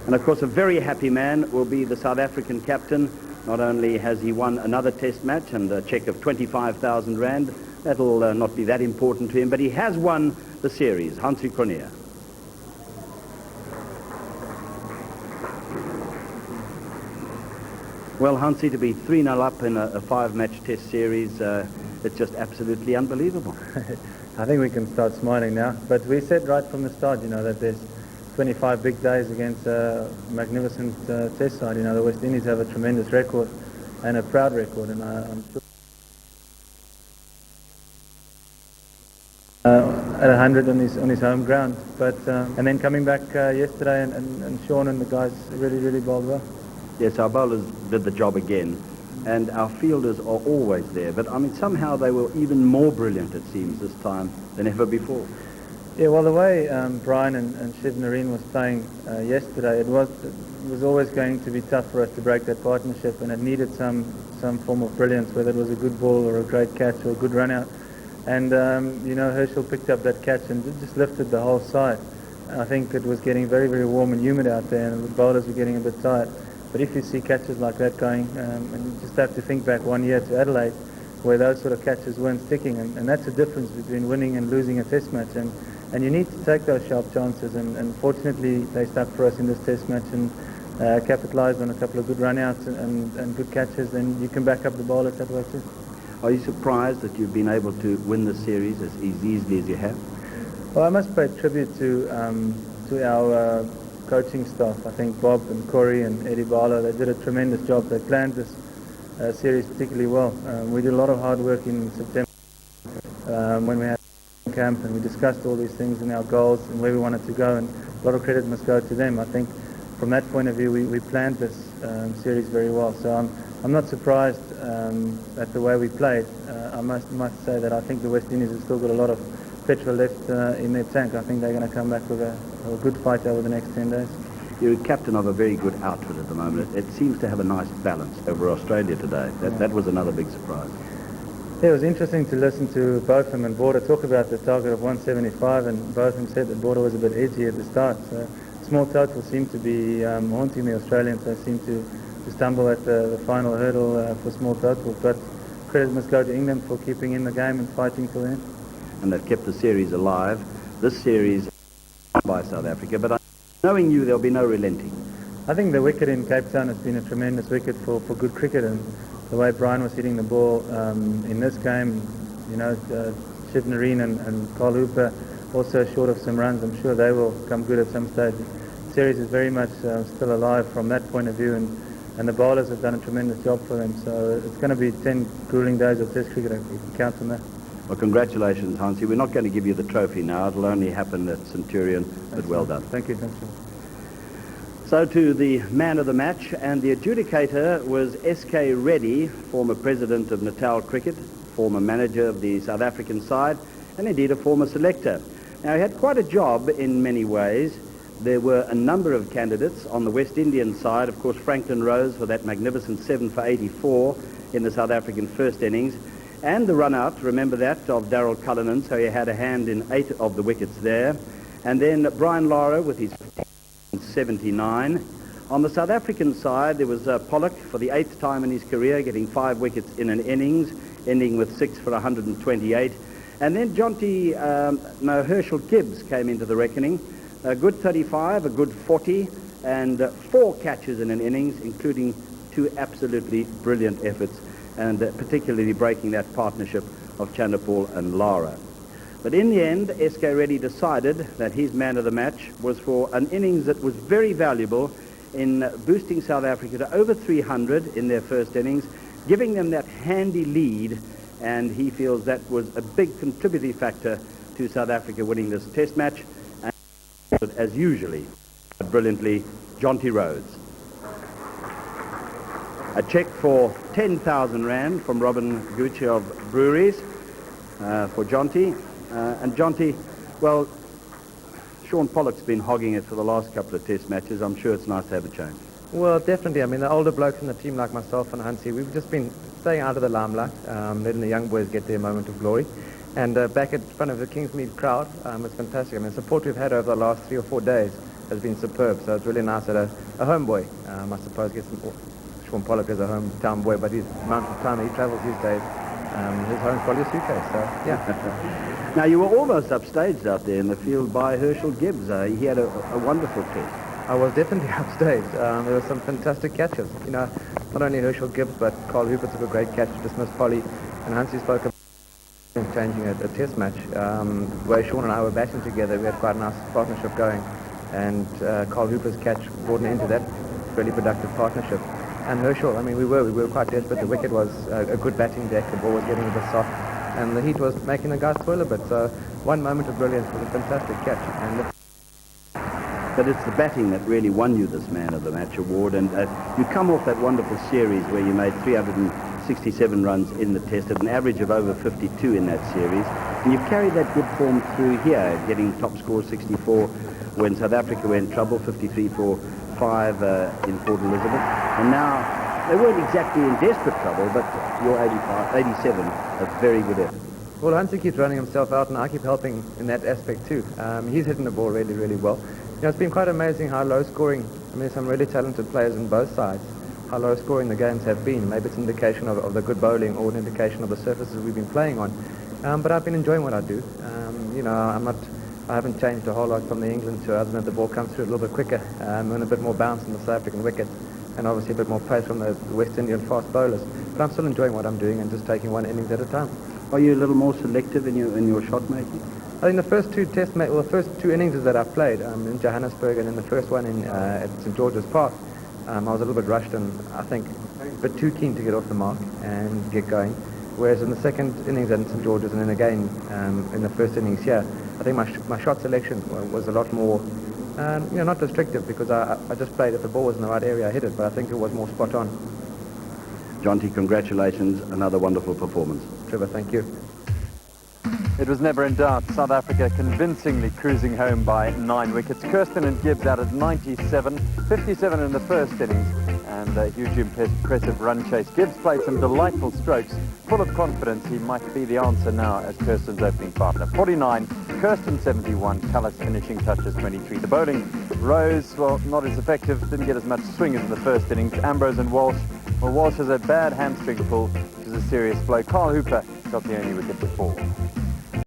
U: And of course, a very happy man will be the South African captain. Not only has he won another test match and a cheque of 25,000 rand, that'll not be that important to him, but he has won the series, Hansi Cronje. Well, Hansi, to be 3-0 up in a five-match test series, it's just absolutely unbelievable.
V: I think we can start smiling now. But we said right from the start, that there's 25 big days against a magnificent test side. The West Indies have a tremendous record and a proud record, and I'm sure at 100 on his home ground. But and then coming back yesterday, and Sean and the guys really bowled well.
U: Yes, our bowlers did the job again, and our fielders are always there. But I mean, somehow they were even more brilliant, it seems, this time than ever before.
V: Yeah, well, the way Brian and Shiv Nareen was playing yesterday, it was always going to be tough for us to break that partnership, and it needed some form of brilliance, whether it was a good ball or a great catch or a good run out. And Herschel picked up that catch and just lifted the whole side. I think it was getting very warm and humid out there, and the bowlers were getting a bit tired. But if you see catches like that going, and you just have to think back 1 year to Adelaide, where those sort of catches weren't sticking, and that's the difference between winning and losing a test match. And you need to take those sharp chances, and fortunately they stuck for us in this test match and capitalised on a couple of good run-outs and good catches, and you can back up the bowlers that way too.
U: Are you surprised that you've been able to win the series as easily as you have?
V: Well, I must pay tribute to our coaching staff. I think Bob and Corey and Eddie Barlow, they did a tremendous job. They planned this series particularly well. We did a lot of hard work in September when we had camp, and we discussed all these things and our goals and where we wanted to go, and a lot of credit must go to them. I think from that point of view we planned this series very well. So I'm not surprised at the way we played. I must say that I think the West Indies have still got a lot of petrol left in their tank. I think they're going to come back with a good fight over the next 10 days.
U: You're captain of a very good outfit at the moment. It seems to have a nice balance over Australia today. That was another big surprise.
V: Yeah, it was interesting to listen to Botham and Border talk about the target of 175, and Botham said that Border was a bit edgy at the start. So small total seemed to be haunting the Australians. They seemed to stumble at the final hurdle for small totals. But credit must go to England for keeping in the game and fighting for them.
U: And they've kept the series alive. This series by South Africa, but knowing you, there'll be no relenting.
V: I think the wicket in Cape Town has been a tremendous wicket for good cricket, and the way Brian was hitting the ball in this game, Shiv Nareen and Carl Hooper also short of some runs. I'm sure they will come good at some stage. The series is very much still alive from that point of view, and the bowlers have done a tremendous job for them. So it's going to be 10 grueling days of Test cricket. You can count on that.
U: Well, congratulations, Hansi. We're not going to give you the trophy now. It'll only happen at Centurion, but well done.
V: Thank you. Thank you.
U: So to the man of the match, and the adjudicator was S.K. Reddy, former president of Natal Cricket, former manager of the South African side, and indeed a former selector. Now, he had quite a job in many ways. There were a number of candidates on the West Indian side. Of course, Franklin Rose for that magnificent 7 for 84 in the South African first innings. And the run-out, remember that, of Daryl Cullinan, so he had a hand in 8 of the wickets there. And then Brian Lara with his 79. On the South African side, there was Pollock for the 8th time in his career, getting 5 wickets in an innings, ending with 6 for 128. And then Herschel Gibbs came into the reckoning. A good 35, a good 40, and 4 catches in an innings, including 2 absolutely brilliant efforts, and particularly breaking that partnership of Chanderpaul and Lara. But in the end, SK Reddy decided that his man of the match was for an innings that was very valuable in boosting South Africa to over 300 in their first innings, giving them that handy lead, and he feels that was a big contributing factor to South Africa winning this test match, and as usually, brilliantly, Jonty Rhodes. A cheque for 10,000 Rand from Robin Gucci of Breweries for Jonty. And Jonty, well, Sean Pollock's been hogging it for the last couple of test matches. I'm sure it's nice to have a change.
H: Well, definitely. I mean, the older blokes in the team like myself and Hansie, we've just been staying out of the limelight, letting the young boys get their moment of glory. And back in front of the Kingsmead crowd, it's fantastic. I mean, the support we've had over the last 3 or 4 days has been superb. So it's really nice that a homeboy, I suppose, gets Sean Pollock as a hometown boy, but his amount of time he travels these days, his home's probably a suitcase, so yeah.
U: Now, you were almost upstaged out there in the field by Herschel Gibbs. He had a wonderful test.
H: I was definitely upstaged. There were some fantastic catches. You know, not only Herschel Gibbs, but Carl Hooper took a great catch to dismiss Polly, and Hansie spoke about changing a test match. Where Sean and I were batting together, we had quite a nice partnership going, and Carl Hooper's catch brought into that really productive partnership. And Herschel, I mean, we were quite desperate. The wicket was a good batting deck. The ball was getting a bit soft, and the heat was making the guys toil a bit. So one moment of brilliance was a fantastic catch.
U: But it's the batting that really won you this Man of the Match award, and you come off that wonderful series where you made 367 runs in the test at an average of over 52 in that series, and you've carried that good form through here, getting top score 64 when South Africa were in trouble, 53 for 5 in Port Elizabeth, and now they weren't exactly in desperate trouble, but your 87, a very good effort.
H: Well, Hansie keeps running himself out, and I keep helping in that aspect too. He's hitting the ball really, really well. You know, it's been quite amazing how low scoring, I mean, some really talented players on both sides, how low scoring the games have been. Maybe it's an indication of the good bowling or an indication of the surfaces we've been playing on. But I've been enjoying what I do. You know, I haven't changed a whole lot from the England tour, other than the ball comes through a little bit quicker and a bit more bounce in the South African wicket, and obviously a bit more pace from the West Indian fast bowlers. But I'm still enjoying what I'm doing and just taking one innings at a time.
U: Are you a little more selective in your shot making?
H: I think the first two the first 2 innings that I've played in Johannesburg, and then the first one at St George's Park, I was a little bit rushed and I think a bit too keen to get off the mark and get going. Whereas in the second innings at St George's, and then again in the first innings here, I think my shot selection was a lot more, you know, not restrictive, because I just played, if the ball was in the right area I hit it, but I think it was more spot on.
U: Jonty, congratulations, another wonderful performance.
H: Trevor, thank you.
A: It was never in doubt. South Africa convincingly cruising home by 9 wickets. Kirsten and Gibbs out at 97, 57 in the first innings, and a hugely impressive run chase. Gibbs played some delightful strokes, full of confidence. He might be the answer now as Kirsten's opening partner. 49, Kirsten 71, Callis finishing touches 23. The bowling, Rose, well, not as effective, didn't get as much swing as in the first innings. Ambrose and Walsh, well, Walsh has a bad hamstring pull, which is a serious blow. Carl Hooper got the only wicket to fall.